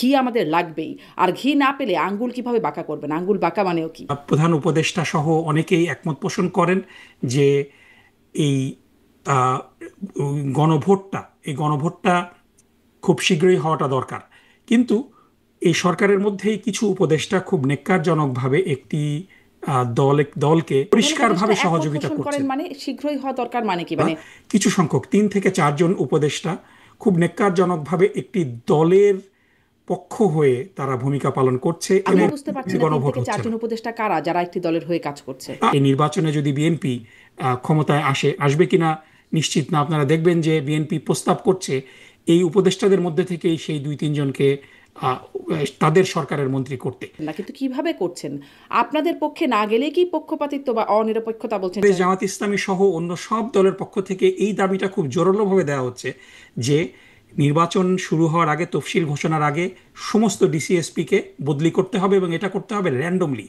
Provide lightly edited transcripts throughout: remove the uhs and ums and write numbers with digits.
ঘি আমাদের লাগবেই, আর ঘি না পেলে আঙ্গুল কিভাবে বাঁকা করবেন? আঙ্গুল বাঁকা মানেও কি? প্রধান উপদেষ্টা সহ অনেকেই একমত পোষণ করেন যে এই আহ, গণভোটটা এই গণভোটটা খুব শীঘ্রই হওয়াটা দরকার। কিন্তু এই সরকারের মধ্যেই কিছু উপদেষ্টা খুব নেক্কারজনকভাবে একটি দলকে প্রধান উপদেষ্টা পরিষ্কারভাবে একমত সহযোগিতা পোষণ করেন করছেন। মানে শীঘ্রই হওয়া দরকার মানে কি? বা মানে কিছু সংখ্যক 3 থেকে 4 জন উপদেষ্টা খুব নেক্কারজনকভাবে একটি দলের পক্ষ হয়ে তারা ভূমিকা পালন করছে আমি এবং বুঝতে পারছি না তিন গণভোট থেকে হচ্ছে না। চারজন উপদেষ্টা কারা যারা একটি দলের হয়ে কাজ করছে? এই নির্বাচনে যদি বিএনপি ক্ষমতায় আসবে কিনা নিশ্চিত না। আপনারা দেখবেন যে বিএনপি প্রস্তাব করছে এই উপদেষ্টাদের মধ্যে থেকেই সেই 2-3 জনকে আহ, তাদের সরকারের মন্ত্রী করতে। না, কিন্তু কিভাবে করছেন? আপনাদের পক্ষে না গেলে কি পক্ষপাতিত্ব বা অনিরপেক্ষতা বলছেন? দেশ জামাত ইসলামী সহ অন্য সব দলের পক্ষ থেকে এই দাবিটা খুব জোরালোভাবে দেওয়া হচ্ছে যে নির্বাচন শুরু হওয়ার আগে, তফসিল ঘোষণার আগে সমস্ত ডিসিএসপি কে বদলি করতে হবে এবং এটা করতে হবে র্যান্ডমলি,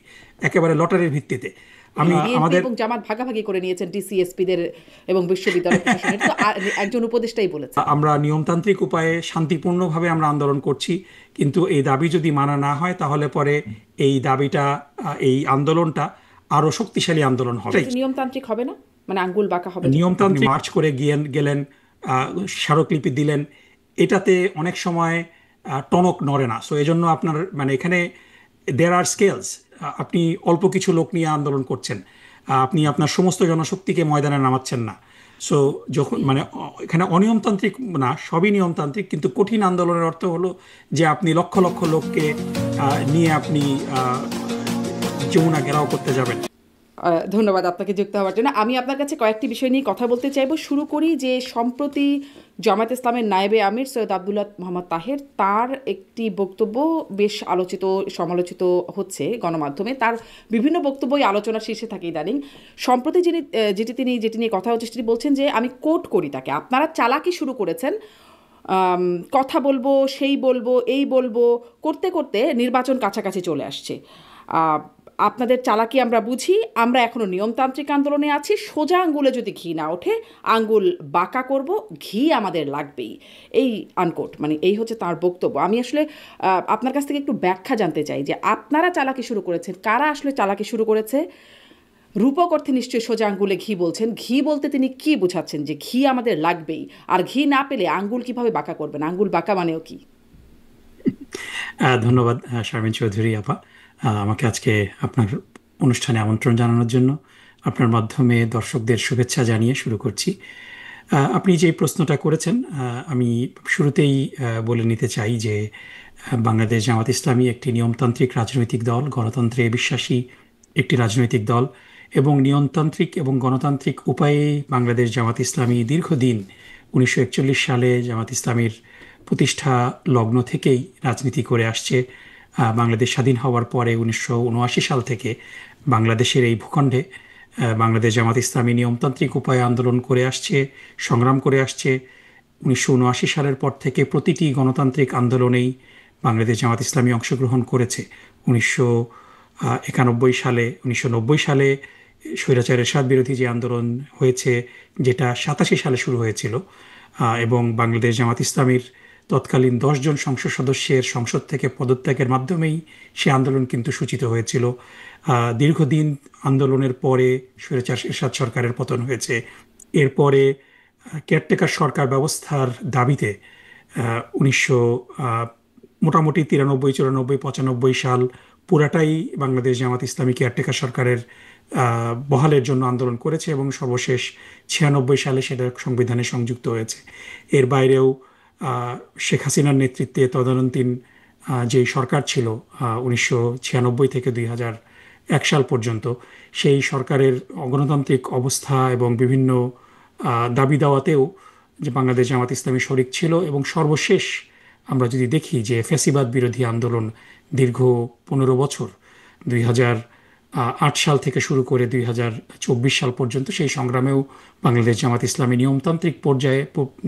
একেবারে লটারির ভিত্তিতে। আমি বিএনপি আমাদের এবং জামাত ভাগাভাগি করে নিয়েছেন ডিসিএসপিদের এবং বিশ্ববিদ্যালয় প্রশাসনের, তো একজন উপদেষ্টাই বলেছেন। আমরা নিয়মতান্ত্রিক উপায়ে শান্তিপূর্ণভাবে আমরা আন্দোলন করছি, কিন্তু এই দাবি যদি মানা না হয় তাহলে পরে এই দাবিটা এই আন্দোলনটা আরো শক্তিশালী আন্দোলন হবে। সেটা নিয়মতান্ত্রিক হবে না? মানে আঙ্গুল বাঁকা হবে যখন? নিয়মতান্ত্রিক মার্চ করে গেলেন, স্মারকলিপি দিলেন, এটাতে অনেক সময় টনক নড়ে না। সো এই জন্য আপনার মানে এখানে দেয়ার আর স্কেলস। আপনি অল্প কিছু লোক নিয়ে আন্দোলন করছেন, আপনি আপনার সমস্ত জনশক্তিকে ময়দানে নামাচ্ছেন না। সো যখন মানে এখানে অনিয়মতান্ত্রিক না, সবই নিয়মতান্ত্রিক, কিন্তু কঠিন আন্দোলনের অর্থ হলো যে আপনি লক্ষ লক্ষ লোককে নিয়ে আপনি যমুনা ঘেরাও করতে যাবেন। ধন্যবাদ আপনাকে যুক্ত হওয়ার জন্য। আমি আপনার কাছে কয়েকটি বিষয় নিয়ে কথা বলতে চাইব। শুরু করি যে সম্প্রতি জামায়াত ইসলামের নায়েবে আমির সৈয়দ আব্দুল্লাহ মোহাম্মদ তাহের, তার একটি বক্তব্য বেশ আলোচিত সমালোচিত হচ্ছে গণমাধ্যমে। তার বিভিন্ন বক্তব্যই আলোচনার শীর্ষে থাকে ইদানিং। সম্প্রতি যেটি নিয়ে কথা হচ্ছে সেটি বলছেন যে, আমি কোট করি তাকে, আপনারা চালাকি শুরু করেছেন, কথা বলবো, সেই বলবো, এই বলবো করতে করতে নির্বাচন কাছাকাছি চলে আসছে। আহ, আপনাদের চালাকি আমরা বুঝি, আমরা এখনো নিয়মতান্ত্রিক আন্দোলনে আছি, সোজা আঙ্গুলে যদি ঘি না ওঠে আঙ্গুল বাঁকা করব, ঘি আমাদের লাগবেই, এই আনকোট। মানে এই হচ্ছে তার বক্তব্য। আমি আসলে আপনার কাছ থেকে একটু ব্যাখ্যা জানতে চাই যে আপনারা চালাকি শুরু করেছেন, কারা আসলে চালাকি শুরু করেছে? রূপক অর্থে নিশ্চয়ই সোজা আঙ্গুলে ঘি বলছেন, ঘি বলতে তিনি কি বোঝাচ্ছেন যে ঘি আমাদের লাগবেই, আর ঘি না পেলে আঙ্গুল কিভাবে বাঁকা করবেন? আঙ্গুল বাঁকা মানেও কি? ধন্যবাদ শারমিন চৌধুরী আপা, আমাকে আজকে আপনার অনুষ্ঠানে আমন্ত্রণ জানানোর জন্য। আপনার মাধ্যমে দর্শকদের শুভেচ্ছা জানিয়ে শুরু করছি। আপনি যে প্রশ্নটা করেছেন, আমি শুরুতেই বলে নিতে চাই যে বাংলাদেশ জামাত ইসলামী একটি নিয়মতান্ত্রিক রাজনৈতিক দল, গণতন্ত্রে বিশ্বাসী একটি রাজনৈতিক দল, এবং নিয়মতান্ত্রিক এবং গণতান্ত্রিক উপায়ে বাংলাদেশ জামাত ইসলামী দীর্ঘদিন 1941 সালে জামাত ইসলামীর প্রতিষ্ঠা লগ্ন থেকেই রাজনীতি করে আসছে। বাংলাদেশ স্বাধীন হওয়ার পরে 1979 সাল থেকে বাংলাদেশের এই ভূখণ্ডে বাংলাদেশ জামাত ইসলামী নিয়মতান্ত্রিক উপায়ে আন্দোলন করে আসছে, সংগ্রাম করে আসছে। 1979 সালের পর থেকে প্রতিটি গণতান্ত্রিক আন্দোলনেই বাংলাদেশ জামাত ইসলামী অংশগ্রহণ করেছে। 1990 সালে স্বৈরাচার এরশাদ বিরোধী যে আন্দোলন হয়েছে, যেটা 87 সালে শুরু হয়েছিল, এবং বাংলাদেশ জামাত ইসলামীর তৎকালীন 10 জন সংসদ সদস্যের সংসদ থেকে পদত্যাগের মাধ্যমেই সে আন্দোলন কিন্তু সূচিত হয়েছিল। দীর্ঘদিন আন্দোলনের পরে স্বৈরাচার এরশাদ সরকারের পতন হয়েছে। এরপরে কেয়ারটেকার সরকার ব্যবস্থার দাবিতে 1900 মোটামুটি 93, 94, 95 সাল পুরাটাই বাংলাদেশ জামাত ইসলামী কেয়ারটেকার সরকারের বহালের জন্য আন্দোলন করেছে, এবং সর্বশেষ 96 সালে সেটা সংবিধানে সংযুক্ত হয়েছে। এর বাইরেও শেখ হাসিনার নেতৃত্বে তদানীন্তন যে সরকার ছিল 1996 থেকে 2001 সাল পর্যন্ত, সেই সরকারের অগণতান্ত্রিক অবস্থা এবং বিভিন্ন দাবি দাওয়াতেও যে বাংলাদেশ জামাত ইসলামী শরিক ছিল। এবং সর্বশেষ আমরা যদি দেখি যে ফ্যাসিবাদ বিরোধী আন্দোলন দীর্ঘ 15 বছর, 2008 সাল থেকে শুরু করে 2024 সাল পর্যন্ত, সেই সংগ্রামেও বাংলাদেশ জামাত ইসলামী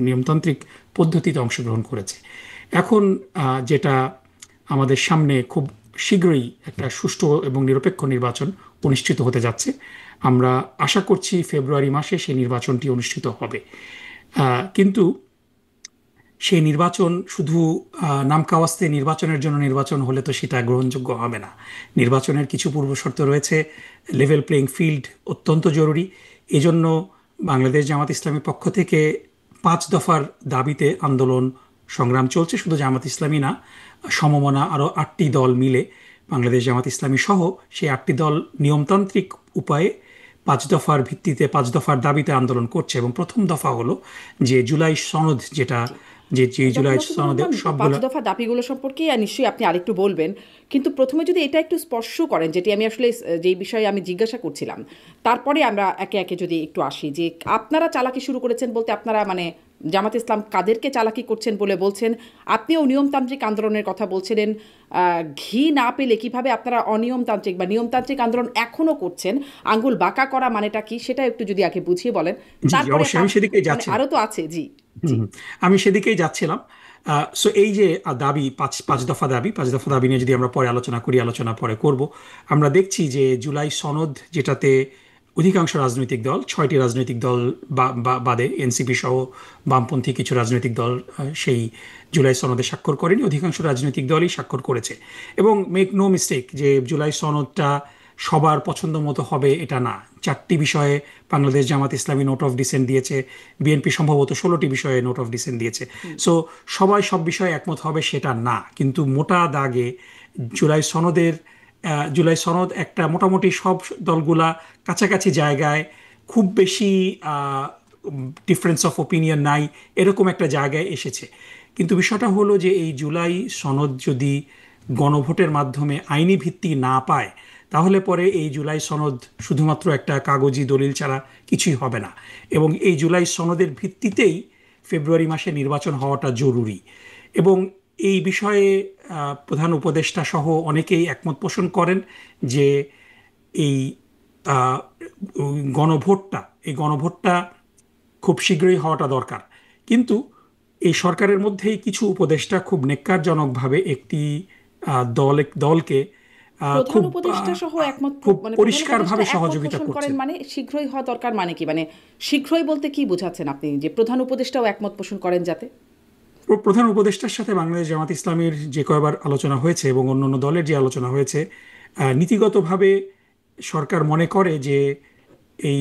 নিয়মতান্ত্রিক পদ্ধতিতে অংশগ্রহণ করেছে। এখন যেটা আমাদের সামনে, খুব শীঘ্রই একটা সুষ্ঠু এবং নিরপেক্ষ নির্বাচন অনুষ্ঠিত হতে যাচ্ছে। আমরা আশা করছি ফেব্রুয়ারি মাসে সেই নির্বাচনটি অনুষ্ঠিত হবে। কিন্তু সেই নির্বাচন শুধু নামকাওয়াস্তে নির্বাচনের জন্য নির্বাচন হলে তো সেটা গ্রহণযোগ্য হবে না। নির্বাচনের কিছু পূর্বশর্ত রয়েছে। লেভেল প্লেইং ফিল্ড অত্যন্ত জরুরি। এজন্য বাংলাদেশ জামাত ইসলামীর পক্ষ থেকে 5 দফার দাবিতে আন্দোলন সংগ্রাম চলছে। শুধু জামাত ইসলামী না, সমমনা আরও 8টি দল মিলে বাংলাদেশ জামাত ইসলামী সহ সেই 8টি দল নিয়মতান্ত্রিক উপায়ে 5 দফার ভিত্তিতে 5 দফার দাবিতে আন্দোলন করছে। এবং প্রথম দফা হলো যে জুলাই সনদ, যেটা যে জুলাই যখন সনদের বললাম পাঁচ সবগুলো। দফা দাবিগুলো সম্পর্কে নিশ্চয়ই আপনি আরেকটু বলবেন, কিন্তু প্রথমে যদি এটা একটু স্পর্শ করেন, যেটি আমি আসলে যেই বিষয়ে আমি জিজ্ঞাসা করছিলাম, তারপরে আমরা একে একে যদি একটু আসি যে আপনারা চালাকি শুরু করেছেন বলতে আপনারা মানে জামাত ইসলাম কাদেরকে চালাকি করছেন বলে বলছেন? আপনিও নিয়মতান্ত্রিক আন্দোলনের কথা বলছিলেন। ঘি না পেলে কিভাবে আপনারা অনিয়মতান্ত্রিক বা নিয়মতান্ত্রিক আন্দোলন এখনো করছেন? আঙ্গুল বাঁকা করা মানেটা কি সেটা একটু যদি আগে বুঝিয়ে বলেন, জি জি, তারপরে অবশ্যই আমি সেদিকেই মানে যাচ্ছিলাম। আরো তো আছে। জি জি। হুম, আমি সেদিকেই যাচ্ছিলাম। সো এই যে দাবি, পাঁচ পাঁচ দফা দাবি, 5 দফা দাবি নিয়ে যদি আমরা পরে আলোচনা করি, আলোচনা পরে করব। আমরা দেখছি যে জুলাই সনদ, যেটাতে অধিকাংশ রাজনৈতিক দল, 6টি রাজনৈতিক দল বাদে এনসিপি সহ বামপন্থী কিছু রাজনৈতিক দল সেই জুলাই সনদে স্বাক্ষর করেনি। অধিকাংশ রাজনৈতিক দলই স্বাক্ষর করেছে। এবং মেক নো মিস্টেক, যে জুলাই সনদটা সবার পছন্দ মতো হবে এটা না। 4টি বিষয়ে Bangladesh Jamaat Islami note of dissent দিয়েছে, বিএনপি সম্ভবত 16টি বিষয়ে নোট অফ ডিসেন্ট দিয়েছে। সো সবাই সব বিষয়ে একমত হবে সেটা না, কিন্তু মোটা দাগে জুলাই সনদের জুলাই সনদ একটা মোটামুটি সব দলগুলা কাছাকাছি জায়গায়, খুব বেশি ডিফারেন্স অফ ওপিনিয়ন নাই, এরকম একটা জায়গায় এসেছে। কিন্তু বিষয়টা হলো যে এই জুলাই সনদ যদি গণভোটের মাধ্যমে আইনি ভিত্তি না পায়, তাহলে পরে এই জুলাই সনদ শুধুমাত্র একটা কাগজি দলিল ছাড়া কিছুই হবে না। এবং এই জুলাই সনদের ভিত্তিতেই ফেব্রুয়ারি মাসে নির্বাচন হওয়াটা জরুরি। এবং এই বিষয়ে প্রধান উপদেষ্টা সহ অনেকেই একমত পোষণ করেন যে এই আহ, গণভোটটা খুব শীঘ্রই হওয়াটা দরকার। কিন্তু এই সরকারের মধ্যেই কিছু উপদেষ্টা খুব নেক্কারজনকভাবে একটি দলকে প্রধান খুব উপদেষ্টা সহ একমত খুব মানে প্রধান উপদেষ্টা পরিষ্কারভাবে একমত সহযোগিতা পোষণ করেন করছেন। মানে শীঘ্রই হওয়া দরকার মানে কি? মানে শীঘ্রই বলতে কি বোঝাচ্ছেন আপনি, যে প্রধান উপদেষ্টাও একমত পোষণ করেন যাতে? প্রধান উপদেষ্টার সাথে বাংলাদেশ জামাত ইসলামীর যে কয়বার আলোচনা হয়েছে এবং অন্যান্য দলের যে আলোচনা হয়েছে, নীতিগতভাবে সরকার মনে করে যে এই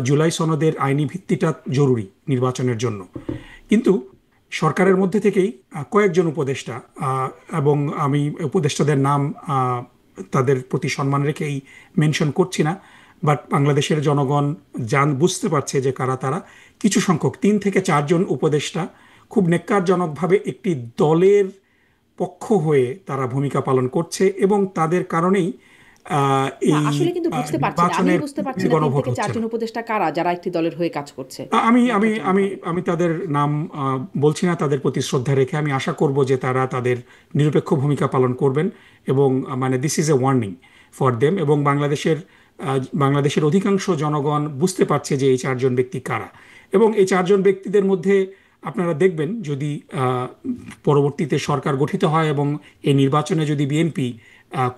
জুলাই সনদের আইনি ভিত্তিটা জরুরি নির্বাচনের জন্য। কিন্তু সরকারের মধ্যে থেকেই কয়েকজন উপদেষ্টা, এবং আমি উপদেষ্টাদের নাম তাদের প্রতি সম্মান রেখেই মেনশন করছি না, বাট বাংলাদেশের জনগণ বুঝতে পারছে যে কারা তারা। কিছু সংখ্যক 3 থেকে 4 জন উপদেষ্টা খুব নেক্কারজনকভাবে একটি দলের পক্ষ হয়ে তারা ভূমিকা পালন করছে, এবং তাদের কারণেই না এই আসলে কিন্তু বুঝতে পারছি না, আমি নির্বাচনের বুঝতে পারছি না তিন গণভোট থেকে হচ্ছে না। চারজন উপদেষ্টা কারা যারা একটি দলের হয়ে কাজ করছে আমি আমি আমি নেক্কারজনকভাবে। আমি তাদের নাম বলছি না। তাদের প্রতি শ্রদ্ধা রেখে আমি আশা করব যে তারা তাদের নিরপেক্ষ ভূমিকা পালন করবেন। এবং মানে this is a warning for them. এবং বাংলাদেশের অধিকাংশ জনগণ বুঝতে পারছে যে এই 4 জন ব্যক্তি কারা। এবং এই 4 জন ব্যক্তিদের মধ্যে আপনারা দেখবেন, যদি পরবর্তীতে সরকার গঠিত হয় এবং এই নির্বাচনে যদি বিএনপি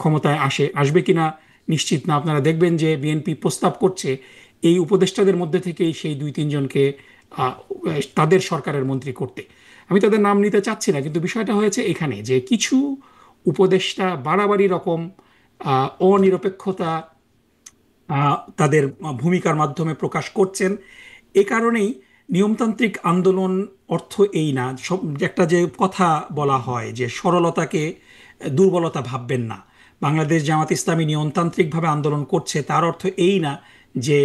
ক্ষমতায় আসবে কিনা নিশ্চিত না, আপনারা দেখবেন যে বিএনপি প্রস্তাব করছে এই উপদেষ্টাদের মধ্যে থেকেই সেই 2-3 জনকে আহ, তাদের সরকারের মন্ত্রী করতে। আমি তাদের নাম নিতে চাচ্ছি না, কিন্তু বিষয়টা হয়েছে এখানে যে কিছু উপদেষ্টা বাড়াবাড়ি রকম অনিরপেক্ষতা তাদের ভূমিকার মাধ্যমে প্রকাশ করছেন। এ কারণেই নিয়মতান্ত্রিক আন্দোলন অর্থ এই না। সব একটা যে কথা বলা হয় যে সরলতাকে দুর্বলতা ভাববেন না, বাংলাদেশ জামাত ইসলামী নিয়মতান্ত্রিকভাবে আন্দোলন করছে তার অর্থ এই না যে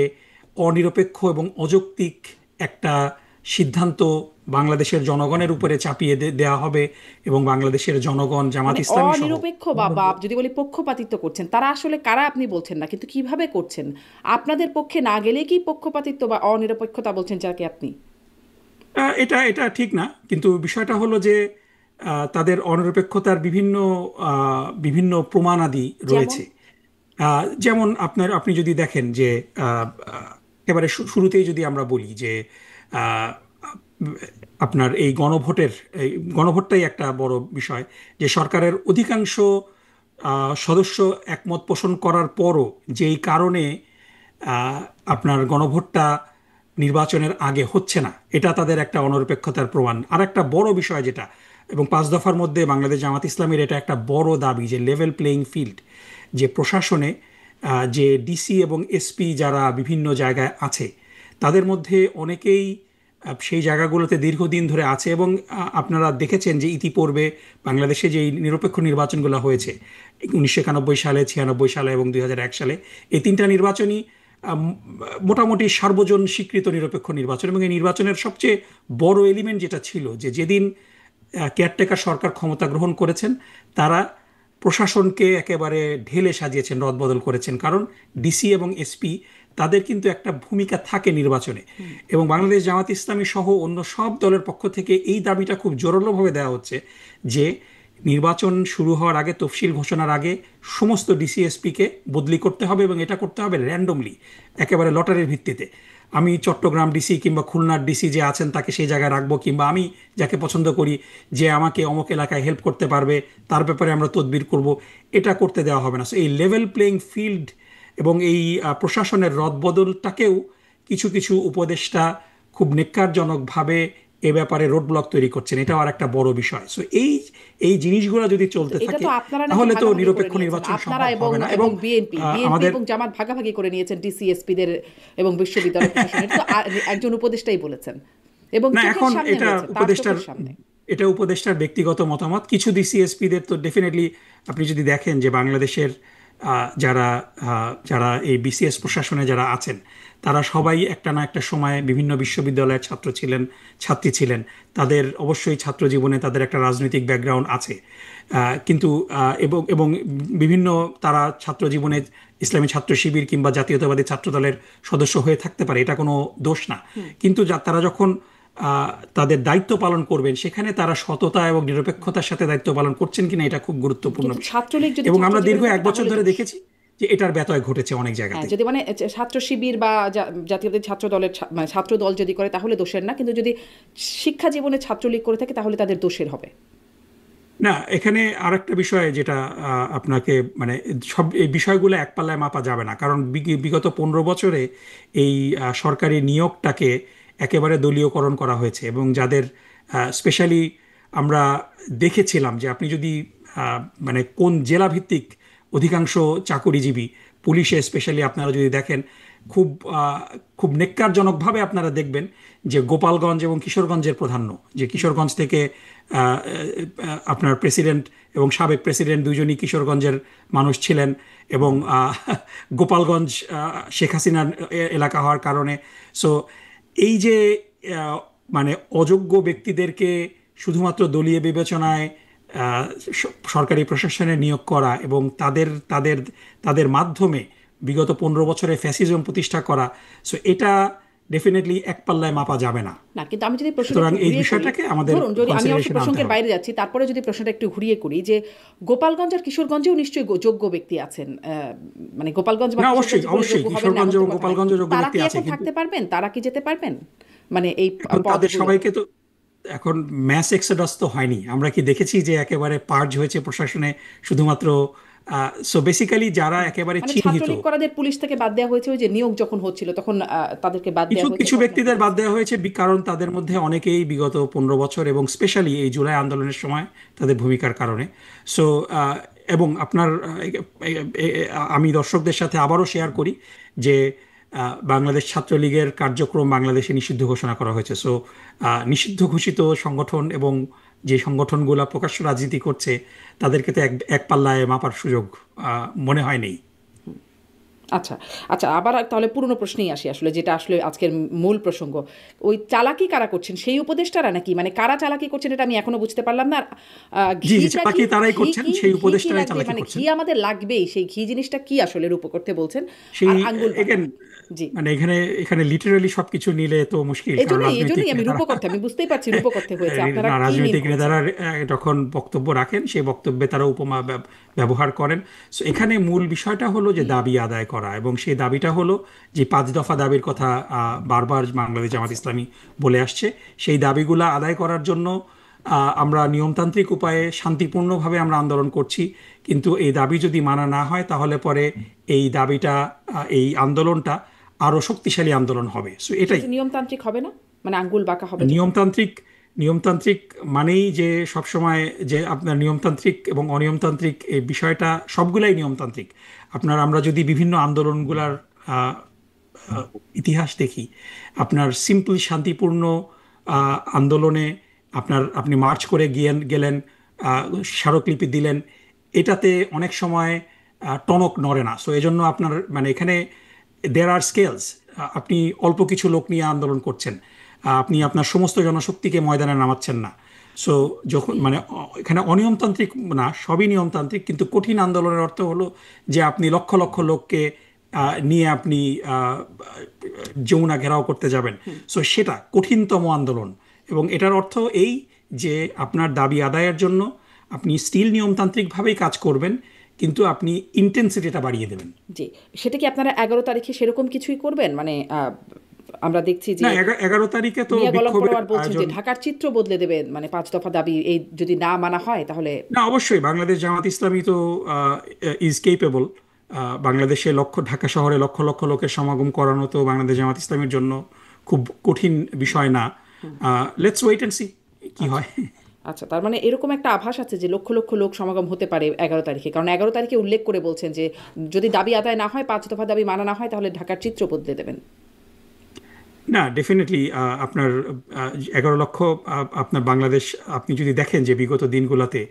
অনিরপেক্ষ এবং অযৌক্তিক একটা সিদ্ধান্ত বাংলাদেশের জনগণের উপরে চাপিয়ে দেওয়া হবে এবং বাংলাদেশের জনগণ জামাত মানে ইসলামী সহ। অনিরপেক্ষ বা যদি বলি পক্ষপাতিত্ব করছেন, তারা আসলে কারা আপনি বলছেন না, কিন্তু কিভাবে করছেন? আপনাদের পক্ষে না গেলে কি পক্ষপাতিত্ব বা অনিরপেক্ষতা বলছেন যাকে আপনি? এটা এটা ঠিক না, কিন্তু বিষয়টা হলো যে তাদের অনিরপেক্ষতার বিভিন্ন বিভিন্ন প্রমাণাদি যেমন? রয়েছে। যেমন আপনি যদি দেখেন যে আহ, আহ, একেবারে শুরুতেই যদি আমরা বলি যে আহ, আপনার এই গণভোটটাই একটা বড় বিষয়। যে সরকারের অধিকাংশ সদস্য একমত পোষণ করার পরও যেই কারণে আপনার গণভোটটা নির্বাচনের আগে হচ্ছে না, এটা তাদের একটা অনিরপেক্ষতার প্রমাণ। আর একটা বড় বিষয় যেটা, এবং 5 দফার মধ্যে বাংলাদেশ জামাত ইসলামীর এটা একটা বড় দাবি, যে লেভেল প্লেইং ফিল্ড, যে প্রশাসনে যে ডিসি এবং এসপি যারা বিভিন্ন জায়গায় আছে, তাদের মধ্যে অনেকেই সেই জায়গাগুলোতে দীর্ঘদিন ধরে আছে। এবং আপনারা দেখেছেন যে ইতিপূর্বে বাংলাদেশে যে নিরপেক্ষ নির্বাচনগুলো হয়েছে 1991 সালে, 96 সালে এবং 2001 সালে, এই 3টা নির্বাচনই মোটামুটি সার্বজন স্বীকৃত নিরপেক্ষ নির্বাচন। এবং এই নির্বাচনের সবচেয়ে বড় এলিমেন্ট যেটা ছিল, যে যেদিন কেয়ারটেকার সরকার ক্ষমতা গ্রহণ করেছেন, তারা প্রশাসনকে একেবারে ঢেলে সাজিয়েছেন, রদবদল করেছেন। কারণ ডিসি এবং এসপি তাদের কিন্তু একটা ভূমিকা থাকে নির্বাচনে। এবং বাংলাদেশ জামাত ইসলামী সহ অন্য সব দলের পক্ষ থেকে এই দাবিটা খুব জোরালোভাবে দেওয়া হচ্ছে, যে নির্বাচন শুরু হওয়ার আগে, তফসিল ঘোষণার আগে সমস্ত ডিসিএসপিকে বদলি করতে হবে, এবং এটা করতে হবে র্যান্ডমলি, একেবারে লটারির ভিত্তিতে। আমি চট্টগ্রাম ডিসি কিংবা খুলনার ডিসি যে আছেন তাকে সেই জায়গায় রাখবো, কিংবা আমি যাকে পছন্দ করি যে আমাকে অমুক এলাকায় হেল্প করতে পারবে, তার ব্যাপারে আমরা তদবির করব, এটা করতে দেওয়া হবে না। সো এই লেভেল প্লেইং ফিল্ড এবং এই প্রশাসনের রদবদলটাকেও কিছু কিছু উপদেষ্টা খুব নেক্কারজনকভাবে এ ব্যাপারে রোড ব্লক তৈরি করছেন, এটাও আর একটা বড় বিষয়। সো এই এই জিনিসগুলো যদি চলতে থাকে তাহলে তো নিরপেক্ষ নির্বাচন সম্ভব হবে না। এবং বিএনপি আমাদের এবং জামাত ভাগাভাগি করে নিয়েছেন ডিসিএসপিদের এবং বিশ্ববিদ্যালয় প্রশাসনের, তো একজন উপদেষ্টাই বলেছেন। এবং না, এখন এটা উপদেষ্টার সামনে উপদেষ্টার ব্যক্তিগত মতামত। কিছু ডিসিএসপিদের তো ডেফিনেটলি, আপনি যদি দেখেন যে বাংলাদেশের যারা যারা এই বিসিএস প্রশাসনে যারা আছেন, তারা সবাই একটা না একটা সময় বিভিন্ন বিশ্ববিদ্যালয়ের ছাত্র ছিলেন, ছাত্রী ছিলেন। তাদের অবশ্যই ছাত্র জীবনে তাদের একটা রাজনৈতিক ব্যাকগ্রাউন্ড আছে, কিন্তু এবং এবং বিভিন্ন তারা ছাত্র জীবনে ইসলামী ছাত্র শিবির কিংবা জাতীয়তাবাদী ছাত্র দলের সদস্য হয়ে থাকতে পারে, এটা কোনো দোষ না। কিন্তু তারা যখন তাদের দায়িত্ব পালন করবেন, সেখানে তারা সততা এবং নিরপেক্ষতার সাথে দায়িত্ব পালন করছেন কিনা, এটা খুব গুরুত্বপূর্ণ বিষয়। এবং আমরা দীর্ঘ 1 বছর ধরে দেখেছি যে এটার ব্যত্যয় ঘটেছে অনেক জায়গাতে। যদি মানে ছাত্র শিবির বা জাতীয় ছাত্র দলের মানে ছাত্র দল যদি করে তাহলে দোষের না, কিন্তু যদি শিক্ষা জীবনে ছাত্রলীগ করে থাকে তাহলে তাদের দোষের হবে। না, এখানে আরেকটা বিষয় যেটা আপনাকে মানে সব এই বিষয়গুলো এক পাল্লায় মাপা যাবে না। কারণ বিগত 15 বছরে এই সরকারি নিয়োগটাকে একেবারে দলীয়করণ করা হয়েছে। এবং যাদের স্পেশালি আমরা দেখেছিলাম যে আপনি যদি মানে কোন জেলা ভিত্তিক অধিকাংশ চাকরিজীবী, পুলিশে স্পেশালি আপনারা যদি দেখেন, খুব খুব নেক্কারজনকভাবে আপনারা দেখবেন যে গোপালগঞ্জ এবং কিশোরগঞ্জের প্রাধান্য, যে কিশোরগঞ্জ থেকে আপনার প্রেসিডেন্ট এবং সাবেক প্রেসিডেন্ট দুজনই কিশোরগঞ্জের মানুষ ছিলেন। এবং গোপালগঞ্জ শেখ হাসিনার এলাকা হওয়ার কারণে, সো এই যে মানে অযোগ্য ব্যক্তিদেরকে শুধুমাত্র দলীয় বিবেচনায় সরকারি প্রশাসনে নিয়োগ করা এবং তাদের তাদের তাদের মাধ্যমে বিগত 15 বছরে ফ্যাসিজম প্রতিষ্ঠা করা, সো এটা ডেফিনেটলি এক পাল্লায় মাপা যাবে না। না, কিন্তু আমি যদি এই বিষয়টাকে আমাদের আমি প্রসঙ্গের বাইরে যাচ্ছি, তারপরে যদি প্রশ্নটা একটু ঘুরিয়ে করি, যে গোপালগঞ্জ আর কিশোরগঞ্জেও নিশ্চয়ই যোগ্য ব্যক্তি আছেন, মানে গোপালগঞ্জ বা অবশ্যই কিশোরগঞ্জ এবং গোপালগঞ্জ যোগ্য ব্যক্তি আছে, কিন্তু থাকতে পারবেন, তারা কি যেতে পারবেন? মানে এই তাদের সবাইকে তো এখন ম্যাস এক্সোডাস তো হয়নি। আমরা কি দেখেছি যে একেবারে পার্জ হয়েছে প্রশাসনে শুধুমাত্র? সো বেসিক্যালি যারা একেবারে চিহ্নিত, করাদের পুলিশ থেকে বাদ দেওয়া হয়েছে, ওই যে নিয়োগ যখন হচ্ছিল তখন তাদেরকে বাদ দেওয়া হয়েছে, কিছু ব্যক্তিদের বাদ দেওয়া হয়েছে, কারণ তাদের মধ্যে অনেকেই বিগত 15 বছর এবং স্পেশালি এই জুলাই আন্দোলনের সময় তাদের ভূমিকার কারণে। সো এবং আপনার আমি দর্শকদের সাথে আবারও শেয়ার করি যে বাংলাদেশ ছাত্রলীগের কার্যক্রম বাংলাদেশে নিষিদ্ধ ঘোষণা করা হয়েছে। সো নিষিদ্ধ ঘোষিত সংগঠন এবং যে সংগঠনগুলো প্রকাশ্য রাজনীতি করছে, তাদেরকে তো এক পাল্লায় মাপার সুযোগ মনে হয় নেই। আচ্ছা আচ্ছা, আবার তাহলে পুরনো প্রশ্নেই আসি, আসলে যেটা আসলে আজকের মূল প্রসঙ্গ। ওই চালাকি কারা করছেন, সেই উপদেষ্টারা নাকি? মানে কারা চালাকি করছেন এটা আমি এখনো বুঝতে পারলাম না। চালাকি তারাই করছেন, সেই উপদেষ্টারাই চালাকি করছেন। ঘি আমাদের লাগবেই, সেই ঘি জিনিসটা কি আসলে রূপ করতে বলছেন? মানে এখানে লিটারালি সবকিছু নিলে তো মুশকিল। এজন্যই আমি রূপকর্থে, আমি বুঝতেই পারছি রূপকর্থে হয়েছে। আপনারা রাজনৈতিক নেতারা যখন বক্তব্য রাখেন, সেই বক্তব্যে তারা উপমা ব্যবহার করেন। সো এখানে মূল বিষয়টা হলো যে দাবি আদায় করা, এবং সেই দাবিটা হলো যে 5 দফা দাবির কথা বারবার বাংলাদেশ জামাত ইসলামী বলে আসছে। সেই দাবিগুলো আদায় করার জন্য আমরা নিয়মতান্ত্রিক উপায়ে শান্তিপূর্ণভাবে আমরা আন্দোলন করছি। কিন্তু এই দাবি যদি মানা না হয়, তাহলে পরে এই দাবিটা, এই আন্দোলনটা আরো শক্তিশালী আন্দোলন হবে। সো এটাই সেটা নিয়মতান্ত্রিক হবে না, মানে আঙ্গুল বাঁকা হবে যখন? নিয়মতান্ত্রিক। নিয়মতান্ত্রিক মানেই যে সবসময় যে আপনার নিয়মতান্ত্রিক এবং অনিয়মতান্ত্রিক এই বিষয়টা সবগুলাই নিয়মতান্ত্রিক। আমরা যদি বিভিন্ন আন্দোলনগুলার আহ, আহ, ইতিহাস দেখি, আপনার সিম্পল শান্তিপূর্ণ আন্দোলনে আপনি মার্চ করে গেলেন, আহ, স্মারকলিপি দিলেন, এটাতে অনেক সময় টনক নড়ে না। সো এজন্য আপনার মানে এখানে দেয়ার আর স্কেলস। আপনি অল্প কিছু লোক নিয়ে আন্দোলন করছেন, আপনি আপনার সমস্ত জনশক্তিকে ময়দানে নামাচ্ছেন না। সো যখন মানে এখানে অনিয়মতান্ত্রিক না, সবই নিয়মতান্ত্রিক, কিন্তু কঠিন আন্দোলনের অর্থ হলো যে আপনি লক্ষ লক্ষ লোককে নিয়ে আপনি যমুনা ঘেরাও করতে যাবেন। সো সেটা কঠিনতম আন্দোলন, এবং এটার অর্থ এই যে আপনার দাবি আদায়ের জন্য আপনি স্টিল নিয়মতান্ত্রিকভাবেই কাজ করবেন, কিন্তু আপনি ইন্টেন্সিটিটা বাড়িয়ে দেবেন। জি, সেটা কি আপনারা 11 তারিখে সেরকম কিছুই করবেন? মানে আমরা দেখছি যে না, 11 তারিখে তো মিয়া গোলাম বিক্ষোভের পরোয়ার বলছেন যে আয়োজন। ঢাকার চিত্র বদলে দেবেন, মানে 5 দফা দাবি এই যদি না মানা হয় তাহলে। না, অবশ্যই বাংলাদেশ জামাত ইসলামী তো ইজ কেপেবল। বাংলাদেশে ঢাকা শহরে লক্ষ লক্ষ লোকের সমাগম করানো তো বাংলাদেশ জামাত ইসলামের জন্য খুব কঠিন বিষয় না। লেটস ওয়েট অ্যান্ড সি কি আচ্ছা, হয়। আচ্ছা, তার মানে এরকম একটা আভাস আছে যে লক্ষ লক্ষ লোক সমাগম হতে পারে 11 তারিখে, কারণ 11 তারিখে উল্লেখ করে বলছেন যে যদি দাবি আদায় না হয়, 5 দফা দাবি মানা না হয়, তাহলে ঢাকার চিত্র বদলে দেবেন। না, ডেফিনেটলি আপনার 11 লক্ষ আপনার বাংলাদেশ, আপনি যদি দেখেন যে বিগত দিনগুলোতে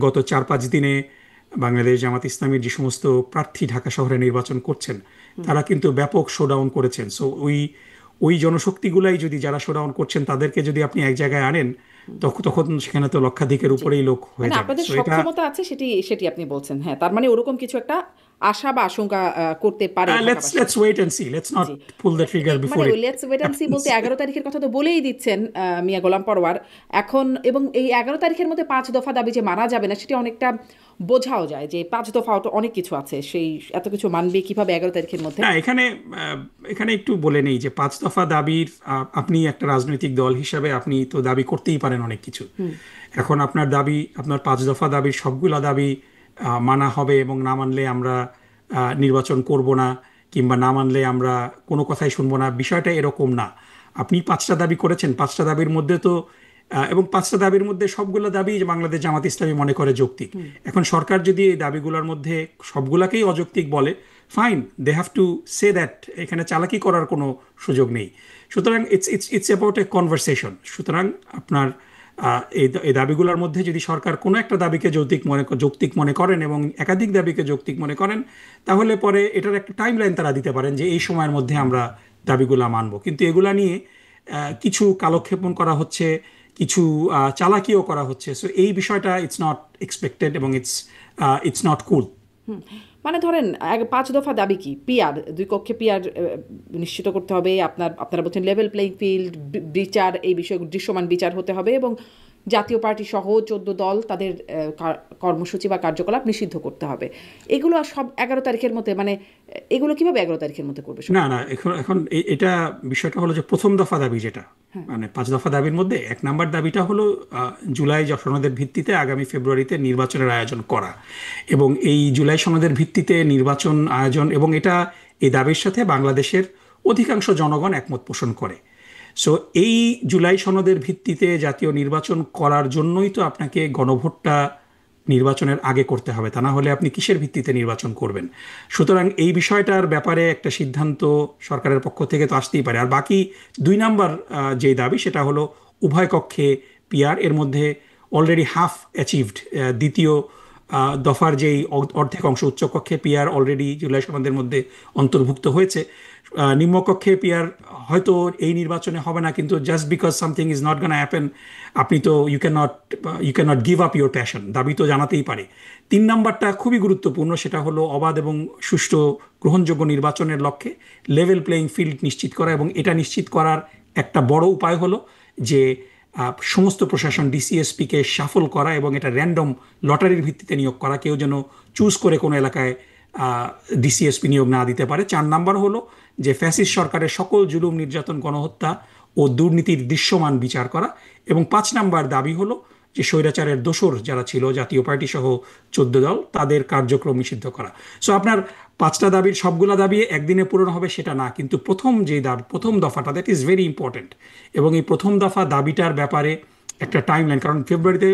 গত 4-5 দিনে বাংলাদেশ জামাত ইসলামীর যে সমস্ত প্রার্থী ঢাকা শহরে নির্বাচন করছেন, তারা কিন্তু ব্যাপক শোডাউন করেছেন। সো ওই জনশক্তিগুলাই যদি, যারা শোডাউন করছেন তাদেরকে যদি আপনি এক জায়গায় আনেন, তখন সেখানে তো লক্ষাধিকের জি, উপরেই লোক হয়ে মানে যাবে। আপনাদের সো এটা সক্ষমতা আছে, সেটি সেটি আপনি বলছেন। হ্যাঁ, তার মানে ওরকম কিছু একটা আশা বা আশঙ্কা করতে পারে লেটস ঢাকাবাসী। Let's wait and see, let's not জি, পুল দ্য ট্রিগার মানে বিফোর ওই it let's wait and see বলতে হ্যাপেন্স। 11 তারিখের কথা তো বলেই দিচ্ছেন মিয়া গোলাম পরোয়ার এখন। এবং এই 11 তারিখের মধ্যে 5 দফা দাবি যে মানা যাবে না, সেটি অনেকটা বোঝাও যায় যে 5 দফা অনেক কিছু আছে, সেই এত কিছু মানবে কিভাবে 11 তারিখের মধ্যে? না, এখানে একটু বলে নেই যে 5 দফা দাবির, আপনি একটা রাজনৈতিক দল হিসাবে আপনি তো দাবি করতেই পারেন অনেক কিছু। এখন আপনার দাবি, আপনার 5 দফা দাবির সবগুলা দাবি মানা হবে, এবং না মানলে আমরা নির্বাচন করব না, কিংবা না মানলে আমরা কোনো কথাই শুনবো না, বিষয়টা এরকম না। আপনি 5টা দাবি করেছেন, 5টা দাবির মধ্যে তো এবং 5টা দাবির মধ্যে সবগুলো দাবি যে বাংলাদেশ জামাত ইসলামী মনে করে যৌক্তিক। এখন সরকার যদি এই দাবিগুলোর মধ্যে সবগুলাকেই অযৌক্তিক বলে, fine, they have to say that. এখানে চালাকি করার কোনো সুযোগ নেই। সুতরাং ইটস অ্যাবাউট এ কনভারসেশন। সুতরাং আপনার এই দাবিগুলোর মধ্যে যদি সরকার কোনো একটা দাবিকে যৌক্তিক মনে করেন এবং একাধিক দাবিকে যৌক্তিক মনে করেন, তাহলে পরে এটার একটা টাইম লাইন তারা দিতে পারেন যে এই সময়ের মধ্যে আমরা দাবিগুলা মানব। কিন্তু এগুলা নিয়ে কিছু কালক্ষেপণ করা হচ্ছে, কিছু চালাকিও করা হচ্ছে। সো এই বিষয়টা ইটস নট এক্সপেক্টেড, এবং ইটস নট কুল। মানে ধরেন 5 দফা দাবি কি? পিয়ার, দুই কক্ষে পিয়ার নিশ্চিত করতে হবে। আপনারা বলছেন লেভেল প্লেইং ফিল্ড, বিচার, এই বিষয়ে দৃশ্যমান বিচার হতে হবে, এবং জাতীয় পার্টি সহ 14 দল তাদের কর্মসূচি বা কার্যকলাপ নিষিদ্ধ করতে হবে। এগুলো সব 11 তারিখের মধ্যে, মানে এগুলো কিভাবে 11 তারিখের মধ্যে করবে সব? না, না, এখন এটা বিষয়টা হলো যে প্রথম দফা দাবি যেটা, মানে 5 দফা দাবির মধ্যে 1 নাম্বার দাবিটা হলো জুলাই সনদের ভিত্তিতে আগামী ফেব্রুয়ারিতে নির্বাচনের আয়োজন করা, এবং এই জুলাই সনদের ভিত্তিতে নির্বাচন আয়োজন, এবং এই দাবির সাথে বাংলাদেশের অধিকাংশ জনগণ একমত পোষণ করে। সো এই জুলাই সনদের ভিত্তিতে জাতীয় নির্বাচন করার জন্যই তো আপনাকে গণভোটটা নির্বাচনের আগে করতে হবে, তা না হলে আপনি কিসের ভিত্তিতে নির্বাচন করবেন? সুতরাং এই বিষয়টার ব্যাপারে একটা সিদ্ধান্ত সরকারের পক্ষ থেকে তো আসতেই পারে। আর বাকি 2 নাম্বার যে দাবি, সেটা হলো উভয় কক্ষে পিয়ার। এর মধ্যে অলরেডি হাফ অ্যাচিভড। দ্বিতীয় দফার যেই অর্ধেক অংশ, উচ্চকক্ষে পিয়ার অলরেডি জুলাই সনদের মধ্যে অন্তর্ভুক্ত হয়েছে। নিম্নকক্ষে পিয়ার হয়তো এই নির্বাচনে হবে না, কিন্তু just because something is not gonna happen, আপনি তো you can not give up your passion, দাবি তো জানাতেই পারে। 3 নাম্বারটা খুবই গুরুত্বপূর্ণ, সেটা হলো অবাধ এবং সুষ্ঠু গ্রহণযোগ্য নির্বাচনের লক্ষ্যে লেভেল প্লেইং ফিল্ড নিশ্চিত করা, এবং এটা নিশ্চিত করার একটা বড় উপায় হলো যে সমস্ত প্রশাসন ডিসিএসপিকে সাফল করা, এবং এটা র্যান্ডম লটারির ভিত্তিতে নিয়োগ করা, কেউ যেন চুজ করে কোনো এলাকায় ডিসিএসপি নিয়োগ না দিতে পারে। 4 নাম্বার হলো যে ফ্যাসিস্ট সরকারের সকল জুলুম, নির্যাতন, গণহত্যা ও দুর্নীতির দৃশ্যমান বিচার করা। এবং 5 নাম্বার দাবি হলো যে স্বৈরাচারের দোসর যারা ছিল জাতীয় পার্টি সহ 14 দল, তাদের কার্যক্রম নিষিদ্ধ করা। সো আপনার 5টা দাবির সবগুলা দাবি একদিনে পূরণ হবে সেটা না, কিন্তু প্রথম দফাটা দ্যাট ইজ ভেরি ইম্পর্টেন্ট। এবং এই প্রথম দফা দাবিটার ব্যাপারে একটা টাইম লাইন, কারণ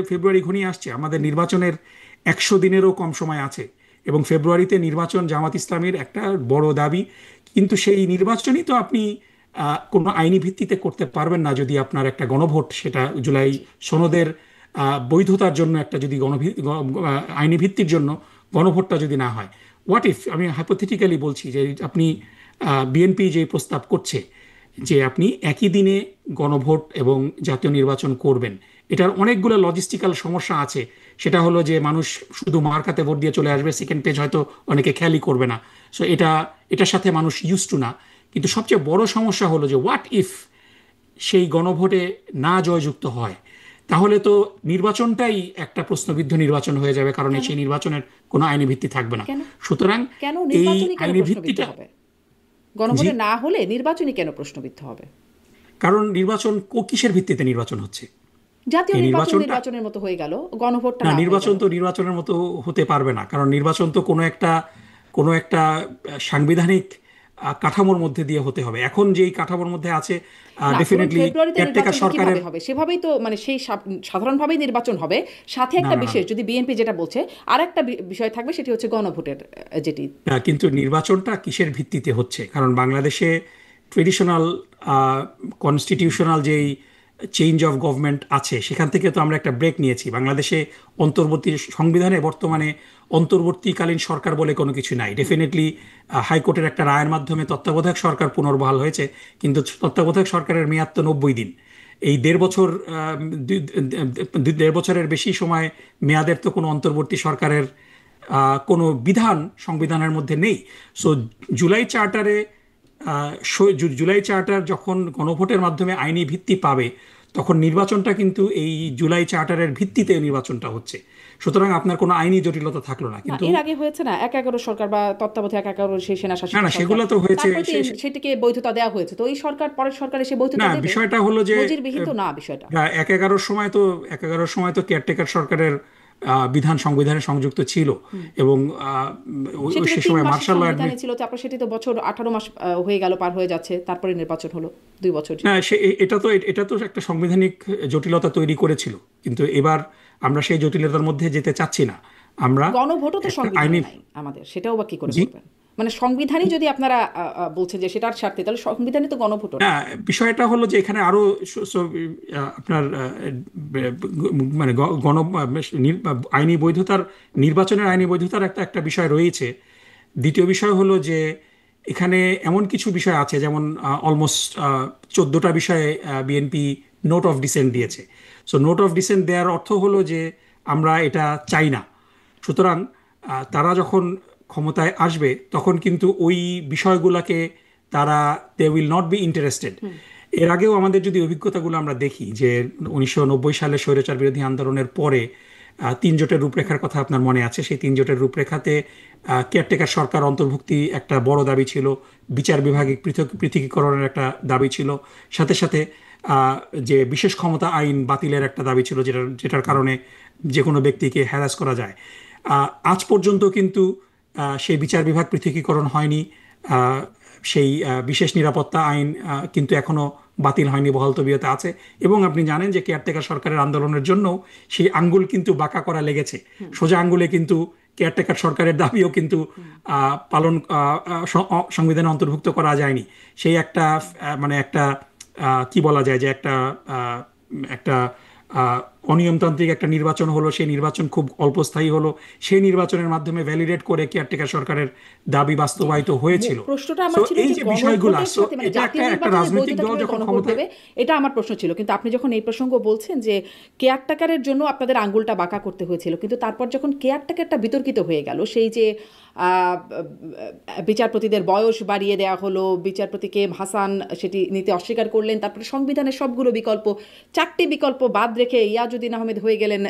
ফেব্রুয়ারি ঘনিয়ে আসছে, আমাদের নির্বাচনের 100 দিনেরও কম সময় আছে, এবং ফেব্রুয়ারিতে নির্বাচন জামাত ইসলামীর একটা বড় দাবি। কিন্তু সেই নির্বাচনই তো আপনি কোনো আইনি ভিত্তিতে করতে পারবেন না যদি আপনার একটা গণভোট, সেটা জুলাই সনদের বৈধতার জন্য একটা যদি আইনি ভিত্তির জন্য গণভোটটা যদি না হয়। হোয়াট ইফ, আমি হাইপোথেটিক্যালি বলছি যে আপনি বিএনপি যে প্রস্তাব করছে যে আপনি একই দিনে গণভোট এবং জাতীয় নির্বাচন করবেন, এটার অনেকগুলো লজিস্টিক্যাল সমস্যা আছে। সেটা হলো যে মানুষ শুধু মার্কাতে ভোট দিয়ে চলে আসবে, সেকেন্ড পেজ হয়তো অনেকে খেয়ালই করবে না। সো এটার সাথে মানুষ ইউজ টু না। কিন্তু সবচেয়ে বড় সমস্যা হলো যে হোয়াট ইফ সেই গণভোটে না জয়যুক্ত হয়, তাহলে তো নির্বাচনটাই একটা প্রশ্নবিদ্ধ নির্বাচন হয়ে যাবে, কারণ সেই নির্বাচনের কোনো আইনি ভিত্তি থাকবে না। সুতরাং কেন এই নির্বাচনই কেন আইনি প্রশ্নবিদ্ধ ভিত্তিটা, হবে? গণভোটে না হলে নির্বাচনই কেন প্রশ্নবিদ্ধ হবে? কারণ নির্বাচন কিসের ভিত্তিতে নির্বাচন হচ্ছে? জাতীয় এই নির্বাচন নির্বাচনটা, নির্বাচনের মতো হয়ে গেল, গণভোটটা না, না হয়ে নির্বাচন গেল। তো নির্বাচনের মতো হতে পারবে না, কারণ নির্বাচন তো কোনো একটা সাংবিধানিক কাঠামোর মধ্যে দিয়ে হতে হবে। এখন যেই কাঠামোর মধ্যে আছে, না, ধরুন ডেফিনেটলি ফেব্রুয়ারিতে কেয়ারটেকার নির্বাচনটা সরকারের, কিভাবে হবে? সেভাবেই তো মানে সেই সাধারণভাবেই নির্বাচন হবে, সাথে না একটা না না, বিশেষ, যদি বিএনপি যেটা বলছে আর একটা বিষয় থাকবে, সেটি হচ্ছে গণভোটের যেটি। কিন্তু নির্বাচনটা কিসের ভিত্তিতে হচ্ছে? কারণ বাংলাদেশে ট্রেডিশনাল কনস্টিটিউশনাল যেই চেঞ্জ অফ গভর্নমেন্ট আছে, সেখান থেকে তো আমরা একটা ব্রেক নিয়েছি। বাংলাদেশে সংবিধানে বর্তমানে অন্তর্বর্তীকালীন সরকার বলে কোনো কিছু নাই। ডেফিনেটলি হাইকোর্টের একটা রায়ের মাধ্যমে তত্ত্বাবধায়ক সরকার পুনর্বহাল হয়েছে, কিন্তু তত্ত্বাবধায়ক সরকারের মেয়াদ তো 90 দিন। এই 1.5 বছর, 1.5 বছরের বেশি সময় মেয়াদের তো কোনো অন্তর্বর্তী সরকারের কোনো বিধান সংবিধানের মধ্যে নেই। সো জুলাই চার্টারে জুলাই চার্টার যখন গণভোটের মাধ্যমে আইনি ভিত্তি পাবে, তখন নির্বাচনটা কিন্তু এই জুলাই চার্টারের ভিত্তিতে নির্বাচনটা হচ্ছে। সুতরাং আপনার কোনো আইনি জটিলতা থাকলো না। না, কিন্তু এর আগে হয়েছে না ১১ সরকার বা তত্ত্বাবধায়ক ১১ সেই সেনা শাসিত না না, সরকার, সেগুলো তো হয়েছে। তারপরে তো সেটিকে বৈধতা দেওয়া হয়েছে, তো এই সরকার পরের সরকার এসে বৈধতা না, দেবে? বিষয়টা হলো যে নজিরবিহীন তো না বিষয়টা। 1/11 সময় তো কেয়ারটেকার সরকারের বিধান সংবিধানে সংযুক্ত ছিল, এবং সেটি তো সে ৩ সময় মাসের মার্শাল ল সংবিধানে ছিল, তারপর সেটি তো বছর 18 মাস হয়ে গেল, পার হয়ে যাচ্ছে, তারপরে নির্বাচন হলো 2 বছর। না, এটা তো একটা সাংবিধানিক জটিলতা তৈরি করেছিল, কিন্তু এবার আমরা সেই জটিলতার মধ্যে যেতে চাচ্ছি না। আমরা গণভোটও তো একটা সংবিধানে আইনি, নাই আমাদের, সেটাও বা কি করে জি, বলবেন? মানে সংবিধানই যদি আপনারা বলছেন যে সেটার স্বার্থে, তাহলে সংবিধানে তো গণভোটও না, নাই। বিষয়টা হলো যে এখানে আরো আপনার মানে আইনি বৈধতার, নির্বাচনের আইনি বৈধতার একটা একটা বিষয় রয়েছে। দ্বিতীয় বিষয় হলো যে এখানে এমন কিছু বিষয় আছে, যেমন অলমোস্ট 14টা বিষয়ে বিএনপি নোট অফ ডিসেন্ট দিয়েছে। সো নোট অফ ডিসেন্ট দেওয়ার অর্থ হলো যে আমরা এটা চাই না। সুতরাং তারা যখন ক্ষমতায় আসবে, তখন কিন্তু ওই বিষয়গুলোকে তারা, they will not be interested. এর আগেও আমাদের যদি অভিজ্ঞতাগুলো আমরা দেখি, যে 1990 সালে স্বৈরাচার বিরোধী আন্দোলনের পরে 3 জোটের রূপরেখার কথা আপনার মনে আছে। সেই 3 জোটের রূপরেখাতে কেয়ারটেকার সরকার অন্তর্ভুক্তি একটা বড় দাবি ছিল, বিচার বিভাগিক পৃথকীকরণের একটা দাবি ছিল, সাথে সাথে যে বিশেষ ক্ষমতা আইন বাতিলের একটা দাবি ছিল, যেটার কারণে যে কোনো ব্যক্তিকে হ্যারাস করা যায়। আজ পর্যন্ত কিন্তু সেই বিচার বিভাগ পৃথকীকরণ হয়নি। সেই বিশেষ নিরাপত্তা আইন কিন্তু এখনো বাতিল হয়নি, বহাল তবিয়তে আছে। এবং আপনি জানেন যে কেয়ারটেকার সরকারের আন্দোলনের জন্য সেই আঙ্গুল কিন্তু বাঁকা করা লেগেছে। সোজা আঙ্গুলে কিন্তু কেয়ারটেকার সরকারের দাবিও কিন্তু সংবিধানে অন্তর্ভুক্ত করা যায়নি। সেই একটা মানে একটা কি বলা যায়, যে একটা একটা অনিয়মতান্ত্রিক একটা নির্বাচন হলো। সেই নির্বাচন খুব অল্পস্থায়ী হলো। সেই নির্বাচনের মাধ্যমে ভ্যালিডেট করে কেয়ারটেকার সরকারের দাবি বাস্তবায়িত হয়েছিল। প্রশ্নটা সো আমার ছিল এই যে যে বিষয়গুলো, গণভোটের সো সাথে, মানে এটা জাতীয় একটা নির্বাচনের রাজনৈতিক বৈধতা দল কিভাবে যখন গণভোট ক্ষমতায়, দেবে, এটা আমার প্রশ্ন ছিল। কিন্তু আপনি যখন এই প্রসঙ্গ বলছেন যে কেয়ারটেকারের জন্য আপনাদের আঙ্গুলটা বাঁকা করতে হয়েছিল, কিন্তু তারপর যখন কেয়ারটেকারটা বিতর্কিত হয়ে গেল, সেই যে বিচারপতিদের বয়স বাড়িয়ে দেওয়া হলো, বিচারপতি কে এম হাসান সেটি নিতে অস্বীকার করলেন, তারপরে সংবিধানের সবগুলো বিকল্প, 4টি বিকল্প বাদ রেখে ইয়াজউদ্দিন আহমেদ হয়ে গেলেন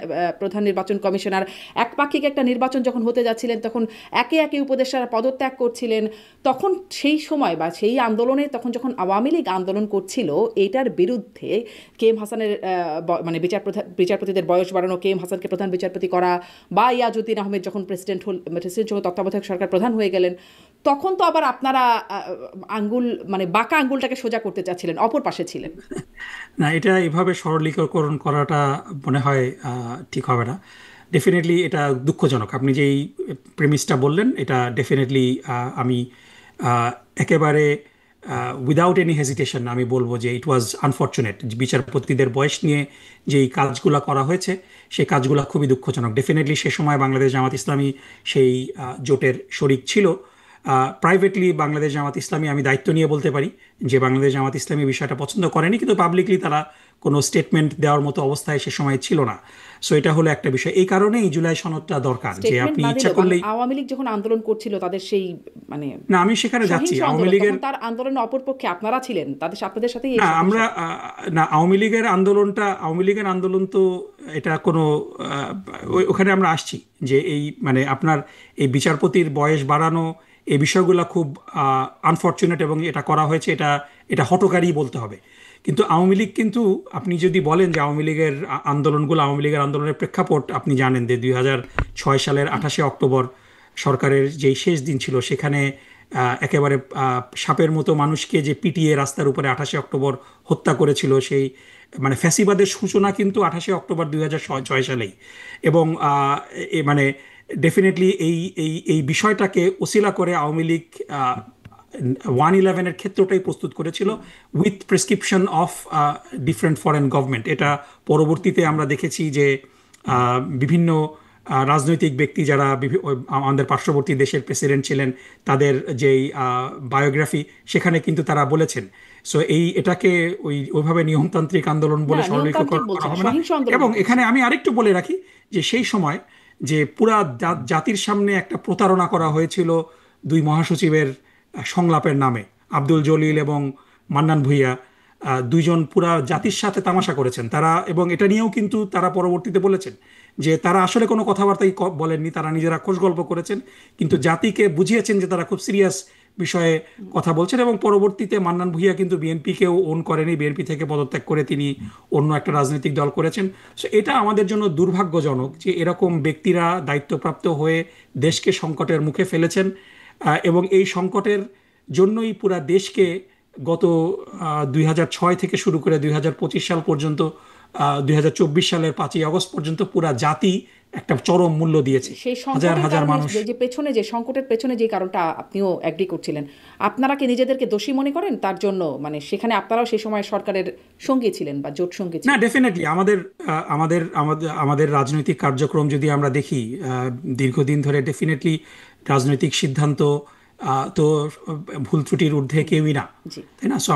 প্রধান নির্বাচন কমিশনার, একপাক্ষিক একটা নির্বাচন যখন হতে যাচ্ছিলেন তখন একে একে উপদেষ্টারা পদত্যাগ করছিলেন, তখন সেই সময় বা সেই আন্দোলনে তখন যখন আওয়ামী লীগ আন্দোলন করছিল এইটার বিরুদ্ধে কে এম হাসানের মানে বিচারপতিদের বয়স বাড়ানো, কে এম হাসানকে প্রধান বিচারপতি করা, বা ইয়াজউদ্দিন আহমেদ যখন প্রেসিডেন্ট সহ তত্ত্বাবধায়ক সরকার প্রধান হয়ে গেলেন, তখন তো আবার আপনারা আঙ্গুল মানে বাঁকা আঙ্গুলটাকে সোজা করতে চাচ্ছিলেন, অপর পাশে ছিলেন। না, এটা এভাবে সরলীকরণ করাটা মনে হয় ঠিক হবে না। ডেফিনেটলি এটা দুঃখজনক। আপনি যেই প্রেমিসটা বললেন এটা ডেফিনেটলি আমি একেবারে উইদাউট এনি হেজিটেশন আমি বলবো যে ইট ওয়াজ আনফর্চুনেট। বিচারপতিদের বয়স নিয়ে যেই কাজগুলো করা হয়েছে সেই কাজগুলো খুবই দুঃখজনক। ডেফিনেটলি সে সময় বাংলাদেশ জামাত ইসলামী সেই জোটের শরিক ছিল। প্রাইভেটলি বাংলাদেশ জামাত ইসলামী আমি দায়িত্ব নিয়ে বলতে পারি যে বাংলাদেশ জামাত ইসলামী বিষয়টা পছন্দ করেনি, কিন্তু পাবলিকলি তারা কোনো স্টেটমেন্ট দেওয়ার মতো অবস্থায় সে সময় ছিল না। সো এটা হলো একটা বিষয়। এই কারণেই জুলাই সনদটা দরকার, যে আপনি ইচ্ছা করলেই। আওয়ামী লীগ যখন আন্দোলন করছিল তাদের সেই মানে না, আমি সেখানে যাচ্ছি। আওয়ামী লীগের তার আন্দোলনের অপরপক্ষে আপনারা ছিলেন, আপনাদের সাথে না আমরা না, আওয়ামী লীগের আন্দোলন তো এটা কোনো ওখানে আমরা আসছি যে এই মানে আপনার এই বিচারপতির বয়স বাড়ানো এই বিষয়গুলো খুব আনফর্চুনেট এবং এটা করা হয়েছে, এটা হঠকারী বলতে হবে। কিন্তু আওয়ামী লীগ কিন্তু আপনি যদি বলেন যে আওয়ামী লীগের আন্দোলনের প্রেক্ষাপট আপনি জানেন যে 2006 সালের 28শে অক্টোবর সরকারের যেই শেষ দিন ছিল, সেখানে একেবারে সাপের মতো মানুষকে যে পিটিয়ে রাস্তার উপরে 28শে অক্টোবর হত্যা করেছিল, সেই মানে ফ্যাসিবাদের সূচনা কিন্তু 28শে অক্টোবর 2006 সালেই। এবং মানে ডেফিনেটলি এই বিষয়টাকে ওসিলা করে আওয়ামী লীগ 111-এর ক্ষেত্রটাই প্রস্তুত করেছিল with prescription of different foreign government. এটা পরবর্তীতে আমরা দেখেছি যে বিভিন্ন রাজনৈতিক ব্যক্তি যারা আমাদের পার্শ্ববর্তী দেশের প্রেসিডেন্ট ছিলেন তাদের যেই বায়োগ্রাফি সেখানে কিন্তু তারা বলেছেন। সো এটাকে ওইভাবে নিয়মতান্ত্রিক আন্দোলন বলে সরলীকরণ করা হবে না। এবং এখানে আমি আরেকটু বলে রাখি যে সেই সময় যে পুরা জাতির সামনে একটা প্রতারণা করা হয়েছিল দুই মহাসচিবের সংলাপের নামে, আব্দুল জলিল এবং মান্নান ভূঁইয়া দুইজন পুরা জাতির সাথে তামাশা করেছেন তারা। এবং এটা নিয়েও কিন্তু তারা পরবর্তীতে বলেছেন যে তারা আসলে কোনো কথাবার্তাই বলেননি, তারা নিজেরা খোশ গল্প করেছেন, কিন্তু জাতিকে বুঝিয়েছেন যে তারা খুব সিরিয়াস বিষয়ে কথা বলছেন। এবং পরবর্তীতে মান্নান ভূঁইয়া কিন্তু বিএনপিকেও ওন করেনি, বিএনপি থেকে পদত্যাগ করে তিনি অন্য একটা রাজনৈতিক দল করেছেন। সো এটা আমাদের জন্য দুর্ভাগ্যজনক যে এরকম ব্যক্তিরা দায়িত্বপ্রাপ্ত হয়ে দেশকে সংকটের মুখে ফেলেছেন। এবং এই সংকটের জন্যই পুরা দেশকে গত 2006 থেকে শুরু করে 2025 সাল পর্যন্ত 2024 সালের 5ই আগস্ট পর্যন্ত পুরা জাতি একটা চরম মূল্য দিয়েছে। হাজার হাজার মানুষ যে পেছনে যে সংকটের পেছনে যে কারণটা আপনিও এগ্রি করছিলেন, আপনারা কি নিজেদেরকে দোষী মনে করেন তার জন্য? মানে সেখানে আপনারাও সেই সময় সরকারের সঙ্গী ছিলেন বা জোট সঙ্গী ছিলেন? না, ডেফিনেটলি আমাদের রাজনৈতিক কার্যক্রম যদি আমরা দেখি দীর্ঘদিন ধরে, ডেফিনেটলি রাজনৈতিক সিদ্ধান্ত তো ভুল ত্রুটির ঊর্ধ্বে কেউই না, তাই না? সো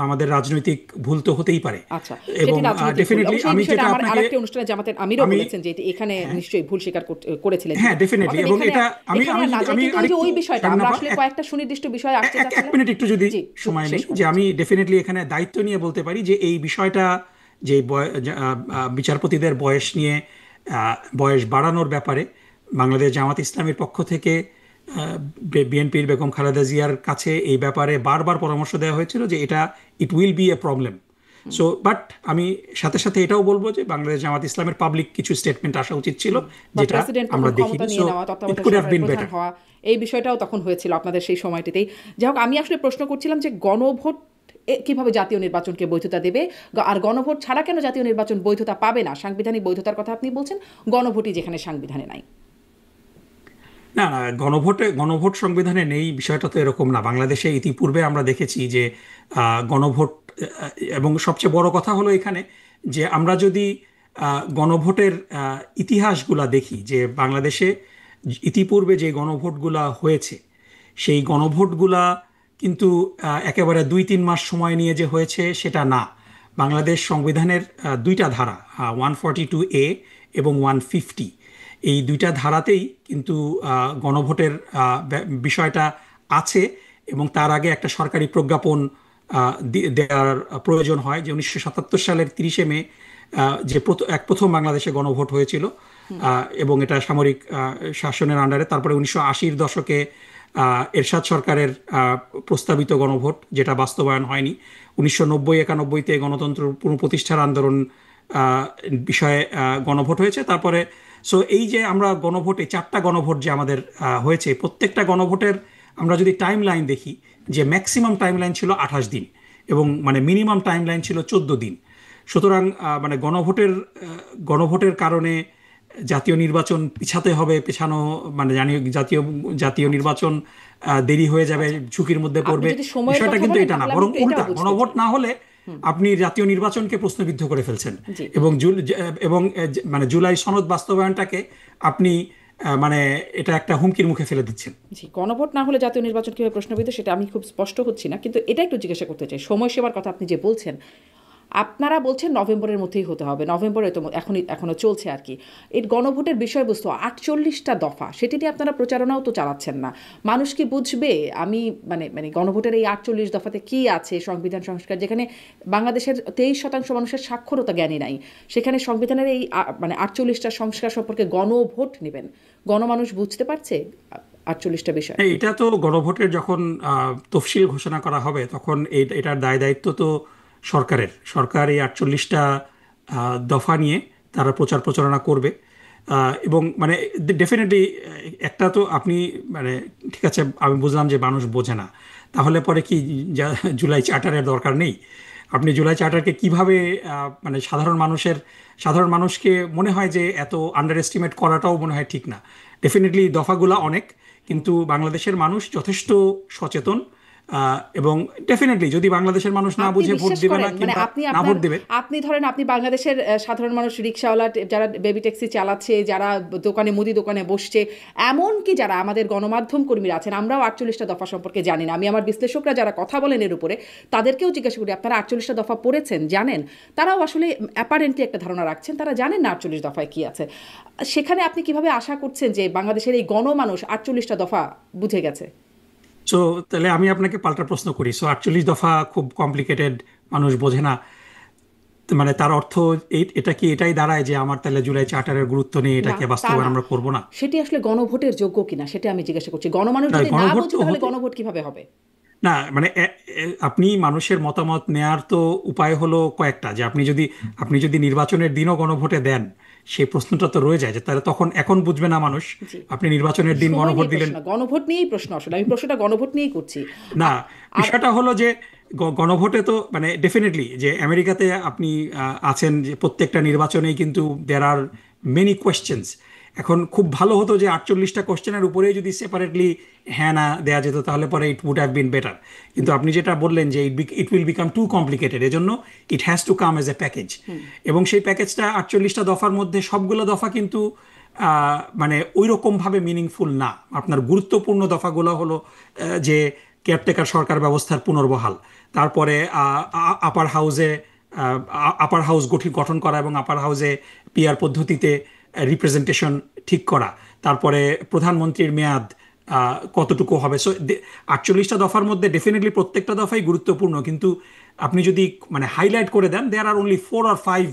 আমাদের রাজনৈতিক ভুল তো হতেই পারে। এবং ডেফিনেটলি আমি যেটা আপনাকে আরেকটা অনুষ্ঠানে জামাতের আমিরও বলেছেন যে এখানে নিশ্চয়ই ভুল স্বীকার করেছিলেন। হ্যাঁ, ডেফিনেটলি। এবং এটা আমি ওই বিষয়টা আমরা আসলে কয়েকটা সুনির্দিষ্ট বিষয় আসছে। এক মিনিট একটু যদি সময় নেই, যে আমি ডেফিনেটলি এখানে দায়িত্ব নিয়ে বলতে পারি যে এই বিষয়টা যে বিচারপতিদের বয়স নিয়ে বয়স বাড়ানোর ব্যাপারে বাংলাদেশ জামাত ইসলামের পক্ষ থেকে বিএনপির বেগম খালেদা জিয়ার কাছে এই ব্যাপারে বারবার পরামর্শ দেওয়া হয়েছিল যে it will B A problem. So but আমি সাথে সাথে এটাও বলবো যে বাংলাদেশ জামাত ইসলামের পাবলিক কিছু স্টেটমেন্ট আসা উচিত ছিল, যেটা আমরা দেখিনি। So it could have been better. এই বিষয়টাও তখন হয়েছিল আপনাদের সেই সময়টিতেই। যাই হোক, আমি আসলে প্রশ্ন করছিলাম যে গণভোট কিভাবে জাতীয় নির্বাচনকে বৈধতা দেবে, আর গণভোট ছাড়া কেন জাতীয় নির্বাচন বৈধতা পাবে না? সাংবিধানিক বৈধতার কথা আপনি বলছেন, গণভোটই যেখানে সংবিধানে নাই। না, গণভোট সংবিধানে নেই বিষয়টা তো এরকম না। বাংলাদেশে ইতিপূর্বে আমরা দেখেছি যে গণভোট, এবং সবচেয়ে বড় কথা হলো এখানে যে আমরা যদি গণভোটের ইতিহাসগুলা দেখি, যে বাংলাদেশে ইতিপূর্বে যে গণভোটগুলা হয়েছে সেই গণভোটগুলা কিন্তু একেবারে 2-3 মাস সময় নিয়ে যে হয়েছে সেটা না। বাংলাদেশ সংবিধানের দুইটা ধারা, 142A এবং 150, এই দুইটা ধারাতেই কিন্তু গণভোটের বিষয়টা আছে। এবং তার আগে একটা সরকারি প্রজ্ঞাপন দেওয়ার প্রয়োজন হয়, যে 1977 সালের 30শে মে যে প্রথম বাংলাদেশে গণভোট হয়েছিল, এবং এটা সামরিক শাসনের আন্ডারে। তারপরে 1980-র দশকে এরশাদ সরকারের প্রস্তাবিত গণভোট, যেটা বাস্তবায়ন হয়নি। 1990-91-তে গণতন্ত্র পুনঃপ্রতিষ্ঠার আন্দোলন বিষয়ে গণভোট হয়েছে। তারপরে এই যে আমরা গণভোটে 4টা গণভোট যে আমাদের হয়েছে, প্রত্যেকটা গণভোটের আমরা যদি টাইম লাইন দেখি, যে ম্যাক্সিমাম টাইম লাইন ছিল 28 দিন এবং মানে মিনিমাম টাইম লাইন ছিল 14 দিন। সুতরাং মানে গণভোটের কারণে জাতীয় নির্বাচন পিছাতে হবে, পেছানো মানে জাতীয় নির্বাচন দেরি হয়ে যাবে, ঝুঁকির মধ্যে পড়বে, বিষয়টা কিন্তু এটা না। বরং উল্টা, গণভোট না হলে আপনি জাতীয় নির্বাচনকে প্রশ্নবিদ্ধ করে ফেলছেন, এবং মানে জুলাই সনদ বাস্তবায়নটাকে আপনি মানে এটা একটা হুমকির মুখে ফেলে দিচ্ছেন। জি, গণভোট না হলে জাতীয় নির্বাচন কিভাবে প্রশ্নবিদ্ধ, সেটা আমি খুব স্পষ্ট হচ্ছি না, কিন্তু এটা একটু জিজ্ঞাসা করতে চাই। সময়সীমার কথা আপনি যে বলছেন, আপনারা বলছেন নভেম্বরের মধ্যেই হতে হবে, নভেম্বরে তো এখনো চলছে আর কি। এই গণভোটের বিষয়বস্তু 48টা দফা, সেটি নিয়ে আপনারা প্রচারণাও তো চালাচ্ছেন না। মানুষ কি বুঝবে? আমি মানে গণভোটের এই 48 দফাতে কি আছে? সংবিধান সংস্কার, যেখানে বাংলাদেশের 23% মানুষের সাক্ষরতা জ্ঞানী নাই, সেখানে সংবিধানের এই মানে 48টা সংস্কার সম্পর্কে গণভোট নেবেন, গণমানুষ বুঝতে পারছে 48টা বিষয়? এটা তো গণভোটের যখন তফসিল ঘোষণা করা হবে, তখন এটার দায়িত্ব তো সরকার এই 48টা দফা নিয়ে তারা প্রচারণা করবে। এবং মানে ডেফিনেটলি একটা তো আপনি মানে ঠিক আছে, আমি বুঝলাম যে মানুষ বোঝে না, তাহলে পরে কি জুলাই চার্টারের দরকার নেই? আপনি জুলাই চার্টারকে কিভাবে মানে সাধারণ মানুষকে মনে হয় যে এত আন্ডার এস্টিমেট করাটাও মনে হয় ঠিক না। ডেফিনেটলি দফাগুলা অনেক, কিন্তু বাংলাদেশের মানুষ যথেষ্ট সচেতন, এবং ডেফিনেটলি যদি বাংলাদেশের মানুষ না বুঝে ভোট দেবে না, কিংবা না ভোট দেবে। আপনি ধরেন, আপনি বাংলাদেশের সাধারণ মানুষ, রিক্সাওয়ালা, যারা বেবি ট্যাক্সি চালাচ্ছে, যারা দোকানে মুদি দোকানে বসছে, এমনকি যারা আমাদের গণমাধ্যম কর্মীরা আছেন, আমরাও 48টা দফা সম্পর্কে জানি না। আমি আমার বিশ্লেষকরা যারা কথা বলেন এর উপরে, তাদেরকেও জিজ্ঞাসা করি, আপনারা 48টা দফা পড়েছেন, জানেন? তারাও আসলে অ্যাপারেন্টলি একটা ধারণা রাখছেন, তারা জানেন না 48 দফায় কি আছে। সেখানে আপনি কিভাবে আশা করছেন যে বাংলাদেশের এই গণমানুষ 48টা দফা বুঝে গেছে? তাহলে আমি আপনাকে পাল্টা প্রশ্ন করি। 48 দফা খুব কমপ্লিকেটেড, মানুষ বোঝে না, মানে তার অর্থ এটা কি এটাই দাঁড়ায় যে আমার তাহলে জুলাই চার্টারের গুরুত্ব নেই, এটাকে বাস্তবায়ন আমরা করব না? সেটি আসলে গণভোটের যোগ্য কিনা সেটা আমি জিজ্ঞাসা করছি। গণমানুষ যদি না বোঝে, তাহলে গণভোট কিভাবে হবে? না মানে আপনি মানুষের মতামত নেয়ার তো উপায় হলো কয়েকটা, যে আপনি যদি নির্বাচনের দিনও গণভোটে দেন, সেই প্রশ্নটা তো রয়ে যায় যে তাহলে তখন এখন বুঝবে না মানুষ আপনি নির্বাচনের দিন গণভোট দিলেন। গণভোট নিয়েই প্রশ্ন, আসলে আমি প্রশ্নটা গণভোট নিয়েই করছি না। বিষয়টা হলো যে গণভোটে তো মানে ডেফিনেটলি যে আমেরিকাতে আপনি আছেন, যে প্রত্যেকটা নির্বাচনেই কিন্তু দেয়ার আর মেনি কোয়েশ্চেন্স। এখন খুব ভালো হতো যে 48টা কোয়েশ্চেনের উপরে যদি সেপারেটলি হ্যাঁ না দেওয়া যেত, তাহলে পরে it would have been better. কিন্তু আপনি যেটা বললেন যে it will become too complicated, এজন্য it has to come as a package. এবং সেই প্যাকেজটা 48টা দফার মধ্যে সবগুলো দফা কিন্তু মানে ওই রকমভাবে মিনিংফুল না। আপনার গুরুত্বপূর্ণ দফাগুলো হলো যে কেয়ারটেকার সরকার ব্যবস্থার পুনর্বহাল, তারপরে আপার হাউস গঠন করা এবং আপার হাউসে পিআর পদ্ধতিতে রিপ্রেজেন্টেশন ঠিক করা, তারপরে প্রধানমন্ত্রীর মেয়াদ কতটুকু হবে। 48টা দফার মধ্যে ডেফিনেটলি প্রত্যেকটা দফাই গুরুত্বপূর্ণ, কিন্তু আপনি যদি মানে হাইলাইট করে দেন, দেয়ার আর অনলি 4 or 5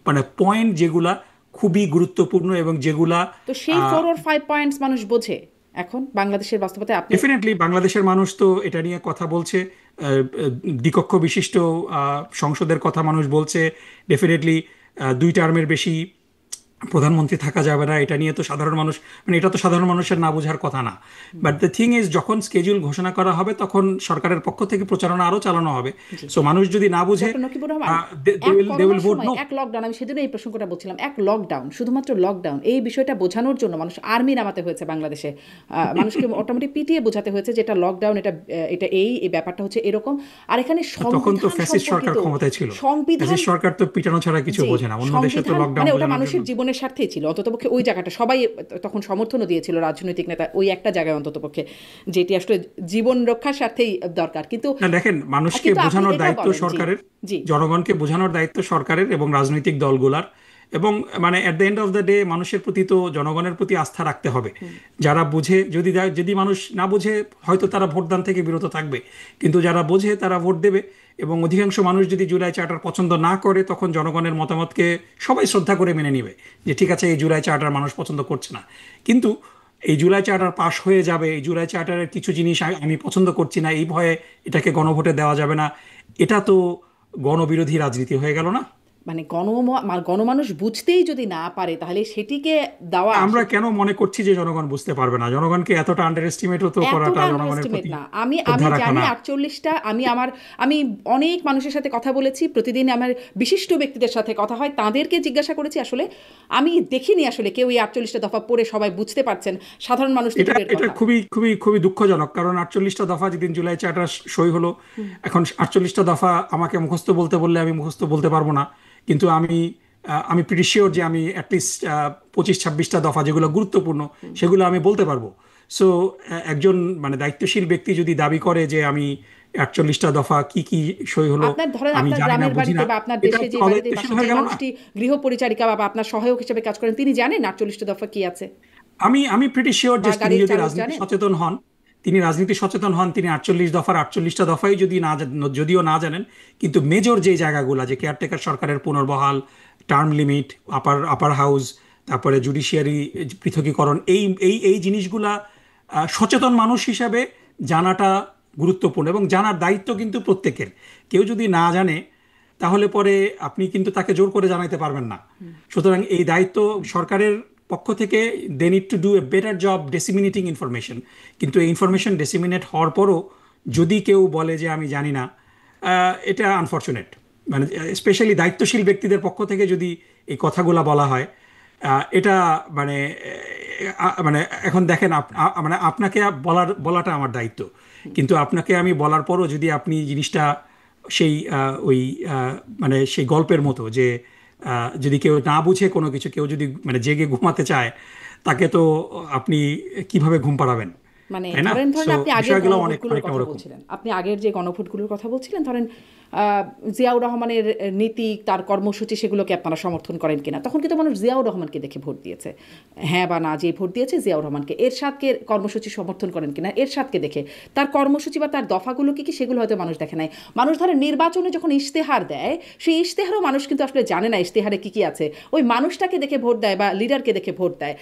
মানে পয়েন্ট যেগুলা খুবই গুরুত্বপূর্ণ এবং যেগুলা। তো সেই 4 or 5 পয়েন্টস মানুষ বোঝে এখন বাংলাদেশের বাস্তবতায়? ডেফিনেটলি বাংলাদেশের মানুষ তো এটা নিয়ে কথা বলছে, দ্বিকক্ষ বিশিষ্ট সংসদের কথা মানুষ বলছে। ডেফিনেটলি 2 টার্মের বেশি প্রধানমন্ত্রী থাকা যাবে না, এটা নিয়ে তো সাধারণ মানুষ, মানে এটা তো সাধারণ মানুষের না বোঝার কথা না। বাট দ্য থিং ইজ, যখন স্কেডিউল ঘোষণা করা হবে তখন সরকারের পক্ষ থেকে প্রচারণা আরো চালানো হবে। সো মানুষ যদি না বুঝে, এক লকডাউন, আমি সেদিন এই প্রসঙ্গটা বলছিলাম, এক লকডাউন, শুধুমাত্র লকডাউন, এই বিষয়টা বোঝানোর জন্য মানুষ আর্মি নামাতে হয়েছে বাংলাদেশে। মানুষকে অটোমেটিক পিটিয়ে বোঝাতে হয়েছে যে এটা লকডাউন, এটা এই ব্যাপারটা হচ্ছে এরকম। আর এখানে তখন তো ফ্যাসিস্ট সরকার ক্ষমতায় ছিল, ফ্যাসিস্ট সরকার তো পিটানো ছাড়া কিছু বোঝে না। অন্য দেশে তো লকডাউন মানে ওটা মানুষের জীবনের স্বার্থেই ছিল, অন্ততপক্ষে ওই জায়গাটা সবাই তখন সমর্থনও দিয়েছিল, রাজনৈতিক নেতা, ওই একটা জায়গায় অন্ততপক্ষে, যেটি আসলে জীবন রক্ষার স্বার্থেই দরকার। কিন্তু দেখেন, মানুষকে বোঝানোর দায়িত্ব সরকারের, জনগণকে বোঝানোর দায়িত্ব সরকারের এবং রাজনৈতিক দলগুলার। এবং মানে at the end of the day মানুষের প্রতি তো জনগণের প্রতি আস্থা রাখতে হবে। যারা বুঝে, যদি মানুষ না বুঝে হয়তো তারা ভোটদান থেকে বিরত থাকবে, কিন্তু যারা বোঝে তারা ভোট দেবে। এবং অধিকাংশ মানুষ যদি জুলাই চার্টার পছন্দ না করে তখন জনগণের মতামতকে সবাই শ্রদ্ধা করে মেনে নেবে যে ঠিক আছে এই জুলাই চার্টার মানুষ পছন্দ করছে না। কিন্তু এই জুলাই চার্টার পাশ হয়ে যাবে, এই জুলাই চার্টারের কিছু জিনিস আমি পছন্দ করছি না এই ভয়ে এটাকে গণভোটে দেওয়া যাবে না, এটা তো গণবিরোধী রাজনীতি হয়ে গেল না? মানে গণমানুষ বুঝতেই যদি না পারে তাহলে সেটিকে দেওয়া, আমরা কেন মনে করছি যে জনগণ বুঝতে পারবে না? জনগণকে এতটা আন্ডার এস্টিমেটও তো করাটা এতটা জনগণের আন্ডারএস্টিমেট প্রতি না। আমি শ্রদ্ধা রাখা জানি না। 48টা, আমি অনেক মানুষের সাথে কথা বলেছি, প্রতিদিন আমার বিশিষ্ট ব্যক্তিদের সাথে কথা হয়, তাদেরকে জিজ্ঞাসা করেছি, আসলে আমি দেখিনি আসলে কেউ এই 48টা দফা পড়ে সবাই বুঝতে পারছেন, সাধারণ মানুষ তো এটা দূরের এটা কথা। খুবই খুবই খুবই দুঃখজনক, কারণ 48টা দফা যেদিন জুলাই চার্টার সই হলো, এখন 48টা দফা আমাকে মুখস্থ বলতে বললে আমি মুখস্থ বলতে পারবো না, কিন্তু আমি প্রিটি শিওর যে আমি অ্যাটলিস্ট 25-26টা দফা যেগুলো গুরুত্বপূর্ণ সেগুলো আমি বলতে পারবো। সো একজন মানে দায়িত্বশীল ব্যক্তি যদি দাবি করে যে আমি 48টা দফা কি কি সই হলো আপনার ধরেন আমি আপনার জানি না, গ্রামের বুঝি বাড়িতে না, বা আপনার এটা দেশে যে তো বাড়িতে অদায়িত্বশীল বাসা হয়ে যে গেল না? মানুষটি গৃহ পরিচারিকা বা আপনার সহায়ক হিসেবে কাজ করেন, তিনি জানেন 48টা দফা কি আছে? আমি প্রিটি শিওর বা যে তিনি গাড়ির যদি চালক রাজনীতি জানেন? সচেতন হন, তিনি 48 দফার 48টা দফাই যদিও না জানেন, কিন্তু মেজর যে জায়গাগুলো, যে কেয়ারটেকার সরকারের পুনর্বহাল, টার্ম লিমিট, আপার হাউস, তারপরে জুডিশিয়ারি পৃথকীকরণ, এই এই এই জিনিসগুলা সচেতন মানুষ হিসাবে জানাটা গুরুত্বপূর্ণ, এবং জানার দায়িত্ব কিন্তু প্রত্যেকের। কেউ যদি না জানে তাহলে পরে আপনি কিন্তু তাকে জোর করে জানাইতে পারবেন না। সুতরাং এই দায়িত্ব সরকারের পক্ষ থেকে, they need to do a better job disseminating information. কিন্তু এই ইনফরমেশন ডিসিমিনেট হওয়ার পরও যদি কেউ বলে যে আমি জানি না, এটা আনফর্চুনেট। মানে স্পেশালি দায়িত্বশীল ব্যক্তিদের পক্ষ থেকে যদি এই কথাগুলো বলা হয়, এটা মানে মানে এখন দেখেন, মানে আপনাকে বলাটা আমার দায়িত্ব, কিন্তু আপনাকে আমি বলার পরও যদি আপনি জিনিসটা সেই ওই মানে সেই গল্পের মতো যে যদি কেউ না বুঝে কোনো কিছু, কেউ যদি মানে জেগে ঘুমাতে চায়, তাকে তো আপনি কিভাবে ঘুম পাড়াবেন? মানে তাই না? ধরেন সো আপনি আগের বিষয়গুলো গণভোটগুলোর অনেকটা কথা ওরকম। বলছিলেন, আপনি আগের যে গণভোটগুলোর কথা বলছিলেন, ধরেন জিয়াউর রহমানের নীতি, তার কর্মসূচি, সেগুলোকে আপনারা সমর্থন করেন কিনা? তখন কিন্তু মানুষ জিয়াউর রহমানকে দেখে ভোট দিয়েছে, হ্যাঁ বা না, যে ভোট দিয়েছে জিয়াউর রহমানকে। এরশাদকে কর্মসূচি সমর্থন করেন কিনা? এরশাদকে দেখে। তার কর্মসূচি বা তার দফাগুলো কি কি সেগুলো হয়তো মানুষ দেখে নাই। মানুষ ধরেন নির্বাচনে যখন ইশতেহার দেয়, সেই ইশতেহারও মানুষ কিন্তু আসলে জানে না ইশতেহারে কি কি আছে, ওই মানুষটাকে দেখে ভোট দেয় বা লিডারকে দেখে ভোট দেয়।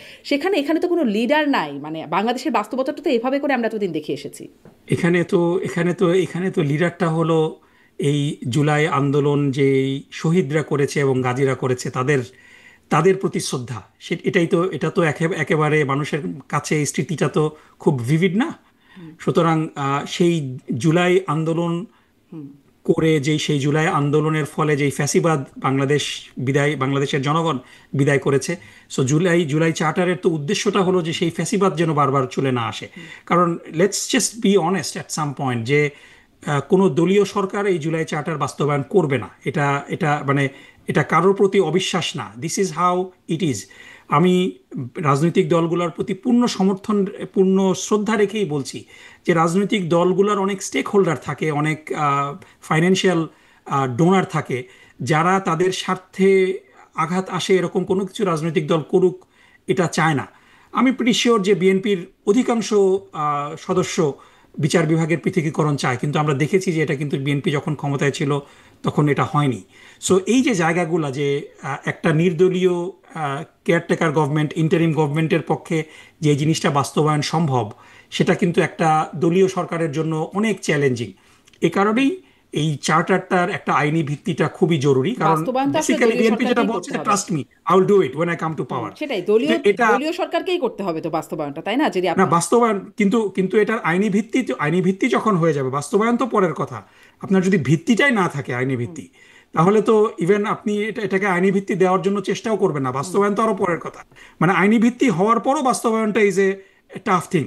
এখানে তো কোনো লিডার নাই। মানে বাংলাদেশের বাস্তবতাটা তো এভাবে করে আমরা এতদিন দেখে এসেছি। এখানে তো লিডারটা হলো এই জুলাই আন্দোলন যে শহীদরা করেছে এবং গাজীরা করেছে, তাদের তাদের প্রতি শ্রদ্ধা। এটা তো একেবারে মানুষের কাছে এই স্মৃতিটা তো খুব ভিভিড না? সুতরাং সেই জুলাই আন্দোলন করে, সেই জুলাই আন্দোলনের ফলে যেই ফ্যাসিবাদ বাংলাদেশের জনগণ বিদায় করেছে, সো জুলাই চার্টারের তো উদ্দেশ্যটা হলো যে সেই ফ্যাসিবাদ যেন বারবার চলে না আসে। কারণ let's just be honest at some point, যে কোনো দলীয় সরকার এই জুলাই চার্টার বাস্তবায়ন করবে না, এটা এটা মানে এটা কারোর প্রতি অবিশ্বাস না। This is how it is. আমি রাজনৈতিক দলগুলোর প্রতি পূর্ণ সমর্থন, পূর্ণ শ্রদ্ধা রেখেই বলছি যে রাজনৈতিক দলগুলোর অনেক স্টেক হোল্ডার থাকে, অনেক ফাইন্যান্সিয়াল ডোনার থাকে, যারা তাদের স্বার্থে আঘাত আসে এরকম কোনো কিছু রাজনৈতিক দল করুক এটা চায় না। আমি প্রিটি শিওর যে বিএনপির অধিকাংশ সদস্য বিচার বিভাগের পৃথকীকরণ চায়, কিন্তু আমরা দেখেছি যে এটা কিন্তু বিএনপি যখন ক্ষমতায় ছিল তখন এটা হয়নি। সো এই যে জায়গাগুলো, যে একটা নির্দলীয় কেয়ারটেকার গভর্নমেন্ট, ইন্টারিম গভর্নমেন্টের পক্ষে যে জিনিসটা বাস্তবায়ন সম্ভব, সেটা কিন্তু একটা দলীয় সরকারের জন্য অনেক চ্যালেঞ্জিং। এ কারণেই এই চার্টারটার একটা আইনি ভিত্তিটা খুবই জরুরি, কারণ বাস্তবায়ন তো আসলে বেসিক্যালি দলীয় বিএনপি যেটা সরকারকেই বলছে করতে যে হবে। Trust me, I will do it when I come to power। সেটাই, এটা দলীয় সরকারকেই করতে হবে তো বাস্তবায়নটা, তাই না? যদি না, আপনি বাস্তবায়ন কিন্তু এটার আইনি ভিত্তি যখন হয়ে যাবে, বাস্তবায়ন তো পরের কথা। আপনার যদি ভিত্তিটাই না থাকে, আইনি ভিত্তি, তাহলে তো ইভেন আপনি এটাকে আইনি ভিত্তি দেওয়ার জন্য চেষ্টাও করবেন না, বাস্তবায়ন তো আরো পরের কথা। মানে আইনি ভিত্তি হওয়ার পরও বাস্তবায়নটা ইজ এ টাফ থিং,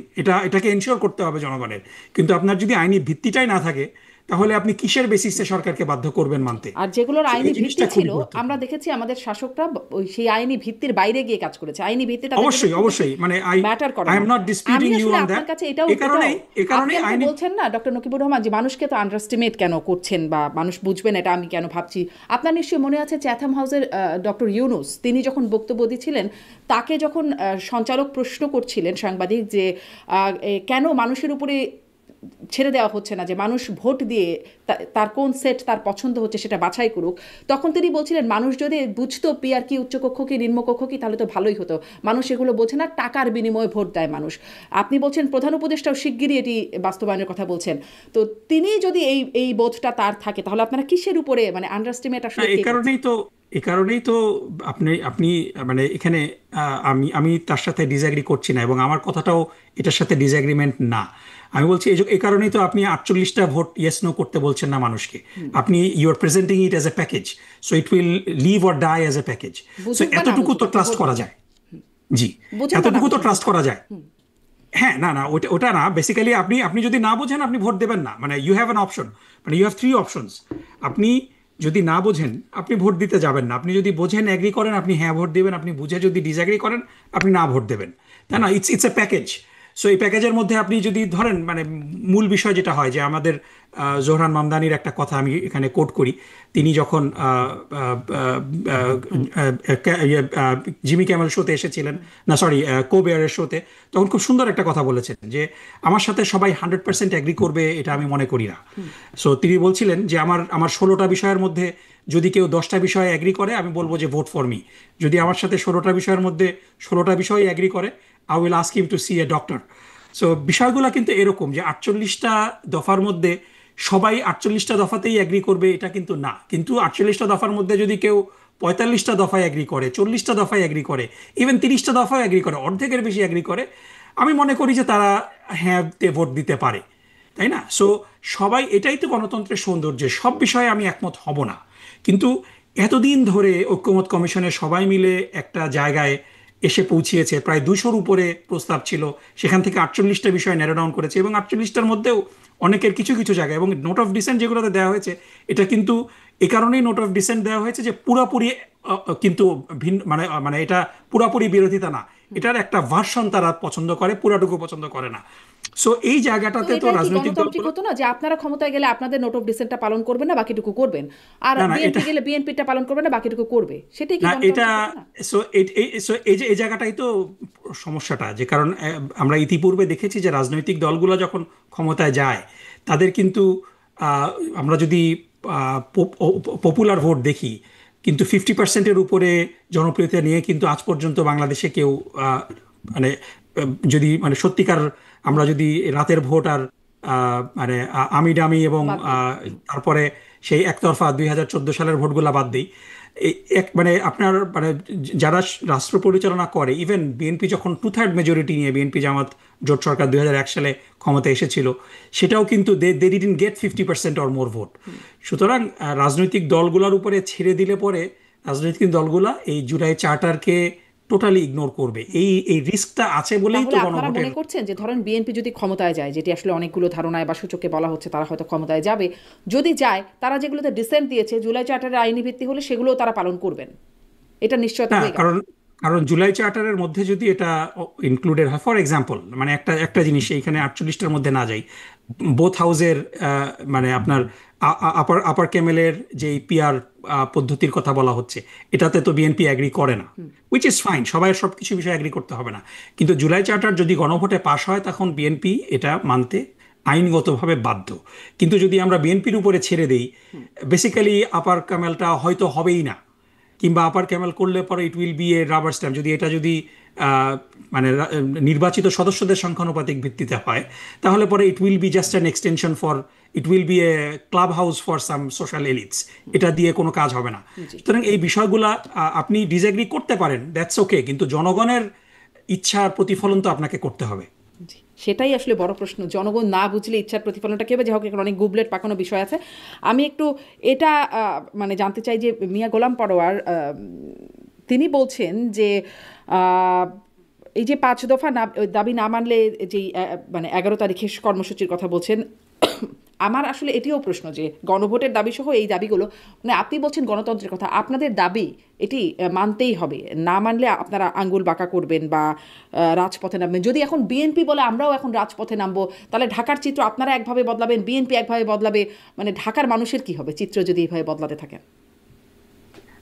এটাকে এনশিওর করতে হবে জনগণের। কিন্তু আপনার যদি আইনি ভিত্তিটাই না থাকে, তাহলে আপনি কিসের বেসিসে সরকারকে বাধ্য করবেন মানতে? আর যেগুলোর So, আইনি এই ভিত্তি জিনিসটা খুবই ছিল, গুরুত্বপূর্ণ। আমরা দেখেছি আমাদের শাসকরা সেই আইনি ভিত্তির বাইরে গিয়ে কাজ করেছে। আইনি ভিত্তি তাদের জন্য অবশ্যই খুব বেশি অবশ্যই, মানে ম্যাটার করে আই না। এম নট আমি ডিসপিউটিং ইউ আসলে অন আপনার দ্যাট। কাছে এ কারণেই আপনি আমাকে আইনি বলছেন না ডক্টর নকিবুর রহমান, যে মানুষকে তো আন্ডারস্টিমেট কেন করছেন বা মানুষ বুঝবেন এটা আমি কেন ভাবছি। আপনার নিশ্চয়ই মনে আছে চ্যাথাম হাউসের ডক্টর ইউনুস, তিনি যখন বক্তব্য দিচ্ছিলেন, তাকে যখন সঞ্চালক প্রশ্ন করছিলেন, সাংবাদিক, যে কেন মানুষের উপরে ছেড়ে দেওয়া হচ্ছে না, যে মানুষ ভোট দিয়ে তার কোন সেট তার পছন্দ হচ্ছে সেটা বাছাই করুক, তখন তিনি বলছিলেন মানুষ যদি বুঝতো পিআর কি, উচ্চকক্ষ কি, নিম্নকক্ষ কি, তাহলে তো ভালোই হতো। মানুষ এগুলো বোঝে না, টাকার বিনিময়ে ভোট দেয় মানুষ। আপনি বলছেন প্রধান উপদেষ্টাও শিগগিরই এটি বাস্তবায়নের কথা বলছেন। তো তিনি যদি এই বোধটা তার থাকে, তাহলে আপনারা কিসের উপরে মানে আন্ডারস্টিমেট আসলে এই কারণেই তো আপনি আপনি মানে এখানে আমি তার সাথে ডিসএগ্রি করছি না, এবং আমার কথাটাও এটার সাথে ডিসএগ্রিমেন্ট না। আমি বলছি এই কারণেই তো আপনি 48টা ভোট ইয়েস নো করতে বলছেন না মানুষকে। আপনি you are presenting it as a package, so it will live or die as a package. So এতটুকু তো ট্রাস্ট করা যায়। জি, এতটুকু তো ট্রাস্ট করা যায়। হ্যাঁ, না না, ওটা ওটা না, বেসিক্যালি আপনি আপনি যদি না বোঝেন আপনি ভোট দেবেন না, মানে ইউ হ্যাভ অ্যান অপশন, মানে ইউ হ্যাভ 3 অপশনস। আপনি যদি না বোঝেন আপনি ভোট দিতে যাবেন না, আপনি যদি বোঝেন এগ্রি করেন আপনি হ্যাঁ ভোট দেবেন, আপনি বুঝে যদি ডিসএগ্রি করেন আপনি না ভোট দেবেন, তাই না? It's a package. সো এই প্যাকেজের মধ্যে আপনি যদি ধরেন, মানে মূল বিষয় যেটা হয় যে আমাদের জোহরান মামদানির একটা কথা আমি এখানে কোট করি। তিনি যখন জিমি ক্যামেল শোতে এসেছিলেন, না সরি কোবেয়ারের শোতে, তখন খুব সুন্দর একটা কথা বলেছেন যে আমার সাথে সবাই 100% এগ্রি করবে এটা আমি মনে করি না। সো তিনি বলছিলেন যে আমার 16টা বিষয়ের মধ্যে যদি কেউ 10টা বিষয়ে এগ্রি করে আমি বলবো যে ভোট ফর মি। যদি আমার সাথে 16টা বিষয়ের মধ্যে 16টা বিষয় এগ্রি করে, I will ask him to see a doctor. So বিষয়গুলো কিন্তু এরকম যে 48টা দফার মধ্যে সবাই 48টা দফাতেই এগ্রি করবে এটা কিন্তু না। কিন্তু 48টা দফার মধ্যে যদি কেউ 45টা দফায় এগ্রি করে, 40টা দফায় এগ্রি করে, ইভেন 30টা দফায় এগ্রি করে, অর্ধেকের বেশি এগ্রি করে, আমি মনে করি যে তারা হ্যাঁ তে ভোট দিতে পারে, তাই না? সো সবাই, এটাই তো গণতন্ত্রের সৌন্দর্য, সব বিষয়ে আমি একমত হব না। কিন্তু এতদিন ধরে ঐক্যমত কমিশনে সবাই মিলে একটা জায়গায় এসে পৌঁছিয়েছে, প্রায় 200-র উপরে প্রস্তাব ছিল, সেখান থেকে 48টা বিষয় ন্যারো ডাউন করেছে, এবং 48টার মধ্যেও অনেকের কিছু কিছু জায়গায়, এবং নোট অফ ডিসেন্ট যেগুলোতে দেওয়া হয়েছে এটা কিন্তু এ কারণেই নোট অফ ডিসেন্ট দেওয়া হয়েছে যে পুরাপুরি কিন্তু ভিন্ন, মানে মানে এটা পুরাপুরি বিরোধিতা না, এটার একটা ভার্সন তারা পছন্দ করে, পুরাটুকু পছন্দ করে না। সো এই জায়গাটাতে তো রাজনৈতিক গণতান্ত্রিক হতো না যে আপনারা ক্ষমতায় গেলে আপনাদের নোট অফ ডিসেন্টটা পালন করবেন না, বাকিটুকু করবেন, আর বিএনপি গেলে বিএনপিটা পালন করবে না, বাকিটুকু করবে, সেটাই কি এটা? সো এই যে এই জায়গাটাই তো সমস্যাটা, যে কারণ আমরা ইতিপূর্বে দেখেছি যে রাজনৈতিক দলগুলো যখন ক্ষমতায় যায় তাদের কিন্তু আমরা যদি পপুলার ভোট দেখি, কিন্তু 50%-এর উপরে জনপ্রিয়তা নিয়ে কিন্তু আজ পর্যন্ত বাংলাদেশে কেউ মানে যদি মানে সত্যিকার আমরা যদি রাতের ভোট আর মানে আমি ডামি এবং তারপরে সেই একতরফা 2014 সালের ভোটগুলা বাদ দিই, মানে আপনার মানে যারা রাষ্ট্র পরিচালনা করে, ইভেন বিএনপি যখন 2/3 মেজরিটি নিয়ে বিএনপি জামাত জোট সরকার 2001 সালে ক্ষমতায় এসেছিল, সেটাও কিন্তু they didn't get 50% or more vote. সুতরাং রাজনৈতিক দলগুলোর উপরে ছেড়ে দিলে পরে রাজনৈতিক দলগুলা এই জুলাই চার্টারকে টোটালি ইগনোর করবে, এই রিস্কটা আছে বলেই তো আপনারা মনে করছেন যে ধরেন বিএনপি যদি ক্ষমতায় যায়, যেটি আসলে অনেকগুলো ধারণায় বা সূচকে বলা হচ্ছে তারা হয়তো ক্ষমতায় যাবে, যদি যায় তারা যেগুলোতে ডিসেন্ট দিয়েছে জুলাই চার্টারের আইনি ভিত্তি হলে সেগুলোও তারা পালন করবেন, এটা নিশ্চয়তা হয়ে গেল। কারণ জুলাই চার্টারের মধ্যে যদি এটা ইনক্লুডেড হয়, ফর এক্সাম্পল মানে একটা জিনিস এইখানে 48টার মধ্যে না যাই, বোথ হাউসের মানে আপনার আপার ক্যামেলের যে পিআর পদ্ধতির কথা বলা হচ্ছে, এটাতে তো বিএনপি অ্যাগ্রি করে না, উইচ ইজ ফাইন, সবাই সব কিছু বিষয়ে অ্যাগ্রি করতে হবে না। কিন্তু জুলাই চার্টার যদি গণভোটে পাশ হয় তখন বিএনপি এটা মানতে আইনগতভাবে বাধ্য। কিন্তু যদি আমরা বিএনপির উপরে ছেড়ে দেই, বেসিক্যালি আপার ক্যামেলটা হয়তো হবেই না, কিংবা আপার ক্যামেল করলে পরে ইট will B A rubber stamp, যদি এটা যদি মানে নির্বাচিত সদস্যদের সংখ্যানুপাতিক ভিত্তিতে হয়, তাহলে পরে ইট will B just an extension for, it will B A club house for some social elites, এটা দিয়ে কোনো কাজ হবে না। সুতরাং এই বিষয়গুলা আপনি ডিসএগ্রি করতে পারেন, দ্যাটস ওকে, কিন্তু জনগণের ইচ্ছার প্রতিফলন তো আপনাকে করতে হবে। সেটাই আসলে বড় প্রশ্ন, জনগণ না বুঝলে ইচ্ছার প্রতিফলনটা কী হবে। যাই হোক, এখানে অনেক গুবলেট পাকানো বিষয় আছে। আমি একটু এটা মানে জানতে চাই যে মিয়া গোলাম পরোয়ার তিনি বলছেন যে এই যে 5 দফা দাবি না মানলে যেই মানে 11 তারিখের কর্মসূচির কথা বলছেন, আমার আসলে এটিও প্রশ্ন যে গণভোটের দাবি সহ এই দাবিগুলো, মানে আপনি বলছেন গণতন্ত্রের কথা, আপনাদের দাবি এটি মানতেই হবে, না মানলে আপনারা আঙ্গুল বাঁকা করবেন বা রাজপথে নামবেন। যদি এখন বিএনপি বলে আমরাও এখন রাজপথে নামবো, তাহলে ঢাকার চিত্র আপনারা একভাবে বদলাবেন, বিএনপি একভাবে বদলাবে, মানে ঢাকার মানুষের কি হবে চিত্র যদি এইভাবে বদলাতে থাকেন?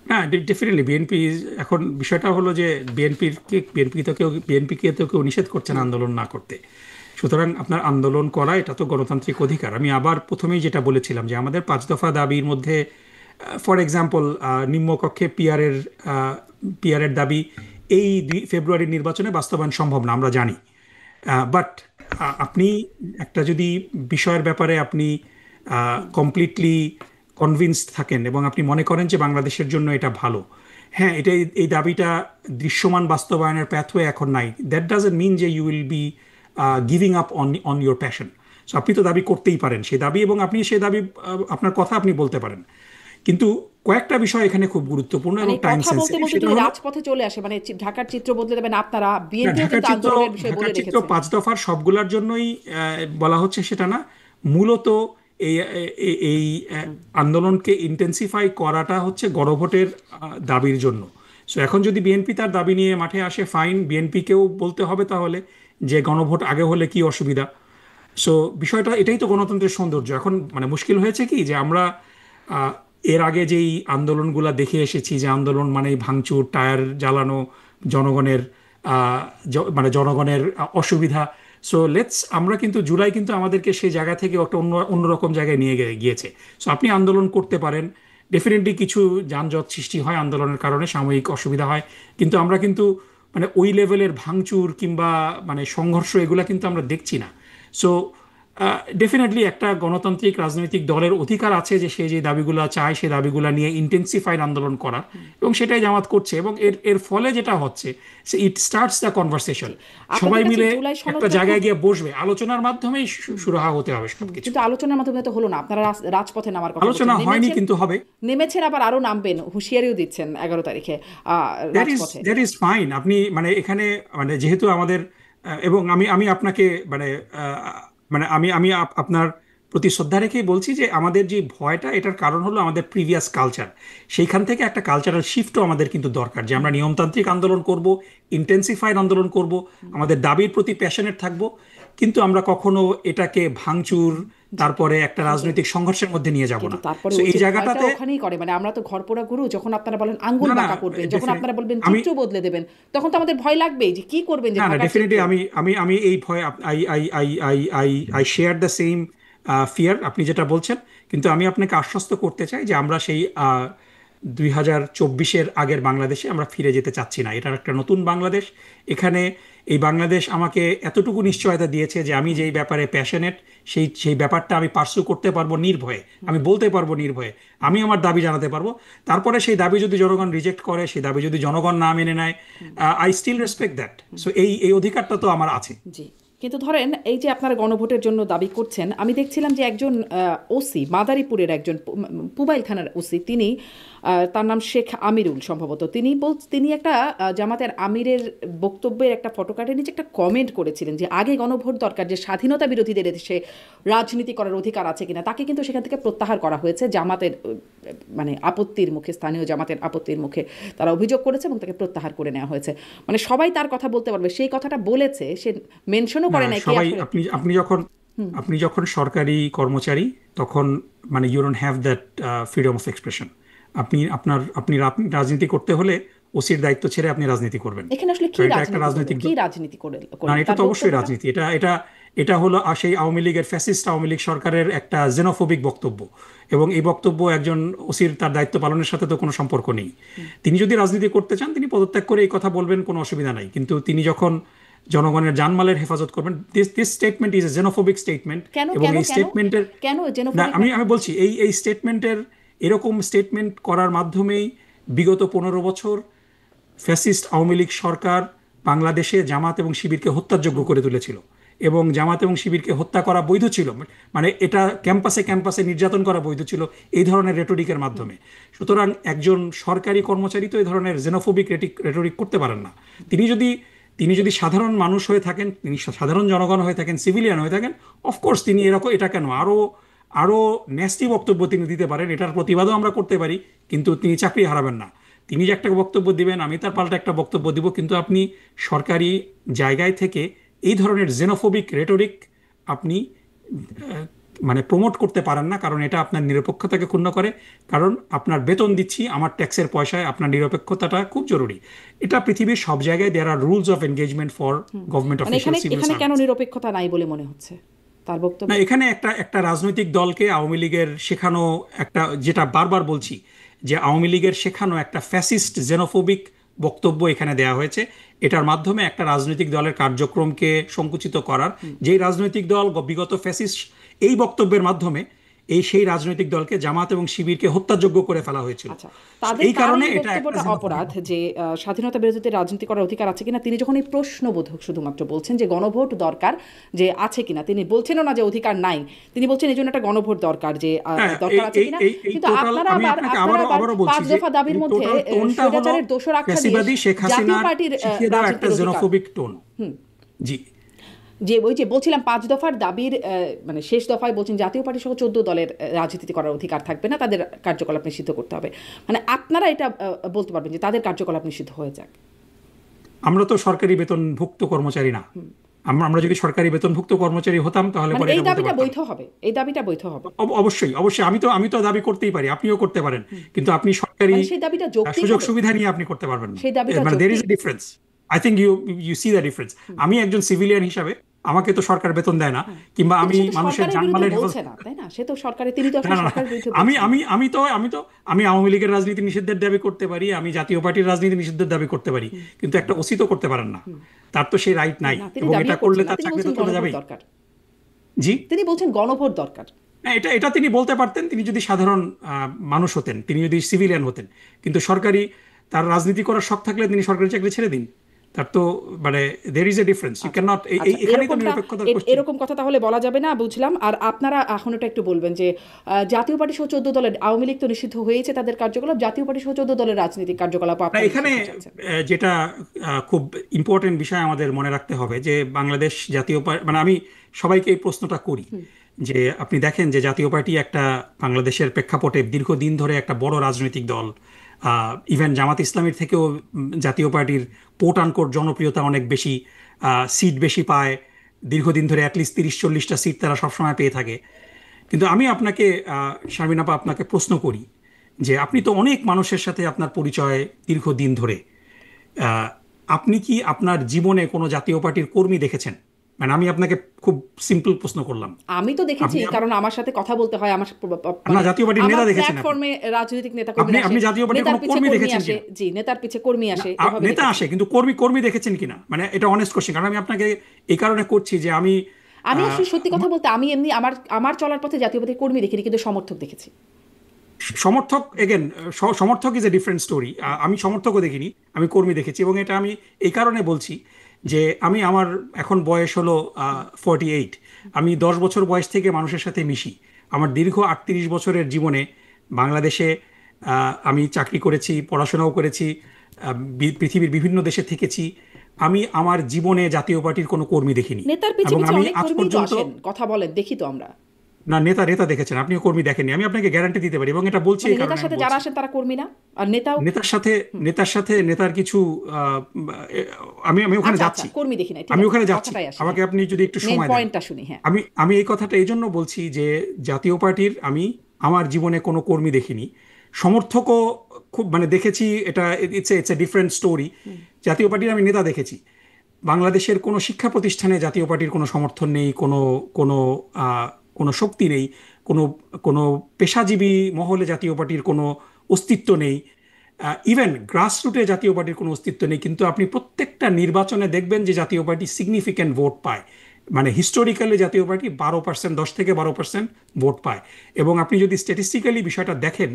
হ্যাঁ, ডেফিনেটলি বিএনপি, এখন বিষয়টা হলো যে বিএনপিকে তো কেউ নিষেধ করছে না আন্দোলন না করতে, সুতরাং আপনার আন্দোলন করা এটা তো গণতান্ত্রিক অধিকার। আমি আবার প্রথমেই যেটা বলেছিলাম যে আমাদের 5 দফা দাবির মধ্যে ফর এক্সাম্পল নিম্নকক্ষে পিআরের দাবি এই ফেব্রুয়ারির নির্বাচনে বাস্তবায়ন সম্ভব না, আমরা জানি। বাট আপনি একটা যদি বিষয়ের ব্যাপারে আপনি কমপ্লিটলি কনভিন্সড থাকেন এবং আপনি মনে করেন যে বাংলাদেশের জন্য এটা ভালো, হ্যাঁ, এটা এই দাবিটা দৃশ্যমান বাস্তবায়নের প্যাথওয়ে এখন নাই, দ্যাট ডাজন্ট মিন যে you will be giving up on your passion. So আপনি তো দাবি করতেই পারেন সেই দাবি, এবং আপনি সেই দাবি আপনার কথা আপনি বলতে পারেন। কিন্তু কয়েকটা বিষয় এখানে খুব গুরুত্বপূর্ণ এবং মানে টাইম কথা বলতে সেন্সিটিভ। বলতে সেটা যদি হলো রাজপথে চলে আসে, মানে ঢাকার চিত্র বদলে দেবেন আপনারা, না, বিএনপিও ঢাকার কিন্তু চিত্র আন্দোলনের বিষয়ে বলে ঢাকার চিত্র রেখেছে। 5 দফার সবগুলোর জন্যই বলা হচ্ছে সেটা না, মূলত এই এই আন্দোলনকে ইন্টেন্সিফাই করাটা হচ্ছে গণভোটের দাবির জন্য। সো এখন যদি বিএনপি তার দাবি নিয়ে মাঠে আসে, ফাইন, বিএনপিকেও বলতে হবে তাহলে যে গণভোট আগে হলে কি অসুবিধা। সো বিষয়টা এটাই তো গণতন্ত্রের সৌন্দর্য। এখন মানে মুশকিল হয়েছে কি যে আমরা আহ, এর আগে যেই আন্দোলনগুলা দেখে এসেছি, যে আন্দোলন মানে ভাঙচুর, টায়ার জ্বালানো, জনগণের মানে জনগণের অসুবিধা। সো আমরা কিন্তু জুলাই কিন্তু আমাদেরকে সেই জায়গা থেকে একটা অন্যরকম জায়গায় নিয়ে গিয়েছে। সো আপনি আন্দোলন করতে পারেন, ডেফিনেটলি কিছু যানজট সৃষ্টি হয় আন্দোলনের কারণে, সাময়িক অসুবিধা হয়, কিন্তু আমরা কিন্তু মানে ওই লেভেলের ভাঙচুর কিংবা মানে সংঘর্ষ এগুলা কিন্তু আমরা দেখছি না। সো ডেফিনেটলি একটা গণতান্ত্রিক রাজনৈতিক দলের অধিকার আছে যে সে যে দাবিগুলো চায় সেই দাবিগুলো নিয়ে ইন্টেন্সিফাইড আন্দোলন করার, এবং সেটাই জামাত করছে। এবং এর এর ফলে যেটা হচ্ছে, ইট স্টার্টস দ্য কনভারসেশন। সবাই আপনাদের কাছে মিলে জুলাই একটা সনদটা জায়গায় খুব, গিয়ে বসবে, আলোচনার মাধ্যমেই সুরাহা হতে হবে সবকিছু। কিন্তু আলোচনার মাধ্যমে তো হলো না, আপনারা রাজপথে নামার কথা আলোচনা বলছেন, হয়নি, নেমেছেন, কিন্তু হবে। নেমেছেন, আবার আরো নামবেন, হুঁশিয়ারিও দিচ্ছেন 11 তারিখে রাজপথে। That is fine. আপনি মানে এখানে মানে যেহেতু আমাদের এবং আমি আমি আপনাকে মানে মানে আমি আপনার প্রতি শ্রদ্ধা রেখেই বলছি যে আমাদের যে ভয়টা, এটার কারণ হলো আমাদের প্রিভিয়াস কালচার। সেইখান থেকে একটা কালচারাল শিফটও আমাদের কিন্তু দরকার, যে আমরা নিয়মতান্ত্রিক আন্দোলন করব, ইন্টেন্সিফাইড আন্দোলন করব, আমাদের দাবির প্রতি প্যাশনেট থাকব, কিন্তু আমরা কখনো এটাকে ভাঙচুর তারপরে একটা রাজনৈতিক সংঘর্ষের মধ্যে নিয়ে যাব কিন্তু না। তারপরে সো ওই এই যে ভয়টা জায়গাটাতে ওখানেই করে, মানে আমরা তো ঘরপোড়া গুরু, যখন আপনারা বলেন আঙ্গুল না না বাঁকা করবেন, যখন definitely, আপনারা বলবেন আমি চিত্র বদলে দেবেন, তখন তো আমাদের ভয় লাগবেই যে কি করবেন, যে না না ঢাকার চিত্র। ডেফিনেটলি আমি আমি আমি এই ভয় I I I I I I share the same fear আপনি যেটা বলছেন। কিন্তু আমি আপনাকে আশ্বস্ত করতে চাই যে আমরা সেই 2024-এর আগের বাংলাদেশে আমরা ফিরে যেতে চাচ্ছি না। এটার একটা নতুন বাংলাদেশ। এখানে এই বাংলাদেশ আমাকে এতটুকু নিশ্চয়তা দিয়েছে যে আমি যেই ব্যাপারে প্যাশনেট, সেই সেই ব্যাপারটা আমি পার্সু করতে পারবো নির্ভয়ে, আমি বলতে পারবো নির্ভয়ে, আমি আমার দাবি জানাতে পারবো। তারপরে সেই দাবি যদি জনগণ রিজেক্ট করে, সেই দাবি যদি জনগণ না মেনে নেয়, I still respect that. So এই এই অধিকারটা তো আমার আছে। জি, কিন্তু ধরেন এই যে আপনারা গণভোটের জন্য দাবি করছেন, আমি দেখছিলাম যে একজন ওসি, মাদারীপুরের একজন পুবাইল থানার ওসি, তিনি তার নাম শেখ আমিরুল সম্ভবত, তিনি একটা জামাতের আমিরের বক্তব্যের একটা ফটোকার্ডের নিচে একটা কমেন্ট করেছিলেন যে আগে গণভোট দরকার, যে স্বাধীনতা বিরোধীদের দেশে রাজনীতি করার অধিকার আছে কিনা। তাকে কিন্তু সেখান থেকে প্রত্যাহার করা হয়েছে জামাতের মানে আপত্তির মুখে, স্থানীয় জামাতের আপত্তির মুখে তারা অভিযোগ করেছে এবং তাকে প্রত্যাহার করে নেওয়া হয়েছে। মানে সবাই তার কথা বলতে পারবে, সেই কথাটা বলেছে, সে মেনশনও করে নাই কি সবাই আসলে। আপনি যখন সরকারি কর্মচারী, তখন মানে you don't have that freedom of expression. আপনি রাজনীতি করতে হলে ওসির দায়িত্ব ছেড়ে আপনি রাজনীতি করবেন। এখানে আসলে তো এটা একটা রাজনৈতিক কি রাজনীতি করে না, এটা তার তো অবশ্যই বক্তব্যটা? রাজনীতি। এটা এটা এটা হলো সেই আওয়ামী লীগের, ফ্যাসিস্ট আওয়ামী লীগ সরকারের একটা জেনোফোবিক বক্তব্য, এবং এই বক্তব্য একজন ওসির তার দায়িত্ব পালনের সাথে তো কোনো সম্পর্ক নেই। তিনি যদি রাজনীতি করতে চান, তিনি পদত্যাগ করে এই কথা বলবেন, কোনো অসুবিধা নাই। কিন্তু তিনি যখন জনগণের জানমালের হেফাজত করবেন, this statement is a xenophobic statement. কেন এবং কেন এই কেন স্টেটমেন্টের কেন না, জেনোফোবিক? আমি বলছি এই স্টেটমেন্টের, এরকম স্টেটমেন্ট করার মাধ্যমেই বিগত 15 বছর ফ্যাসিস্ট আওয়ামী লীগ সরকার বাংলাদেশে জামাত এবং শিবিরকে হত্যাযোগ্য করে তুলেছিল, এবং জামাত এবং শিবিরকে হত্যা করা বৈধ ছিল, মানে এটা ক্যাম্পাসে ক্যাম্পাসে নির্যাতন করা বৈধ ছিল এই ধরনের রেটরিকের মাধ্যমে। সুতরাং একজন সরকারি কর্মচারী তো এই ধরনের জেনোফোবিক রেটরিক করতে পারেন না। তিনি যদি সাধারণ মানুষ হয়ে থাকেন, তিনি সাধারণ জনগণ হয়ে থাকেন, সিভিলিয়ান হয়ে থাকেন, অফকোর্স তিনি এরকম, এটা কেন, আরও ন্যাস্টি বক্তব্য তিনি দিতে পারেন, এটার প্রতিবাদও আমরা করতে পারি, কিন্তু তিনি চাকরি হারাবেন না। তিনি যে একটা বক্তব্য দিবেন, আমি তার পাল্টা একটা বক্তব্য দিব, কিন্তু আপনি সরকারি জায়গায় থেকে এই ধরনের জেনোফোবিক রেটরিক আপনি মানে প্রমোট করতে পারেন না, কারণ এটা আপনার নিরপেক্ষতাকে ক্ষুণ্ণ করে। কারণ আপনার বেতন দিচ্ছি আমার ট্যাক্সের পয়সায়, আপনার নিরপেক্ষতাটা খুব জরুরি। এটা পৃথিবীর সব জায়গায় there are rules of engagement for government মানে অফিসিয়াল এখানে সিভিল এখানে কেন সার্ভিস। নিরপেক্ষতা নাই বলে মনে হচ্ছে তার বক্তব্য? না, এখানে একটা একটা রাজনৈতিক দলকে আওয়ামী লীগের শেখানো একটা, যেটা বারবার বলছি, যে আওয়ামী লীগের শেখানো একটা ফ্যাসিস্ট জেনোফোবিক বক্তব্য এখানে দেয়া হয়েছে। এটার মাধ্যমে একটা রাজনৈতিক দলের কার্যক্রমকে সংকুচিত করার, যেই রাজনৈতিক দল বিগত ফ্যাসিস্ট, এই বক্তব্যের মাধ্যমে সেই রাজনৈতিক দলকে জামাত এবং শিবিরকে হত্যাযোগ্য করে ফেলা হয়েছিল। আচ্ছা, তাদের এই কারণে এই এটা একটা বক্তব্যটা অপরাধ যে স্বাধীনতা বিরোধীদের রাজনীতি করার অধিকার আছে কিনা, তিনি যখন এই প্রশ্নবোধক শুধুমাত্র বলছেন যে গণভোট দরকার যে আছে কিনা, তিনি বলছেনও না যে অধিকার নাই, তিনি বলছেন এই জন্য একটা গণভোট দরকার, যে দরকার আছে কিনা। কিন্তু আপনারা আবার পাঁচ দফা দাবির মধ্যে স্বৈরাচারের দোষর আখ্যা দিয়ে জাতীয় পার্টির রাজনীতির জেনোফোবিক টোন। জি, যে ওই যে বলছিলাম 5 দফার দাবির মানে শেষ দফায় বলছেন জাতীয় পার্টি সহ 14 দলের রাজনীতি করার অধিকার থাকবে না, তাদের কার্যকলাপ নিষিদ্ধ করতে হবে। মানে আপনারা এটা বলতে পারবেন যে তাদের কার্যকলাপ নিষিদ্ধ হয়ে যাক? আমরা তো সরকারি বেতনভুক্ত কর্মচারী না। আমরা যদি সরকারি বেতনভুক্ত কর্মচারী হতাম তাহলে মানে পরে এই এটা বলতে দাবিটা পারতাম। বৈধ হবে, এই দাবিটা বৈধ হবে। অবশ্যই অবশ্যই, আমি তো দাবি করতেই পারি, আপনিও করতে পারেন, কিন্তু আপনি সরকারি মানে সেই দাবিটা যৌক্তিক সুযোগ হবে, সুবিধা নিয়ে আপনি করতে পারবেন না। সেই দাবিটা মানে দেয়ার ইজ যৌক্তিক। A difference. I think you see the difference. আমি একজন সিভিলিয়ান হিসাবে, আমাকে তো সরকার বেতন দেয় না, কিংবা কিন্তু আমি সে তো মানুষের সরকারের জানমালের বিরুদ্ধে বলছে না, তাই না? সে তো সরকারের, তিনি তো না আসলে না না, সরকারের বিরুদ্ধে আমি বলছেন না। আমি আমি তো আমি তো আমি আওয়ামী লীগের রাজনীতি নিষিদ্ধের দাবি করতে পারি, আমি জাতীয় পার্টির রাজনীতি নিষিদ্ধের দাবি করতে পারি, কিন্তু একটা ওসি তো করতে পারেন না, তার তো সেই রাইট নাই। না, তিনি এবং দাবিও এটা করলে করছেন না, তার তিনি চাকরি বলছেন তো চলে গণভোট যাবেই। দরকার। জি, তিনি বলছেন গণভোট দরকার। হ্যাঁ, এটা এটা তিনি বলতে পারতেন, তিনি যদি সাধারণ মানুষ হতেন, তিনি যদি সিভিলিয়ান হতেন। কিন্তু সরকারি, তার রাজনীতি করার শখ থাকলে তিনি সরকারি চাকরি ছেড়ে দিন। তার তো মানে there is a difference, you can not. আচ্ছা, এখানেই তো নিরপেক্ষতার কোশ্চেন। এরকম কথা তাহলে বলা যাবে না, বুঝলাম। আর আপনারা এখন এটা একটু বলবেন যে জাতীয় পার্টি সহ 14 দলের, আওয়ামী লীগ তো নিষিদ্ধ হয়েছে তাদের কার্যকলাপ, জাতীয় পার্টি সহ 14 দলের রাজনৈতিক কার্যকলাপ না, আপনারা এখানে নিষিদ্ধ চাচ্ছেন। যেটা খুব ইম্পর্টেন্ট বিষয় আমাদের মনে রাখতে হবে, যে বাংলাদেশ জাতীয় মানে আমি সবাইকে এই প্রশ্নটা করি, যে আপনি দেখেন যে জাতীয় পার্টি একটা বাংলাদেশের প্রেক্ষাপটে দীর্ঘদিন ধরে একটা বড় রাজনৈতিক দল। ইভেন জামাত ইসলামীর থেকেও জাতীয় পার্টির কোট আনকোট জনপ্রিয়তা অনেক বেশি, সিট বেশি পায়, দীর্ঘদিন ধরে অ্যাটলিস্ট 30-40টা সিট তারা সবসময় পেয়ে থাকে। কিন্তু আমি আপনাকে, শারমিন আপা, আপনাকে প্রশ্ন করি যে আপনি তো অনেক মানুষের সাথে আপনার পরিচয় দীর্ঘদিন ধরে, আহ, আপনি কি আপনার জীবনে কোনো জাতীয় পার্টির কর্মী দেখেছেন? মানে আমি আপনাকে খুব সিম্পল প্রশ্ন করলাম। আমি তো দেখেছি, আপনি কারণ আমার সাথে কথা বলতে হয়, আমার না, জাতীয় পার্টির আমার নেতা দেখেছেন আপনি? প্ল্যাটফর্মে রাজনৈতিক নেতা কর্মী আপনি আসে, আপনি জাতীয় পার্টির নেতার কোনো পিছে কর্মী কর্মী দেখেছেন আসে, কিনা? জি, নেতার পিছে কর্মী আসে, এভাবে নেতা দেখেছি। আসে, কিন্তু কর্মী দেখেছেন কিনা? মানে এটা অনেস্ট কোশ্চেন, কারণ আমি আপনাকে এই কারণে করছি যে আমি আমি আহ, আসলে সত্যি কথা বলতে, আমি এমনি আমার আমার চলার পথে জাতীয় পার্টির কর্মী দেখিনি, কিন্তু সমর্থক দেখেছি। সমর্থক, এগেন, সমর্থক ইজ এ ডিফারেন্ট স্টোরি। আমি সমর্থকও দেখিনি, আমি কর্মী দেখেছি। এবং এটা আমি এই কারণে বলছি যে আমার এখন বয়স হলো 48। আমি 10 বছর বয়স থেকে মানুষের সাথে মিশি। আমার দীর্ঘ 38 বছরের জীবনে বাংলাদেশে আমি চাকরি করেছি, পড়াশোনাও করেছি, পৃথিবীর বিভিন্ন দেশে থেকেছি। আমি আমার জীবনে জাতীয় পার্টির কোনো কর্মী দেখিনি। নেতার পিছে এবং পিছে আমি অনেক আজ কর্মী তো পর্যন্ত, আসেন, কথা বলেন, দেখি তো আমরা। না, নেতা নেতা দেখেছেন, আপনিও কর্মী দেখেননি, আমি আপনাকে গ্যারান্টি দিতে পারি। এবং এটা বলছি মানে এই কারণে নেতার সাথে আমি যারা বলছি, আসেন তারা কর্মী না, আর নেতাও। নেতার কিছু আমি আমি ওখানে আচ্ছা আচ্ছা, যাচ্ছি, কর্মী দেখি না, ঠিক আমি আছে, ওখানে যাচ্ছি। কথাটাই আসে। আমাকে আপনি যদি একটু মেইন সময় দেন। পয়েন্টটা শুনি, হ্যাঁ। আমি এই কথাটা এই জন্য বলছি যে জাতীয় পার্টির আমি আমার জীবনে কোনো কর্মী দেখিনি, সমর্থকও খুব মানে দেখেছি। এটা ইটস এ ডিফারেন্ট স্টোরি। জাতীয় পার্টির আমি নেতা দেখেছি। বাংলাদেশের কোনো শিক্ষা প্রতিষ্ঠানে জাতীয় পার্টির কোনো সমর্থন নেই, কোনো কোনো কোনো শক্তি নেই, কোনো কোনো পেশাজীবী মহলে জাতীয় পার্টির কোনো অস্তিত্ব নেই, ইভেন গ্রাসরুটে জাতীয় পার্টির কোনো অস্তিত্ব নেই। কিন্তু আপনি প্রত্যেকটা নির্বাচনে দেখবেন যে জাতীয় পার্টি সিগনিফিক্যান্ট ভোট পায়। মানে হিস্টোরিক্যালি জাতীয় পার্টি 12%, 10 থেকে 12% ভোট পায়। এবং আপনি যদি স্ট্যাটিস্টিক্যালি বিষয়টা দেখেন,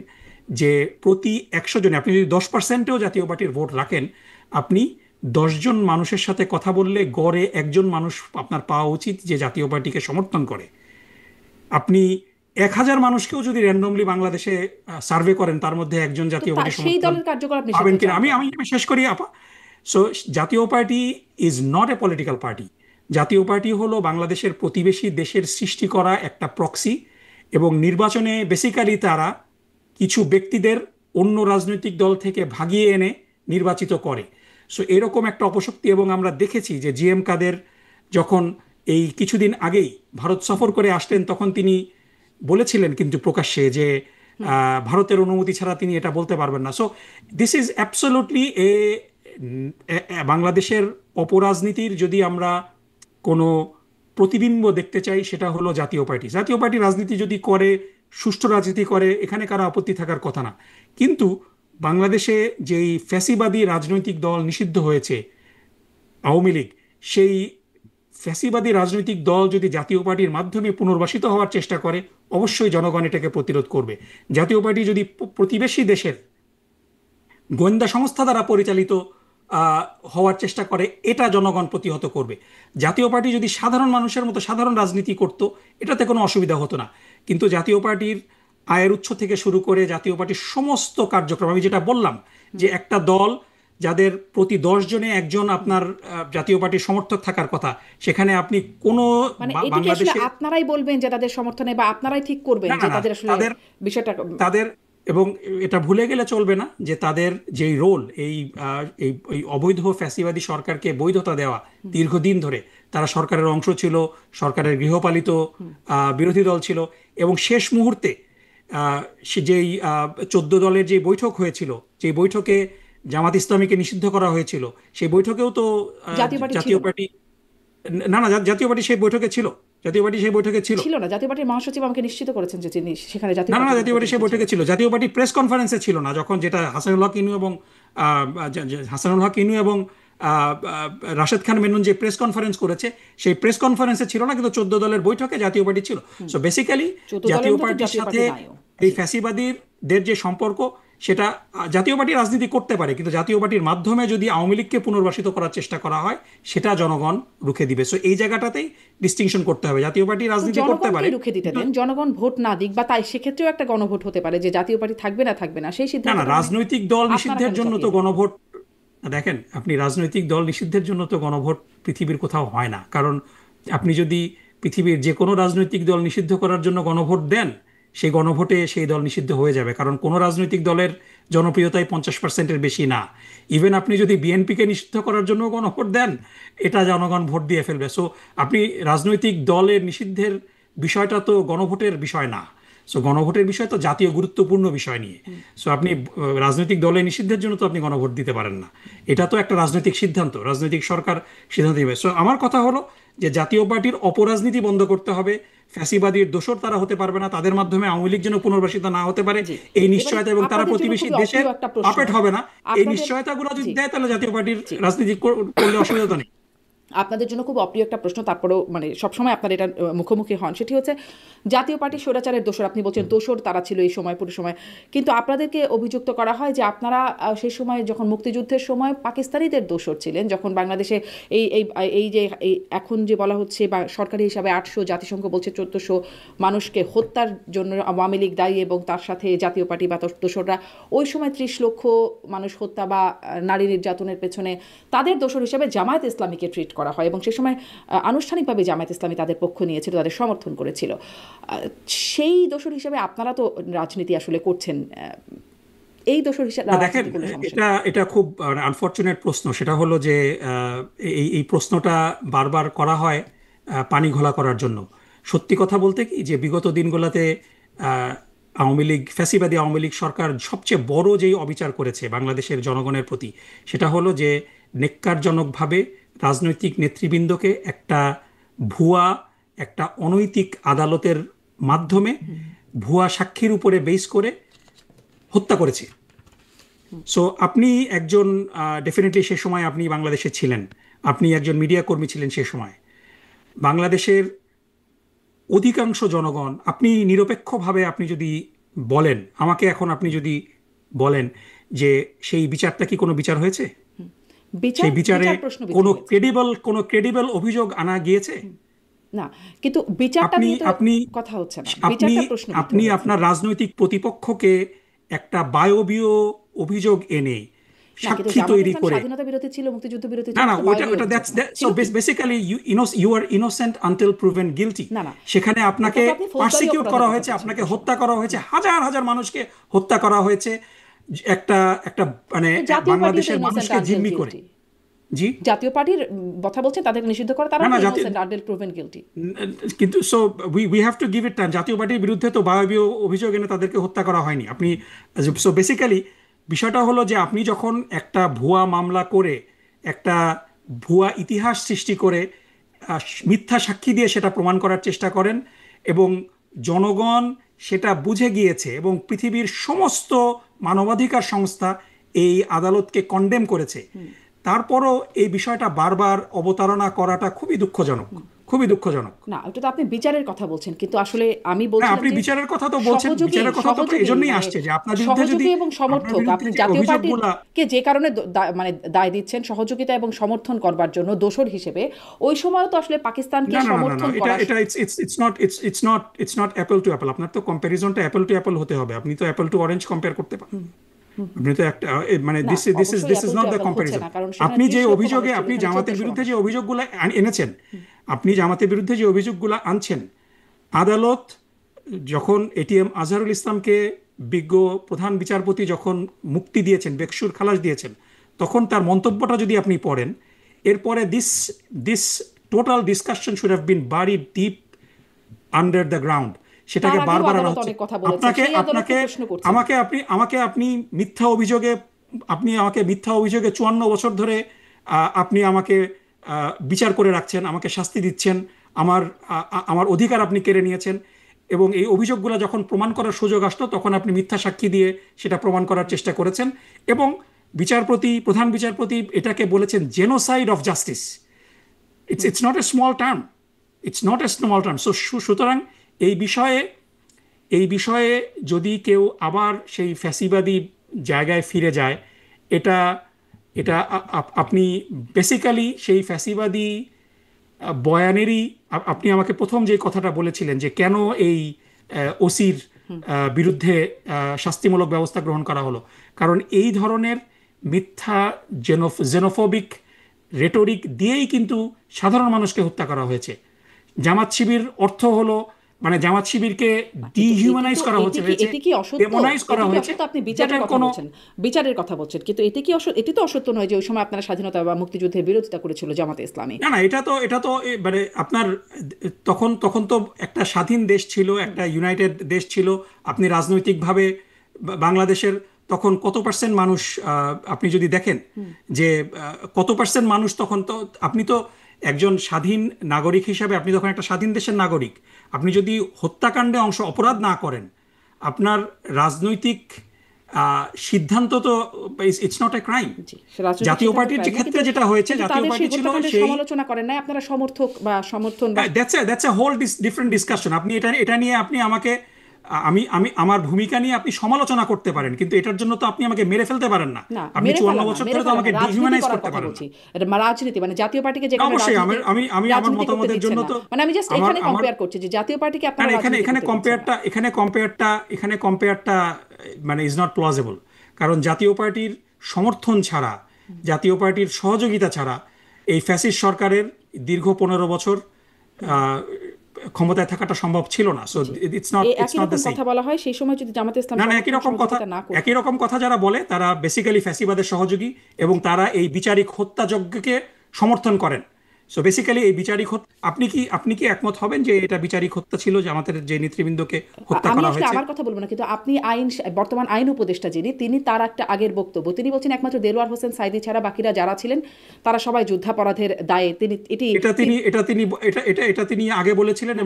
যে প্রতি 100 জনে আপনি যদি 10%ও জাতীয় পার্টির ভোট রাখেন, আপনি 10 জন মানুষের সাথে কথা বললে গড়ে একজন মানুষ আপনার পাওয়া উচিত যে জাতীয় পার্টিকে সমর্থন করে। আপনি 1000 মানুষকেও যদি র্যান্ডমলি বাংলাদেশে সার্ভে করেন, তার মধ্যে একজন জাতীয় পার্টি সেই সমর্থন দলের কার্যকলাপ নিষিদ্ধ পাবেন কিনা, চান। আমি আমি শেষ করি আপা। সো জাতীয় party is not a political party. জাতীয় পার্টি হলো বাংলাদেশের প্রতিবেশী দেশের সৃষ্টি করা একটা প্রক্সি, এবং নির্বাচনে বেসিক্যালি তারা কিছু ব্যক্তিদের অন্য রাজনৈতিক দল থেকে ভাগিয়ে এনে নির্বাচিত করে। সো এরকম একটা অপশক্তি। এবং আমরা দেখেছি যে জি এম কাদের যখন এই কিছুদিন আগেই ভারত সফর করে আসলেন, তখন তিনি বলেছিলেন কিন্তু প্রকাশ্যে যে ভারতের অনুমতি ছাড়া তিনি এটা বলতে পারবেন না। সো দিস ইজ অ্যাবসোলুটলি বাংলাদেশের অপরাজনীতির যদি আমরা কোনো প্রতিবিম্ব দেখতে চাই, সেটা হলো জাতীয় পার্টি। জাতীয় পার্টি রাজনীতি যদি করে, সুষ্ঠু রাজনীতি করে, এখানে কারো আপত্তি থাকার কথা না। কিন্তু বাংলাদেশে যেই ফ্যাসিবাদী রাজনৈতিক দল নিষিদ্ধ হয়েছে আওয়ামী লীগ, সেই ফ্যাসিবাদী রাজনৈতিক দল যদি জাতীয় পার্টির মাধ্যমে পুনর্বাসিত হওয়ার চেষ্টা করে, অবশ্যই জনগণ এটাকে প্রতিরোধ করবে। জাতীয় পার্টি যদি প্রতিবেশী দেশের গোয়েন্দা সংস্থা দ্বারা পরিচালিত হওয়ার চেষ্টা করে, এটা জনগণ প্রতিহত করবে। জাতীয় পার্টি যদি সাধারণ মানুষের মতো সাধারণ রাজনীতি করত, এটাতে কোনো অসুবিধা হতো না। কিন্তু জাতীয় পার্টির আয়ের উৎস থেকে শুরু করে জাতীয় পার্টির সমস্ত কার্যক্রম, আমি যেটা বললাম যে একটা দল যাদের প্রতি 10 জনে একজন আপনার জাতীয় পার্টির সমর্থক থাকার কথা, সেখানে আপনি কোনো মানে এটি কি আসলে বাংলাদেশে আপনারাই বলবেন যে তাদের সমর্থনে, বা আপনারাই ঠিক করবেন না যে না তাদের আসলে তাদের বিষয়টা? তাদের এবং এটা ভুলে গেলে চলবে না যে তাদের যেই রোল, এই অবৈধ ফ্যাসিবাদী সরকারকে বৈধতা দেওয়া, দীর্ঘদিন ধরে তারা সরকারের অংশ ছিল, সরকারের গৃহপালিত বিরোধী দল ছিল, এবং শেষ মুহূর্তে যেই 14 দলের যে বৈঠক হয়েছিল, যে বৈঠকে জামাত ইসলামীকে নিষিদ্ধ করা হয়েছিল, সেই বৈঠকেও তো জাতীয় পার্টি ছিল জাতীয় না? পার্টি না না জাতীয় পার্টি সেই বৈঠকে ছিল। জাতীয় পার্টি সেই বৈঠকে ছিল ছিল না? জাতীয় পার্টির মহাসচিব আমাকে নিশ্চিত করেছেন যে তিনি সেখানে জাতীয় না না না, পার্টির জাতীয় পার্টি বৈঠকে সেই ছিল। বৈঠকে ছিল। জাতীয় পার্টি প্রেস কনফারেন্সে ছিল না, যখন যেটা হাসানুল হক ইনু এবং রাশেদ খান মেনন যে প্রেস কনফারেন্স করেছে, সেই প্রেস কনফারেন্সে ছিল না, কিন্তু 14 দলের বৈঠকে জাতীয় পার্টি ছিল। সো বেসিক্যালি 14 দলের জাতীয় মধ্যে তো পার্টির জাতীয় সাথে পার্টি নাইও। এই ফ্যাসিবাদীদের যে সম্পর্ক, সেটা জাতীয় পার্টি রাজনীতি করতে পারে, কিন্তু জাতীয় পার্টির মাধ্যমে যদি আওয়ামী লীগকে পুনর্বাসিত করার চেষ্টা করা হয়, সেটা জনগণ রুখে দিবে। সো এই জায়গাটাতেই ডিস্টিংশন করতে হবে। জাতীয় পার্টি তো রাজনীতি করতে পারে, জনগণকে রুখে দিতে দেন, জনগণ ভোট না দিক, বা তাই সেক্ষেত্রেও একটা গণভোট হতে পারে যে জাতীয় পার্টি থাকবে না থাকবে না, সেই না না সিদ্ধান্ত রাজনৈতিক দল আপনারা নিষিদ্ধের কেন জন্য তো চাপিয়ে দেন? গণভোট, দেখেন আপনি রাজনৈতিক দল নিষিদ্ধের জন্য তো গণভোট পৃথিবীর কোথাও হয় না। কারণ আপনি যদি পৃথিবীর যে কোনো রাজনৈতিক দল নিষিদ্ধ করার জন্য গণভোট দেন, সেই গণভোটে সেই দল নিষিদ্ধ হয়ে যাবে, কারণ কোনো রাজনৈতিক দলের জনপ্রিয়তাই 50%-এর বেশি না। ইভেন আপনি যদি বিএনপিকে নিষিদ্ধ করার জন্য গণভোট দেন, এটা জনগণ ভোট দিয়ে ফেলবে। সো আপনি রাজনৈতিক দলের নিষিদ্ধের বিষয়টা তো গণভোটের বিষয় না। সো গণভোটের বিষয় তো জাতীয় গুরুত্বপূর্ণ বিষয় নিয়ে। সো আপনি রাজনৈতিক দলের নিষিদ্ধের জন্য তো আপনি গণভোট দিতে পারেন না। এটা তো একটা রাজনৈতিক সিদ্ধান্ত, রাজনৈতিক সরকার সিদ্ধান্ত নেবে। সো আমার কথা হলো যে জাতীয় পার্টির অপরাজনীতি বন্ধ করতে হবে। ফ্যাসিবাদীর দোসর তারা হতে পারবে না, তাদের মাধ্যমে আওয়ামী লীগ যেন পুনর্বাসিত না হতে পারে জি, এই এবার নিশ্চয়তা, এবং তারা আপনাদের জন্য প্রতিবেশী খুবই দেশের অপ্রিয় একটা প্রশ্ন। পাপেট হবে না, এই আপনাদের নিশ্চয়তাগুলো যদি জি দেয়, তাহলে জাতীয় পার্টির জি রাজনীতি করলে অসুবিধা নেই। আপনাদের জন্য খুব অপ্রিয় একটা প্রশ্ন, তারপরেও মানে সবসময় আপনারা এটা মুখোমুখি হন, সেটি হচ্ছে জাতীয় পার্টি স্বৈরাচারের দোসর। আপনি বলছেন দোসর তারা ছিল এই সময়, পুরো সময়, কিন্তু আপনাদেরকে অভিযুক্ত করা হয় যে আপনারা সেই সময় যখন মুক্তিযুদ্ধের সময় পাকিস্তানিদের দোসর ছিলেন, যখন বাংলাদেশে এই এই এই যে এখন যে বলা হচ্ছে বা সরকারি হিসাবে 800, জাতিসংঘ বলছে 1400 মানুষকে হত্যার জন্য আওয়ামী লীগ দায়ী, এবং তার সাথে জাতীয় পার্টি বা দোসররা ওই সময় 30 লক্ষ মানুষ হত্যা বা নারী নির্যাতনের পেছনে তাদের দোসর হিসাবে জামায়াত ইসলামীকে ট্রিট করা হয়, এবং সে সময় আনুষ্ঠানিকভাবে জামায়াত ইসলামী তাদের পক্ষ নিয়েছিল, তাদের সমর্থন করেছিল। সেই দোসর হিসাবে আপনারা তো রাজনীতি আসলে করছেন, এই দোসর হিসাবে দেখেন, এটা খুব আনফরচুনেট প্রশ্ন। সেটা হলো যে এই প্রশ্নটা বারবার করা হয় পানি ঘোলা করার জন্য। সত্যি কথা বলতে কি, যে বিগত দিনগুলোতে আওয়ামী লীগ, ফ্যাসিবাদী আওয়ামী লীগ সরকার সবচেয়ে বড় যেই অবিচার করেছে বাংলাদেশের জনগণের প্রতি, সেটা হলো যে নেক্কারজনকভাবে রাজনৈতিক নেতৃবৃন্দকে একটা অনৈতিক আদালতের মাধ্যমে ভুয়া সাক্ষীর উপরে বেস করে হত্যা করেছে। সো আপনি একজন ডেফিনেটলি সে সময় আপনি বাংলাদেশে ছিলেন, আপনি একজন মিডিয়া কর্মী ছিলেন সে সময়। বাংলাদেশের অধিকাংশ জনগণ, আপনি নিরপেক্ষভাবে আপনি যদি বলেন আমাকে, এখন আপনি যদি বলেন যে সেই বিচারটা কি কোনো বিচার হয়েছে, সেই বিচারে কোনো ক্রেডিবল অভিযোগ আনা গিয়েছে? না, কিন্তু বিচারটা নিয়ে তো কথা হচ্ছে না, বিচারটা প্রশ্ন। আপনি আপনার রাজনৈতিক প্রতিপক্ষকে একটা বায়বীয় অভিযোগ এনে সাক্ষী তৈরি করে, স্বাধীনতা বিরোধী ছিল, মুক্তিযুদ্ধ বিরোধী ছিল, না না ওটা so basically you are innocent until proven guilty. সেখানে আপনাকে পারসিকিউট করা হয়েছে, আপনাকে হত্যা করা হয়েছে, হাজার হাজার মানুষকে হত্যা করা হয়েছে, একটা মানে বাংলাদেশের মানুষকে জিম্মি করে। জি, জাতীয় পার্টির কথা বলছেন, তাদেরকে নিষিদ্ধ করা, তারা না না জাতীয়, ইনোসেন্ট আনটিল প্রুভেন গিলটি। কিন্তু so we have to give it time. জাতীয় পার্টির বিরুদ্ধে তো বায়বীয় অভিযোগ এনে তাদেরকে হত্যা করা হয়নি। আপনি সো বেসিক্যালি বিষয়টা হলো যে আপনি যখন একটা ভুয়া মামলা করে, একটা ভুয়া ইতিহাস সৃষ্টি করে, মিথ্যা সাক্ষী দিয়ে সেটা প্রমাণ করার চেষ্টা করেন, এবং জনগণ সেটা বুঝে গিয়েছে, এবং পৃথিবীর সমস্ত মানবাধিকার সংস্থা এই আদালতকে কন্ডেম করেছে, তারপরও এই বিষয়টা বারবার অবতারণা করাটা খুবই দুঃখজনক, খুবই দুঃখজনক। না, ওটা তো আপনি বিচারের কথা বলছেন, কিন্তু আসলে আমি না, বলছিলাম আপনি যে বিচারের কথা তো বলছেন, বিচারের কথা তো এই জন্যই আসছে যে আপনার বিরুদ্ধে যদি, সহযোগী এবং আপনার সমর্থক, বিরুদ্ধে আপনি যে জাতীয় অভিযোগগুলা, পার্টিকে যে কারণে মানে দায় দিচ্ছেন সহযোগিতা এবং সমর্থন করবার জন্য দোসর হিসেবে, ওই সময় তো আসলে পাকিস্তানকে না না না না না, সমর্থন এটা করা। এটা it's not apple to apple. আপনার তো কম্প্যারিজনটা অ্যাপল টু অ্যাপল হতে হবে। আপনি তো অ্যাপল টু অরেঞ্জ কম্পেয়ার করতে পারেন। আপনি তো একটা মানে না, দিস অবশ্যই this is apple to not the apple হচ্ছে কম্প্যারিজন। না, কারণ সেখানে আপনি যে ৩০ লক্ষ অভিযোগে, মানুষ ছিল, আপনি এখানে জামাতের ১৪০০ বিরুদ্ধে মানুষ। যে অভিযোগগুলো এনেছেন, আপনি জামাতের বিরুদ্ধে যে অভিযোগগুলো আনছেন, আদালত যখন এটিএম আজহারুল ইসলামকে বিজ্ঞ প্রধান বিচারপতি যখন মুক্তি দিয়েছেন, বেকসুর খালাস দিয়েছেন, তখন তার মন্তব্যটা যদি আপনি পড়েন, এরপরে this this total discussion should have been buried deep under the ground. সেটাকে তার আগেও বারবার আনা আদালত হচ্ছে। অনেক কথা বলেছে, আপনাকে সেই আদালতকে আপনাকে প্রশ্ন করছেন। মিথ্যা অভিযোগে, আপনি আমাকে মিথ্যা অভিযোগে 54 বছর ধরে আপনি আমাকে বিচার করে রাখছেন, আমাকে শাস্তি দিচ্ছেন, আমার আমার অধিকার আপনি কেড়ে নিয়েছেন, এবং এই অভিযোগগুলো যখন প্রমাণ করার সুযোগ আসলো তখন আপনি মিথ্যা সাক্ষী দিয়ে সেটা প্রমাণ করার চেষ্টা করেছেন, এবং প্রধান বিচারপতি এটাকে বলেছেন genocide of justice. It's not a small term, it's not a small term. So সুতরাং এই বিষয়ে, এই বিষয়ে যদি কেউ আবার সেই ফ্যাসিবাদী জায়গায় ফিরে যায়, এটা এটা আপনি বেসিক্যালি সেই ফ্যাসিবাদী বয়ানেরই, আপনি আমাকে প্রথম যে কথাটা বলেছিলেন যে কেন এই ওসির বিরুদ্ধে শাস্তিমূলক ব্যবস্থা গ্রহণ করা হলো, কারণ এই ধরনের মিথ্যা জেনোফোবিক রেটরিক দিয়েই কিন্তু সাধারণ মানুষকে হত্যা করা হয়েছে। জামাত শিবির অর্থ হলো, মানে জামাত শিবিরকে ডিহিউম্যানাইজ করা হয়েছে, এটি কি অসত্য? ডেমোনাইজ করা হয়েছে। আপনি বিচারের কথা বলছেন, বিচারের কথা বলছেন, কিন্তু এটি কি এটি তো অসত্য নয় যে ওই সময় আপনারা স্বাধীনতা বা মুক্তিযুদ্ধের বিরোধিতা করেছিল জামাতে ইসলামী। না না, এটা তো মানে আপনার তখন তো একটা স্বাধীন দেশ ছিল, একটা ইউনাইটেড দেশ ছিল। আপনি রাজনৈতিকভাবে বাংলাদেশের তখন কত পার্সেন্ট মানুষ, আপনি যদি দেখেন যে কত পার্সেন্ট মানুষ তখন, তো আপনি তো একজন স্বাধীন নাগরিক হিসাবে, আপনি তখন একটা স্বাধীন দেশের নাগরিক, আপনি যদি হত্যাকাণ্ডে অপরাধ না করেন, আপনার রাজনৈতিক সিদ্ধান্ত তো ইটস নট এ ক্রাইম। জাতীয় পার্টির যে ক্ষেত্রে যেটা হয়েছে, জাতীয় পার্টি ছিল সেই সমালোচনা করেন না আপনারা, সমর্থক বা সমর্থন, that's a whole different discussion. আপনি এটা নিয়ে আপনি আমাকে, আমি আমার ভূমিকা নিয়ে আপনি সমালোচনা করতে পারেন, কিন্তু এটার জন্য তো আপনি আমাকে মেরে ফেলতে পারেন না। আপনি 54 বছর ধরে তো আমাকে ডিহিউম্যানাইজ করতে পারেন না। এটা রাজনীতি, মানে জাতীয় পার্টিকে যে অবশ্যই আমি আমার মতামতের জন্য তো, মানে আমি জাস্ট এখানে কম্পেয়ার করছি যে জাতীয় পার্টিকে আপনারা এখানে কম্পেয়ারটা মানে ইজ নট প্লজিবল। কারণ জাতীয় পার্টির সমর্থন ছাড়া, জাতীয় পার্টির সহযোগিতা ছাড়া এই ফ্যাসিস্ট সরকারের দীর্ঘ 15 বছর ক্ষমতায় থাকাটা সম্ভব ছিল না। So it's not the same. কথা বলা হয় সেই সময় যদি জামাতে ইসলাম না, একই রকম কথা যারা বলে তারা বেসিক্যালি ফ্যাসিবাদের সহযোগী, এবং তারা এই বিচারিক হত্যাযজ্ঞকে সমর্থন করেন। সো বেসিক্যালি এই বিচারিক আপনি কি একমত হবেন যে এটা বিচারিক হত্যা ছিল, যে আমাদের যে নেতৃবৃন্দকে হত্যা করা হয়েছে? আমি আমার কথা বলবো না, কিন্তু আপনি বর্তমান আইন উপদেষ্টা যিনি, তিনি তার একটা আগের বক্তব্য তিনি বলছেন একমাত্র দেলোয়ার হোসেন সাইদি ছাড়া বাকিরা যারা ছিলেন তারা সবাই যুদ্ধাপরাধের দায়ে, এটা তিনি আগে বলেছিলেন,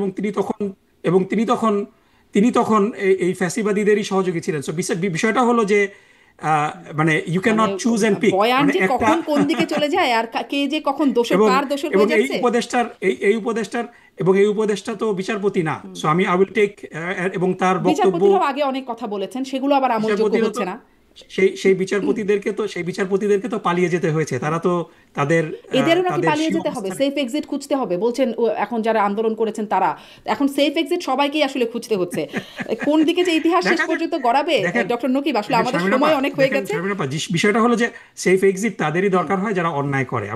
এবং তিনি তখন এই ফ্যাসিবাদীদেরই সহযোগী ছিলেন। সো বিষয়টা হলো যে মানে you can not choose and pick, বয়ান যে কখন কোন দিকে চলে যায় আর কে যে কখন দোষর কার দোষর হয়ে যাচ্ছে। এই উপদেষ্টা তো বিচারপতি না। সো আমি আই উইল টেক, এবং তার বক্তব্য আগে অনেক কথা বলেছেন, সেগুলো আবার আমলযোগ্য হচ্ছে না। সেই বিচারপতিদেরকে তো পালিয়ে যেতে হয়েছে। তারা তো এদেরও নাকি পালিয়ে যেতে হবে, সেফ এক্সিট খুঁজতে হবে বলছেন এখন যারা আন্দোলন করেছেন তারা। এখন সেফ এক্সিট সবাইকেই আসলে খুঁজতে হচ্ছে। কোন দিকে যে ইতিহাস শেষ পর্যন্ত গড়াবে ডক্টর নকিব, আসলে আমাদের সময় অনেক হয়ে গেছে। বিষয়টা হলো যে সেফ এক্সিট তাদেরই দরকার হয় যারা অন্যায় করে।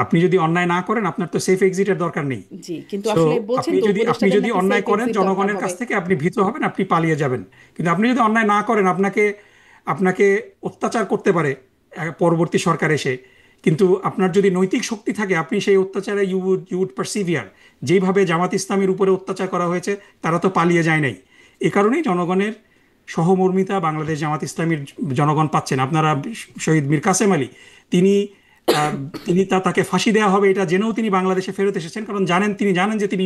আপনি যদি অন্যায় না করেন, আপনার তো সেফ এক্সিটের দরকার নেই। জি, কিন্তু আসলে বলছেন আপনি যদি অন্যায় করেন, জনগণের কাছ থেকে আপনি ভীত হবেন, আপনি পালিয়ে যাবেন। কিন্তু আপনি যদি অন্যায় না করেন, আপনাকে অত্যাচার করতে পারে পরবর্তী সরকার এসে, কিন্তু আপনার যদি নৈতিক শক্তি থাকে আপনি সেই অত্যাচারে ইউ উড পারসিভিয়ার। যেইভাবে জামাত ইসলামের উপরে অত্যাচার করা হয়েছে তারা তো পালিয়ে যায় নাই। এ কারণেই জনগণের সহমর্মিতা বাংলাদেশ জামাত ইসলামীর জনগণ পাচ্ছেন। আপনারা শহীদ মীর কাসেম আলী, তিনি আহ, তাকে ফাঁসি দেওয়া হবে এটা জেনেও তিনি বাংলাদেশে ফেরত এসেছেন, কারণ তিনি জানেন যে তিনি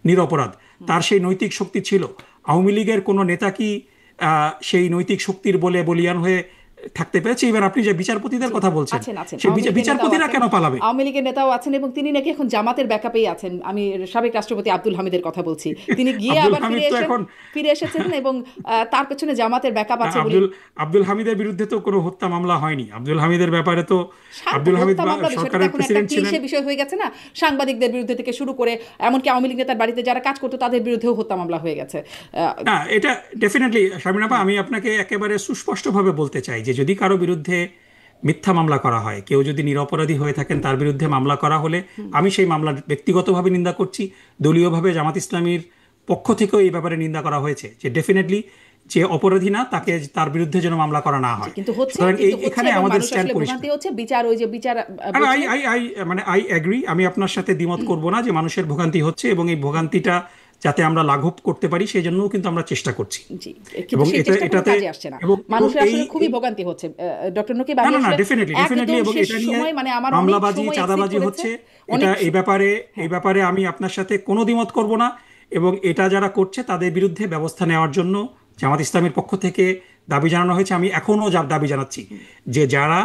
নিরপরাধ। তার সেই নৈতিক শক্তি ছিল। আওয়ামী লীগের কোনো নেতা কি সেই নৈতিক শক্তির বলে বলিয়ান হয়ে থাকতে পেরেছে? এবার আপনি যে বিচারপতিদের কথা বলছেন, আছেন আছেন সেই বিচারপতিরা কেন পালাবে? আওয়ামী লীগের নেতাও আছেন এবং তিনি নাকি এখন জামাতের ব্যাকআপেই আছেন। আমি সাবেক রাষ্ট্রপতি আব্দুল হামিদের কথা বলছি। তিনি গিয়ে আব্দুল আবার হামিদ তো এখন ফিরে এসেছেন এবং তার পেছনে জামাতের ব্যাকআপ আছে বলে। আব্দুল হামিদের বিরুদ্ধে তো কোনো হত্যা মামলা হয়নি। আব্দুল হামিদের ব্যাপারে তো আব্দুল হামিদ সরকারের প্রেসিডেন্ট ছিলেন। সে বিষয় হয়ে গেছে না, সাংবাদিকদের বিরুদ্ধে থেকে শুরু করে এমনকি আওয়ামী লীগ নেতার বাড়িতে যারা কাজ করতো তাদের বিরুদ্ধেও হত্যা মামলা হয়ে গেছে। না, এটা ডেফিনেটলি শারমিন আপা, আমি আপনাকে একেবারে সুস্পষ্টভাবে বলতে চাই যে যদি কারো বিরুদ্ধে মিথ্যা মামলা করা হয়, কেউ যদি নিরপরাধী হয়ে থাকেন, তার বিরুদ্ধে মামলা করা হলে আমি সেই মামলার ব্যক্তিগতভাবে নিন্দা করছি। দলীয়ভাবে জামাত ইসলামীর পক্ষ থেকেও এই ব্যাপারে নিন্দা করা হয়েছে যে ডেফিনেটলি যে অপরাধী না তার বিরুদ্ধে যেন মামলা করা না হয়। কিন্তু হচ্ছে এখানে আমাদের স্ট্যান্ড পরিষ্কার হচ্ছে বিচার, ওই যে বিচার আই এগ্রি, আমি আপনার সাথে দ্বিমত করব না যে মানুষের ভোগান্তি হচ্ছে এবং এই ভোগান্তিটা যাতে আমরা লাঘব করতে পারি সেই জন্যও কিন্তু আমরা চেষ্টা করছি। এবং এটাতে মানুষের আসলে খুবই ভোগান্তি হচ্ছে। ডক্টর নকিব, না ডেফিনেটলি এবং এটা নিয়ে মামলাবাজি চাঁদাবাজি হচ্ছে, এটা এই ব্যাপারে আমি আপনার সাথে কোনো দ্বিমত করব না। এবং এটা যারা করছে তাদের বিরুদ্ধে ব্যবস্থা নেওয়ার জন্য জামাত ইসলামের পক্ষ থেকে দাবি জানানো হয়েছে। আমি এখনও দাবি জানাচ্ছি যে যারা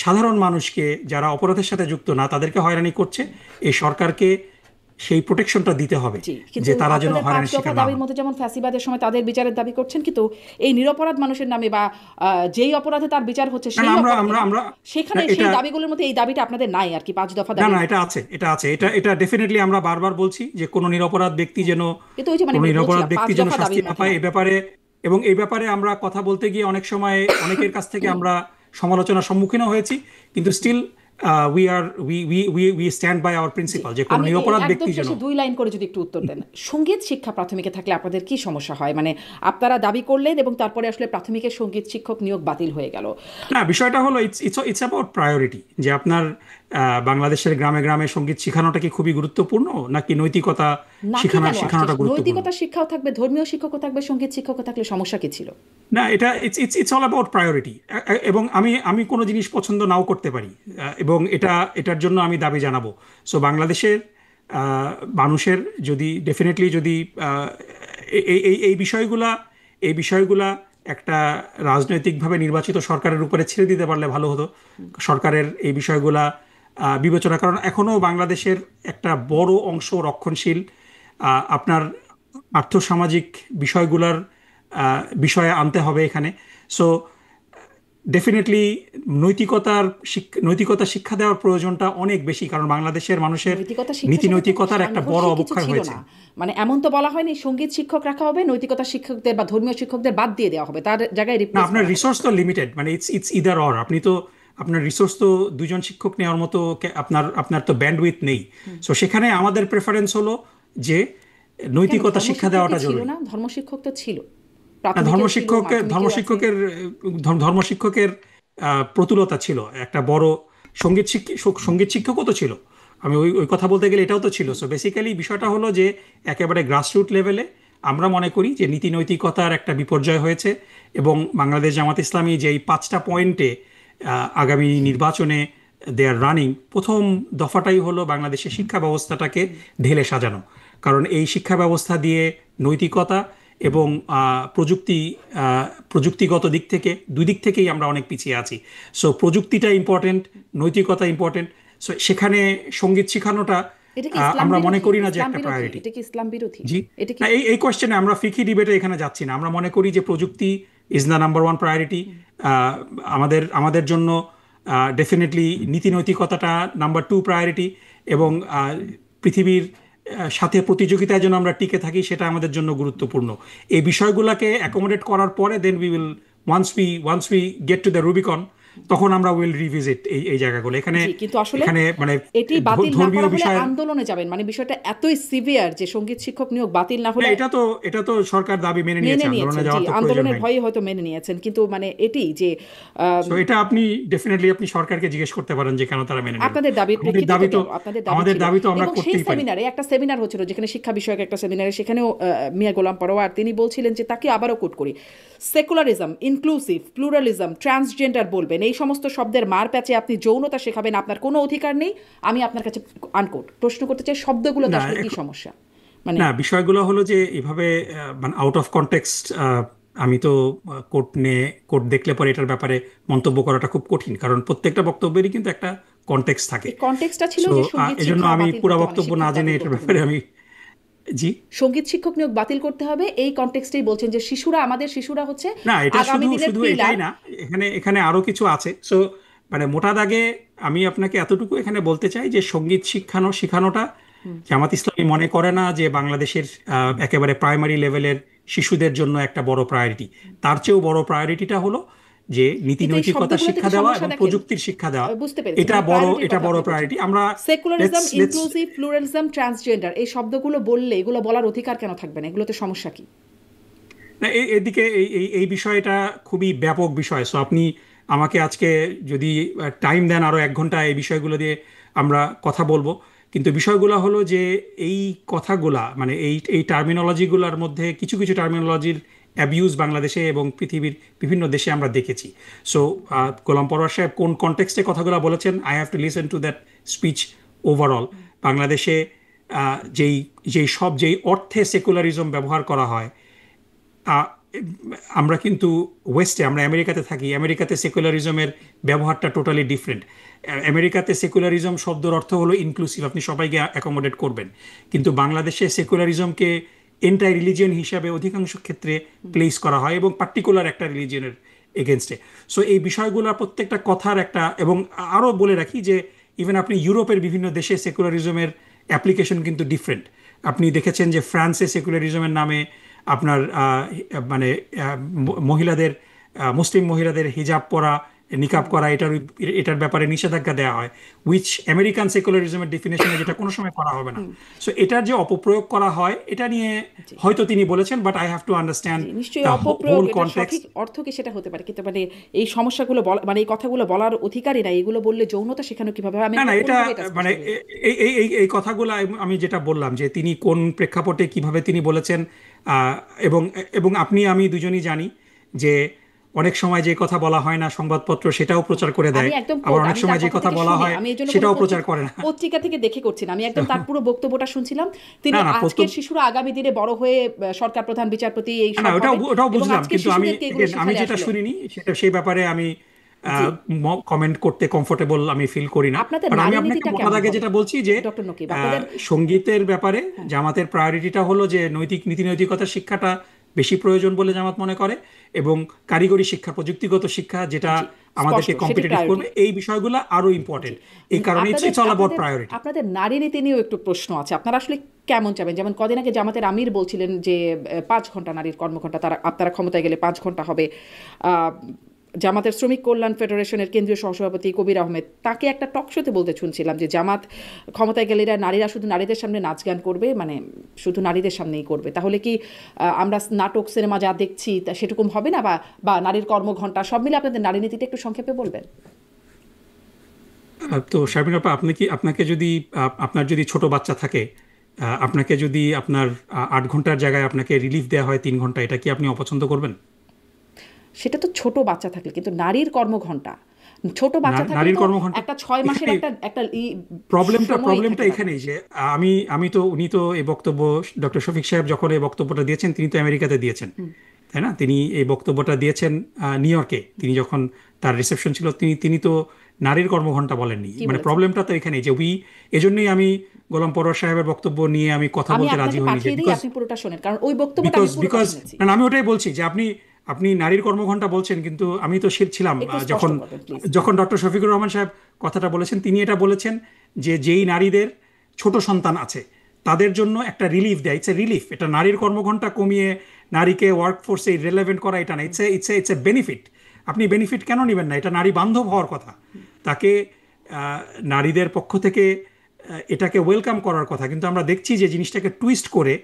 সাধারণ মানুষকে, যারা অপরাধের সাথে যুক্ত না, তাদেরকে হয়রানি করছে, এই সরকারকে সেই প্রোটেকশনটা দিতে হবে যে তারা যেন হয়রানির শিকার না হয়। দাবির মধ্যে যেমন ফ্যাসিবাদের সময় তাদের বিচারের দাবি করছেন, কিন্তু এই নিরপরাধ মানুষের নামে বা যেই অপরাধে তার বিচার হচ্ছে সেখানে সেই দাবিগুলোর মধ্যে এই দাবিটা আপনাদের নাই আর কি, 5 দফা দাবি। না, এটা আছে, এটা ডেফিনেটলি আমরা বারবার বলছি যে কোনো নিরপরাধ ব্যক্তি যেন শাস্তি না পায় এই ব্যাপারে আমরা কথা বলতে গিয়ে অনেক সময় অনেকের কাছ থেকে আমরা সমালোচনার সম্মুখীন হয়েছি, কিন্তু still we stand by our principle যে কোনো নিরপরাধ ব্যক্তি যেন। 2 লাইন করে যদি একটু উত্তর দেন, সঙ্গীত শিক্ষা প্রাথমিকে থাকলে আপনাদের কি সমস্যা হয়? মানে আপনারা দাবি করলেন এবং তারপরে আসলে প্রাথমিকের সঙ্গীত শিক্ষক নিয়োগ বাতিল হয়ে গেল। না, বিষয়টা হলো ইটস অ্যাবাউট প্রায়োরিটি, যে আপনার বাংলাদেশের গ্রামে গ্রামে সঙ্গীত শেখানোটা কি খুবই গুরুত্বপূর্ণ নাকি নৈতিকতা শেখানোটা গুরুত্বপূর্ণ? নৈতিকতা শিক্ষাও থাকবে, ধর্মীয় শিক্ষকও থাকবে, সঙ্গীত শিক্ষকও থাকলে সমস্যা কি ছিল? না, এটা ইটস অল অ্যাবাউট প্রায়োরিটি। এবং আমি কোনো জিনিস পছন্দ নাও করতে পারি এবং এটার জন্য আমি দাবি জানাবো। সো বাংলাদেশের মানুষের যদি ডেফিনেটলি যদি এই বিষয়গুলা একটা রাজনৈতিকভাবে নির্বাচিত সরকারের উপরে ছেড়ে দিতে পারলে ভালো হতো। সরকারের এই বিষয়গুলা বিবেচনা, কারণ এখনও বাংলাদেশের একটা বড় অংশ রক্ষণশীল আপনার আর্থসামাজিক বিষয়গুলোর বিষয়ে আনতে হবে এখানে। সো ডেফিনেটলি নৈতিকতা শিক্ষা দেওয়ার প্রয়োজনটা অনেক বেশি, কারণ বাংলাদেশের মানুষের নীতি নৈতিকতার একটা বড় অবক্ষয় হয়েছে। মানে এমন তো বলা হয়নি সঙ্গীত শিক্ষক রাখা হবে, নৈতিকতা শিক্ষকদের বা ধর্মীয় শিক্ষকদের বাদ দিয়ে দেওয়া হবে, তার জায়গায় আপনার রিসোর্স তো লিমিটেড, মানে ইটস ইদার অর। আপনার রিসোর্স তো 2 জন শিক্ষক নেওয়ার মতো আপনার তো ব্যান্ডউইথ নেই। সো সেখানে আমাদের প্রেফারেন্স হলো যে নৈতিকতা শিক্ষা দেওয়াটা জরুরি। ধর্মশিক্ষক তো ছিল, ধর্মশিক্ষকের প্রতুলতা ছিল একটা বড়, সঙ্গীত শিক্ষকও তো ছিল। আমি ওই কথা বলতে গেলে এটাও তো ছিল। সো বেসিক্যালি বিষয়টা হলো যে একেবারে গ্রাসরুট লেভেলে আমরা মনে করি যে নীতি নৈতিকতার একটা বিপর্যয় হয়েছে এবং বাংলাদেশ জামাত ইসলামী যে এই 5টা পয়েন্টে আগামী নির্বাচনে দে আর রানিং, প্রথম দফাটাই হলো বাংলাদেশের শিক্ষা ব্যবস্থাটাকে ঢেলে সাজানো। কারণ এই শিক্ষা ব্যবস্থা দিয়ে নৈতিকতা এবং প্রযুক্তিগত দিক থেকে 2 দিক থেকেই আমরা অনেক পিছিয়ে আছি। সো প্রযুক্তিটা ইম্পর্টেন্ট, নৈতিকতা ইম্পর্টেন্ট। সো সেখানে সঙ্গীত শেখানোটা আমরা মনে করি না যে একটা প্রায়োরিটি। এটা কি ইসলাম বিরোধী? জি, এই কোয়েশ্চেনে আমরা ফিকি ডিবেটে এখানে যাচ্ছি না। আমরা মনে করি যে প্রযুক্তি ইজ দ্য নাম্বার 1 প্রায়োরিটি। আমাদের জন্য ডেফিনেটলি নীতি নৈতিকতাটা নাম্বার 2 প্রায়োরিটি এবং পৃথিবীর সাথে প্রতিযোগিতায় যেন আমরা টিকে থাকি সেটা আমাদের জন্য গুরুত্বপূর্ণ। এই বিষয়গুলোকে অ্যাকোমোডেট করার পরে then we will once we get to the Rubicon, তখন আমরা উইল রিভিজিট এই জায়গাগুলো। এখানে জি, কিন্তু আসলে এখানে মানে এটি বাতিল না ধর্মীয় করা হলে বিষয়ের আন্দোলনে যাবেন, মানে বিষয়টা এতই সিভিয়ার যে সঙ্গীত শিক্ষক নিয়োগ বাতিল না না, হলে এটা তো সরকার দাবি মেনে নিয়েছে, মেনে আন্দোলনে নিয়েছেন। জি, যাওয়ার তো প্রয়োজন আন্দোলনের নাই। ভয়ে হয়তো মেনে নিয়েছেন, কিন্তু মানে এটি যে সো এটা আপনি ডেফিনেটলি আপনি সরকারকে জিজ্ঞেস করতে পারেন যে কেন তারা মেনে নিল। আপনাদের দাবির আমাদের প্রেক্ষিতে দাবি তো কেন আপনাদের দাবি আমাদের ছিল। দাবি তো আমরা এবং সেই করতেই পারি। সেমিনারে একটা সেমিনার হচ্ছিল যেখানে শিক্ষা বিষয়ক একটা সেমিনারে, সেখানেও মিয়া গোলাম পরোয়ার তিনি বলছিলেন যে, তাকে আবারও কোট করি, সেকুলারিজম, ইনক্লুসিভ, প্লুরালিজম, ট্রান্সজেন্ডার বলবেন, এই সমস্ত শব্দের মার প্যাচে আপনি যৌনতা শেখাবেন, আপনার কোনো অধিকার নেই। আমি আপনার কাছে আনকোট প্রশ্ন করতে চাই, শব্দগুলোতে না আসলে কি সমস্যা? মানে না, বিষয়গুলো হলো যে এভাবে মানে আউট অফ কনটেক্সট আমি তো কোর্ট দেখলে পরে এটার ব্যাপারে মন্তব্য করাটা খুব কঠিন, কারণ প্রত্যেকটা বক্তব্যেরই কিন্তু একটা কনটেক্সট থাকে। এই কনটেক্সটটা ছিল সো যে সঙ্গীত এজন্য শিক্ষা আমি বাতিল পুরো করতে, মানে বক্তব্য না শিক্ষক জেনে বাতিল এটার করতে হবে, ব্যাপারে আমি জি সঙ্গীত শিক্ষক নিয়োগ বাতিল করতে হবে, এই কনটেক্সটেই বলছেন যে শিশুরা, আমাদের শিশুরা হচ্ছে না, এটা আগামী শুধু দিনের শুধু পিলার। এটাই না, এখানে এখানে আরো কিছু আছে। সো মানে মোটা দাগে আমি আপনাকে এতটুকু এখানে বলতে চাই যে সঙ্গীত শেখানোটা জামাত ইসলামী মনে করে না যে বাংলাদেশের একেবারে প্রাইমারি লেভেলের শিশুদের জন্য একটা বড় প্রায়োরিটি। তার চেয়েও বড় প্রায়োরিটিটা হলো যে নীতি কিন্তু এই নৈতিকতার শব্দগুলোতে শিক্ষা কি দেওয়া সমস্যা এবং দেখেন? প্রযুক্তির শিক্ষা দেওয়া, বুঝতে পেরেছি, এটা মানে বড় প্রায়োরিটির এটা কথা বড় আপনি বলছেন। প্রায়োরিটি। আমরা secularism, let's let's inclusive, pluralism, transgender, এই শব্দগুলো বললে এগুলো বলার অধিকার কেন থাকবে না? এগুলোতে সমস্যা কি? না, এদিকে এই বিষয়টা খুবই ব্যাপক বিষয়। সো আপনি আমাকে আজকে যদি টাইম দেন আরো 1 ঘন্টা এই বিষয়গুলো দিয়ে আমরা কথা বলবো। কিন্তু বিষয়গুলো হলো যে এই কথাগুলা মানে এই টার্মিনোলজিগুলোর মধ্যে কিছু কিছু টার্মিনোলজির অ্যাবিউজ বাংলাদেশে এবং পৃথিবীর বিভিন্ন দেশে আমরা দেখেছি। সো গোলাম পরোয়ার সাহেব কোন কনটেক্সটে কথাগুলো বলেছেন, I have to listen to that speech. Overall বাংলাদেশে যেই যেই অর্থে সেকুলারিজম ব্যবহার করা হয়, আহ, আমরা কিন্তু আমরা আমেরিকাতে থাকি, আমেরিকাতে সেকুলারিজমের ব্যবহারটা টোটালি ডিফারেন্ট। আমেরিকাতে সেকুলারিজম শব্দের অর্থ হলো ইনক্লুসিভ, আপনি সবাইকে অ্যাকোমোডেট করবেন। কিন্তু বাংলাদেশে সেকুলারিজমকে এন্টাই রিলিজিয়ন হিসাবে অধিকাংশ ক্ষেত্রে প্লেস করা হয় এবং পার্টিকুলার একটা রিলিজিয়নের এগেনস্টে। সো এই বিষয়গুলো প্রত্যেকটা কথার একটা, এবং আরও বলে রাখি যে ইভেন আপনি ইউরোপের বিভিন্ন দেশে সেকুলারিজমের অ্যাপ্লিকেশন কিন্তু ডিফারেন্ট। আপনি দেখেছেন যে ফ্রান্সে সেকুলারিজমের নামে আপনার মানে মহিলাদের, মুসলিম মহিলাদের হিজাব পরা, নিকাব করা, এটার ব্যাপারে নিষেধাজ্ঞা দেওয়া হয়, উইচ আমেরিকান সেকুলারিজমের ডেফিনেশনে যেটা কোনো সময় করা হবে না। সো এটার যে অপপ্রয়োগ করা হয় এটা নিয়ে জি, হয়তো তিনি বলেছেন, but I have to understand জি, নিশ্চয়ই দ্য অপপ্রয়োগ, হোল এটা কনটেক্সট। সঠিক অর্থ কি সেটা হতে পারে, কিন্তু মানে এই সমস্যাগুলো মানে এই কথাগুলো বলার অধিকারই নাই, এগুলো বললে যৌনতা শেখানো কিভাবে হবে? আমি না না, এটা কোনোভাবে এটা স্পষ্ট মানে করি। এই কথাগুলো আমি যেটা বললাম যে তিনি কোন প্রেক্ষাপটে কিভাবে তিনি বলেছেন, আহ, এবং এবং আমি দুজনই জানি যে অনেক সময় যে কথা বলা হয় না সংবাদপত্র সেটাও প্রচার করে আমি দেয়, একদম আবার অনেক আমি সময় তার যে কথা কথা থেকে বলা শুনে, হয় আমি এই জন্য কোনো সেটাও প্রচার করে না। পত্রিকা থেকে দেখে করছি না, আমি একদম তার পুরো বক্তব্যটা শুনছিলাম। তিনি না না, আজকের শিশুরা আগামী দিনে বড় হয়ে সরকার প্রধান, বিচারপতি, এই না সব ওটাও হবে, ওটাও এবং বুঝলাম, আজকের কিন্তু শিশুদেরকে এগুলো আমি শেখালে যেটা আসলে শুনিনি সেই ব্যাপারে আমি জি, কমেন্ট করতে কমফোর্টেবল আমি ফিল করি না। আপনাদের বাট আমি নারী আপনাকে নীতিটা মোটা কেমন দাগে হবে যেটা বলছি যে ডক্টর নকিব? আপনাদের সঙ্গীতের ব্যাপারে হ্যাঁ, জামাতের প্রায়োরিটিটা হলো যে নীতি নৈতিকতার শিক্ষাটা বেশি প্রয়োজন বলে জামাত মনে করে, এবং কারিগরি শিক্ষা, প্রযুক্তিগত শিক্ষা যেটা জি, স্পষ্ট আমাদেরকে সেটি কম্পিটিটিভ প্রায়োরিটি। করবে, এই বিষয়গুলো আরো জি, ইম্পর্টেন্ট। এই কারণে আপনাদের ইটস অল অ্যাবাউট আপনাদের প্রায়োরিটি। আপনাদের নারী নীতি নিয়েও একটু প্রশ্ন আছে, আপনারা আসলে কেমন চাবেন? যেমন কদিন আগে জামাতের আমির বলছিলেন যে 5 ঘন্টা নারীর কর্মঘণ্টা, আপনারা ক্ষমতায় গেলে 5 ঘন্টা হবে। আহ, জামাতের শ্রমিক কল্যাণ ফেডারেশনের কেন্দ্রীয় সহসভাপতি কবির আহমেদ, তাকে একটা টক শোতে বলতে শুনছিলাম যে জামাত ক্ষমতায় গেলে নারীরা শুধু নারীদের সামনে নাচ গান করবে, মানে শুধু নারীদের সামনেই করবে। তাহলে কি আমরা নাটক সিনেমা যা দেখছি তা সেরকম হবে না? বা নারীর কর্মঘণ্টা, সব মিলে আপনাদের নারী নীতিটা একটু সংক্ষেপে বলবেন। তো শারমিন আপা, আপনাকে যদি আপনার যদি ছোট বাচ্চা থাকে, আপনাকে যদি আপনার 8 ঘন্টার জায়গায় আপনাকে রিলিফ দেওয়া হয় 3 ঘন্টা, এটা কি আপনি অপছন্দ করবেন? সেটা তো ছোট বাচ্চা থাকলে, কিন্তু নারীর কর্মঘণ্টা, ছোট বাচ্চা থাকলে নারীর তো কর্মঘণ্টা একটা 6 মাসের এখানে একটা একটা প্রবলেমটা সময় থাকে তাদের। এখানেই যে উনি তো এই বক্তব্য, ডক্টর শফিক সাহেব যখন এই বক্তব্যটা দিয়েছেন তিনি তো আমেরিকাতে দিয়েছেন, তাই না? তিনি এই বক্তব্যটা দিয়েছেন নিউ ইয়র্কে, তিনি যখন তার রিসেপশন ছিল, তিনি তো নারীর কর্মঘণ্টা বলেননি। কি মানে বলেছেন? প্রবলেমটা তো এখানেই যে এজন্যই আমি গোলাম পরোয়ার সাহেবের বক্তব্য নিয়ে আমি কথা আমি বলতে রাজি আপনাকে হইনি, যে পাঠিয়ে দিই, বিকজ আপনি পুরোটা শোনেন, কারণ ওই বক্তব্যটা আমি বিকজ পুরোটা বিকজ শুনেছি। না, আমি ওটাই বলছি যে আপনি নারীর কর্মঘণ্টা বলছেন, কিন্তু আমি তো ছিলাম একটু স্পষ্ট যখন করবেন প্লিজ। ডক্টর শফিকুর রহমান সাহেব কথাটা বলেছেন, তিনি এটা বলেছেন যে যেই নারীদের ছোট সন্তান আছে তাদের জন্য একটা রিলিফ দেয়, ইটস এ রিলিফ। এটা নারীর কর্মঘণ্টা কমিয়ে নারীকে ওয়ার্ক ফোর্সে রিলেভেন্ট করা এটা না, ইটস এ বেনিফিট। আপনি বেনিফিট কেন নেবেন না? এটা নারী বান্ধব হওয়ার কথা। তাকে নারীদের পক্ষ থেকে এটাকে ওয়েলকাম করার কথা, কিন্তু আমরা দেখছি যে জিনিসটাকে টুইস্ট করে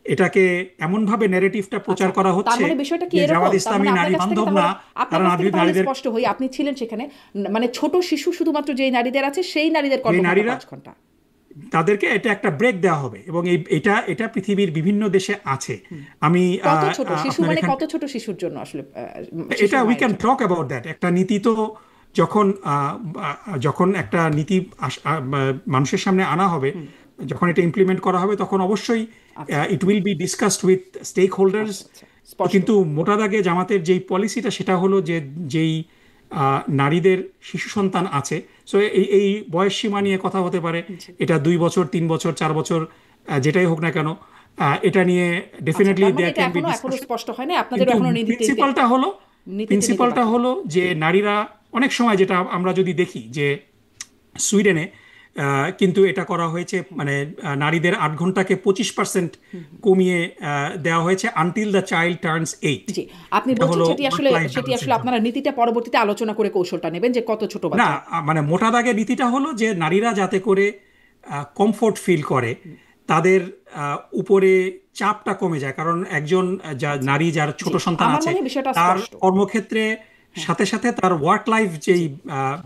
এটাকে এমনভাবে ন্যারেটিভটা প্রচার করা তার হচ্ছে মানে বিষয়টা কি যে এরকম? জামাত তার ইসলামী মানে নারী আপনার কাছ থেকে বান্ধব তাহলে না, আপনার তারা কাছ থেকে তাহলে নারীদের, স্পষ্ট হই, আপনি ছিলেন সেখানে, মানে ছোট শিশু শুধুমাত্র যেই নারীদের আছে সেই নারীদের যে কর্মঘণ্টা নারীরা 5 ঘন্টা। তাদেরকে এটা একটা ব্রেক দেওয়া হবে, এবং এটা এটা পৃথিবীর বিভিন্ন দেশে আছে। আমি কত ছোট শিশু, আপনার মানে এখান কত ছোট শিশুর জন্য আসলে এটা শিশুর উই মায়ের ক্যান জন্য? Talk about that. একটা নীতি তো যখন যখন একটা নীতি মানুষের সামনে আনা হবে, যখন এটা ইমপ্লিমেন্ট করা হবে, তখন অবশ্যই আচ্ছা it will be discussed with stakeholders. আচ্ছা আচ্ছা, স্পষ্ট। কিন্তু মোটা দাগে জামাতের যেই পলিসিটা সেটা হলো যে যেই নারীদের শিশু সন্তান আছে, সো এই বয়স সীমা নিয়ে কথা হতে পারে, জি। এটা 2 বছর, 3 বছর, 4 বছর, যেটাই হোক না কেন, এটা নিয়ে আচ্ছা, ডেফিনেটলি তার মানে দেয়ার এটা ক্যান বি এখনো ডিসকাশন। স্পষ্ট হয় না, আপনাদেরও কিন্তু এখনো নীতিতে নিতে প্রিন্সিপালটা বাকি। হলো যে নারীরা অনেক সময়, যেটা আমরা যদি দেখি যে সুইডেনে কিন্তু এটা করা হয়েছে, মানে নারীদের 8 ঘন্টাকে 25% কমিয়ে দেওয়া হয়েছে আনটিল দ্য চাইল্ড টার্নস 8। জি, আপনি এটা বলছেন হলো সেটি ওয়ার্ক আসলে লাইফ ব্যালেন্সের জন্য। আপনারা নীতিটা পরবর্তীতে আলোচনা করে কৌশলটা নেবেন যে কত ছোট না, বাচ্চা। মানে মোটা দাগে নীতিটা হলো যে নারীরা যাতে করে কমফোর্ট ফিল করে, তাদের উপরে চাপটা কমে যায়, কারণ একজন নারী যার জি, ছোট সন্তান আমার আছে, মনে হয় বিষয়টা তার স্পষ্ট। কর্মক্ষেত্রে সাথে সাথে তার ওয়ার্ক লাইফ যেই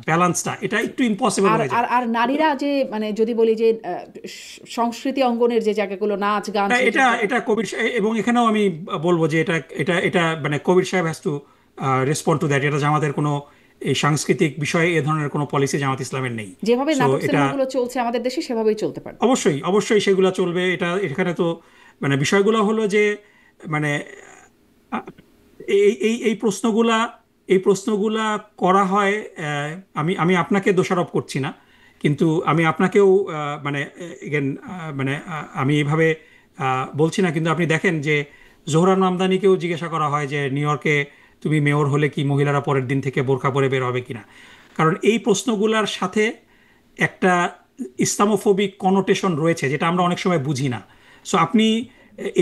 ব্যালেন্সটা, এটা একটু ইম্পসিবল আর হয়ে যায়। আর আর নারীরা যে, মানে যদি বলি যে সংস্কৃতি অঙ্গনের যে জায়গাগুলো, নাচ গান, এটা সেই এটা এটা কবির এবং এখানেও আমি বলবো যে এটা এটা এটা মানে কবির সাহেব has to respond to that. এটা জামাতের কোনো এই সাংস্কৃতিক বিষয়ে এ ধরনের কোনো পলিসি জামাত ইসলামের নেই। যেভাবে সো নাটক এটা সিনেমাগুলো চলছে আমাদের দেশে সেভাবেই চলতে পারে। অবশ্যই অবশ্যই সেগুলো চলবে। এটা এখানে তো মানে বিষয়গুলো হলো যে মানে আহ, এই প্রশ্নগুলা করা হয়। আমি আমি আপনাকে দোষারোপ করছি না, কিন্তু আমি আপনাকেও মানে এগেন মানে আমি এইভাবে বলছি না, কিন্তু আপনি দেখেন যে জোহরান মামদানিকেও জিজ্ঞাসা করা হয় যে নিউ ইয়র্কে তুমি মেয়র হলে কি মহিলারা পরের দিন থেকে বোরকা পরে বের হবে কিনা, কারণ এই প্রশ্নগুলোর সাথে একটা ইসলামোফোবিক কনোটেশন রয়েছে, যেটা আমরা অনেক সময় বুঝি না। সো আপনি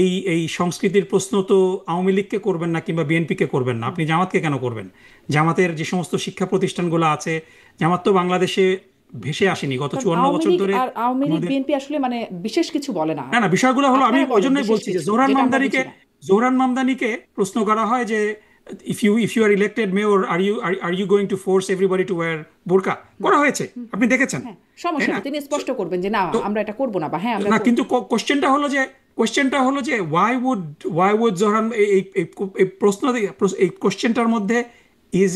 এই এই সংস্কৃতির প্রশ্ন তো আওয়ামী লীগকে করবেন না, কিংবা বিএনপিকে করবেন না, আপনি জামাতকে কেন করবেন? জামাতের যে সমস্ত শিক্ষা প্রতিষ্ঠানগুলো আছে, জামাত তো বাংলাদেশে ভেসে আসেনি গত কারণ 54 বছর ধরে। আওয়ামী লীগ আমাদের বিএনপি আসলে মানে বিশেষ কিছু বলে না। না না, বিষয়গুলো হলো, আমি আপনারা ওই বলেন জন্যই বিশেষ বলছি যে কিছু, যেটা আমরা বুঝি না। জোহরান মামদানিকে প্রশ্ন করা হয় যে if you are elected mayor, are you going to force everybody to wear burqa, করা হয়েছে, আপনি দেখেছেন, হ্যাঁ, তাই সমস্যা না? নেই, তিনি স্পষ্ট করবেন যে না তো আমরা এটা করব না, বা হ্যাঁ আমরা না, করব। কিন্তু কোশ্চেনটা হলো যে ওয়াই উড জোহরান এই প্রশ্ন এই কোশ্চেনটার মধ্যে is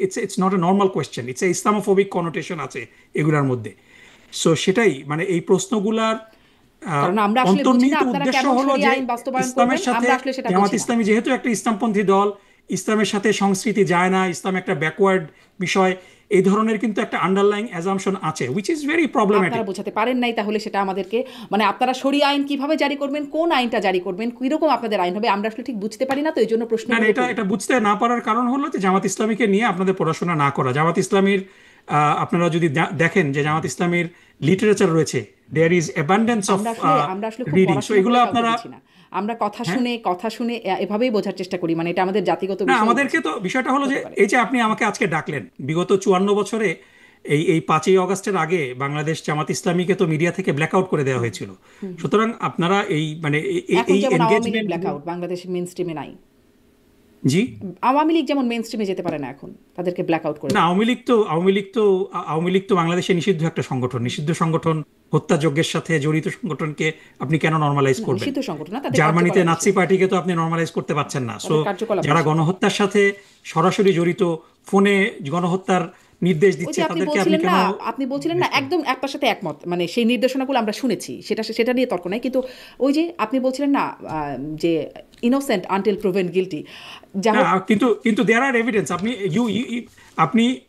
it's not a normal question, it's a Islamophobic connotation আছে এগুলার মধ্যে। সো সেটাই মানে এই প্রশ্নগুলার কারণ আমরা আসলে বুঝি না অন্তর্নিহিত আপনারা উদ্দেশ্য কেমন হলো শরিয়া যে আইন বাস্তবায়ন ইসলামের করবেন, সাথে আমরা আসলে সেটা জামাত বুঝি না। ইসলামী যেহেতু একটা ইসলামপন্থী দল, ইসলামের সাথে সংস্কৃতি যায় না, ইসলাম একটা ব্যাকওয়ার্ড বিষয়, এই ধরনের কিন্তু একটা আন্ডারলাইং অ্যাজাম্পশন আছে, উইচ ইজ ভেরি প্রবলেম্যাটিক। আপনারা বোঝাতে পারেন নাই তাহলে সেটা আমাদেরকে, মানে আপনারা শরিয়া আইন কিভাবে জারি করবেন, কোন আইনটা জারি করবেন, কিরকম আপনাদের আইন হবে, আমরা আসলে ঠিক বুঝতে পারি না, তো এই জন্য প্রশ্ন না না, এটা বুঝতে না পারার কারণ হলো যে জামাত ইসলামীকে নিয়ে আপনাদের পড়াশোনা না করা। জামাত ইসলামীর আপনারা যদি দেখেন যে জামাত ইসলামীর লিটারেচার রয়েছে, দেয়ার ইজ অ্যাবান্ডেন্স অফ আমরা আসলে খুব রিডিং। সো পড়াশোনা এগুলো করে কাউকে আপনারা বুঝি না। আমরা হ্যাঁ কথা শুনে এভাবেই বোঝার চেষ্টা করি, মানে এটা আমাদের জাতিগত না, বিষয় আমাদেরকে তো বিষয়টা হলো যে হতে পারে। এই যে আপনি আমাকে আজকে ডাকলেন, বিগত 54 বছরে এই 5ই অগস্টের আগে বাংলাদেশ জামাত ইসলামীকে তো মিডিয়া থেকে ব্ল্যাকআউট করে দেওয়া হয়েছিল। সুতরাং আপনারা এই মানে এখন এই যেমন আওয়ামী লীগ এনগেজমেন্ট। ব্ল্যাকআউট বাংলাদেশের মেইন স্ট্রিমে নাই। জি আওয়ামী লীগ যেমন মেইন স্ট্রিমে যেতে পারে না, এখন তাদেরকে ব্ল্যাকআউট করে না, দেয়। আওয়ামী লীগ তো বাংলাদেশে নিষিদ্ধ একটা সংগঠন, নিষিদ্ধ সংগঠন, হত্যাযজ্ঞের সাথে জড়িত সংগঠনকে আপনি কেন নর্মালাইজ না, করবেন? নিষিদ্ধ সংগঠন না, তাদের জার্মানিতে কার্যকলাপ নাৎসি নিষিদ্ধ। পার্টিকে তো আপনি নর্মালাইজ করতে পারছেন না। সো তাদের কার্যকলাপ যারা নিষিদ্ধ। গণহত্যার সাথে সরাসরি জড়িত, ফোনে গণহত্যার নির্দেশ ওই দিচ্ছে, যে আপনি তাদেরকে আপনি বলছিলেন কেন না, একদম আপনার সাথে একমত, মানে সেই নির্দেশনাগুলো আমরা শুনেছি, সেটা নিয়ে তর্ক নাই, কিন্তু ওই যে আপনি বলছিলেন না যে ইনোসেন্ট আনটিল প্রুভেন গিলটি, যা না, হোক। কিন্তু দেয়ার আর এভিডেন্স। আপনি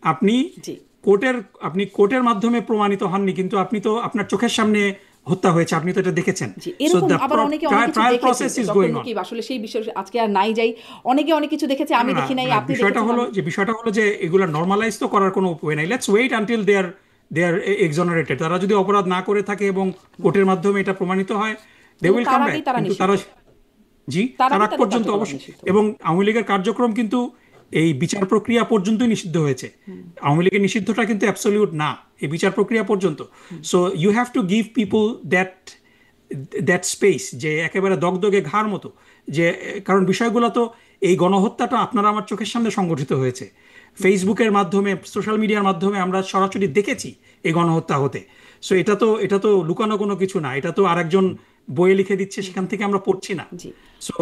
আপনি জি, কোর্টের মাধ্যমে প্রমাণিত হননি, কিন্তু আপনি তো আপনার চোখের সামনে হত্যা হয়েছে, আপনি তো এটা দেখেছেন। জি, সো এরকম দ্য আবার অনেকে অনেক কিছু ট্রায়াল দেখেছে, process is doctor going on. Nakib আসলে সেই বিষয়ে আজকে আর নাই যাই, অনেকে অনেক কিছু দেখেছে, আমি দেখি নাই, আপনি দেখেছেন। বিষয়টা হলো যে এগুলা নরমালাইজ তো করার কোনো উপায় নাই। লেটস ওয়েট আনটিল দে আর এক্সোনারেটেড। তারা যদি অপরাধ না করে থাকে এবং কোর্টের মাধ্যমে এটা প্রমাণিত হয়, দে উইল কাম ব্যাক। তারা কিন্তু নিষিদ্ধ। জি, তার তার আগে আগ তাদের পর্যন্ত কার্যকলাপ অবশ্যই। নিষিদ্ধ। এবং আওয়ামী লীগের কার্যক্রম কিন্তু এই বিচার প্রক্রিয়া পর্যন্তই নিষিদ্ধ হয়েছে। আওয়ামী লীগের নিষিদ্ধটা কিন্তু অ্যাবসলিউট না, এই বিচার প্রক্রিয়া পর্যন্ত। So you have to give people that space, যে একেবারে দগদগে ঘাড় মতো, যে কারণ বিষয়গুলো তো, এই গণহত্যাটা আপনারা আমার চোখের সামনে সংগঠিত হয়েছে, ফেসবুকের মাধ্যমে, সোশ্যাল মিডিয়ার মাধ্যমে আমরা সরাসরি দেখেছি এই গণহত্যা হতে। সো এটা তো লুকানো কোনো কিছু না, এটা তো আরেকজন বইয়ে লিখে দিচ্ছে, সেখান থেকে আমরা পড়ছি না। জি। সো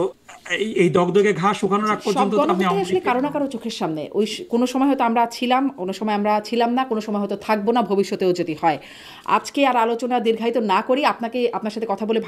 এই দগদগে ঘাস শুকানোর আগ সব পর্যন্ত তো আপনি গণহত্যাই আসলে কারো না কারো চোখের সামনে, ওই কোনো সময় হয়তো আমরা ছিলাম, কোনো সময় আমরা ছিলাম না, কোনো সময় হয়তো থাকবো না, ভবিষ্যতেও যদি হয়। আজকে আর আলোচনা দীর্ঘায়িত না করি, আপনার সাথে কথা বলে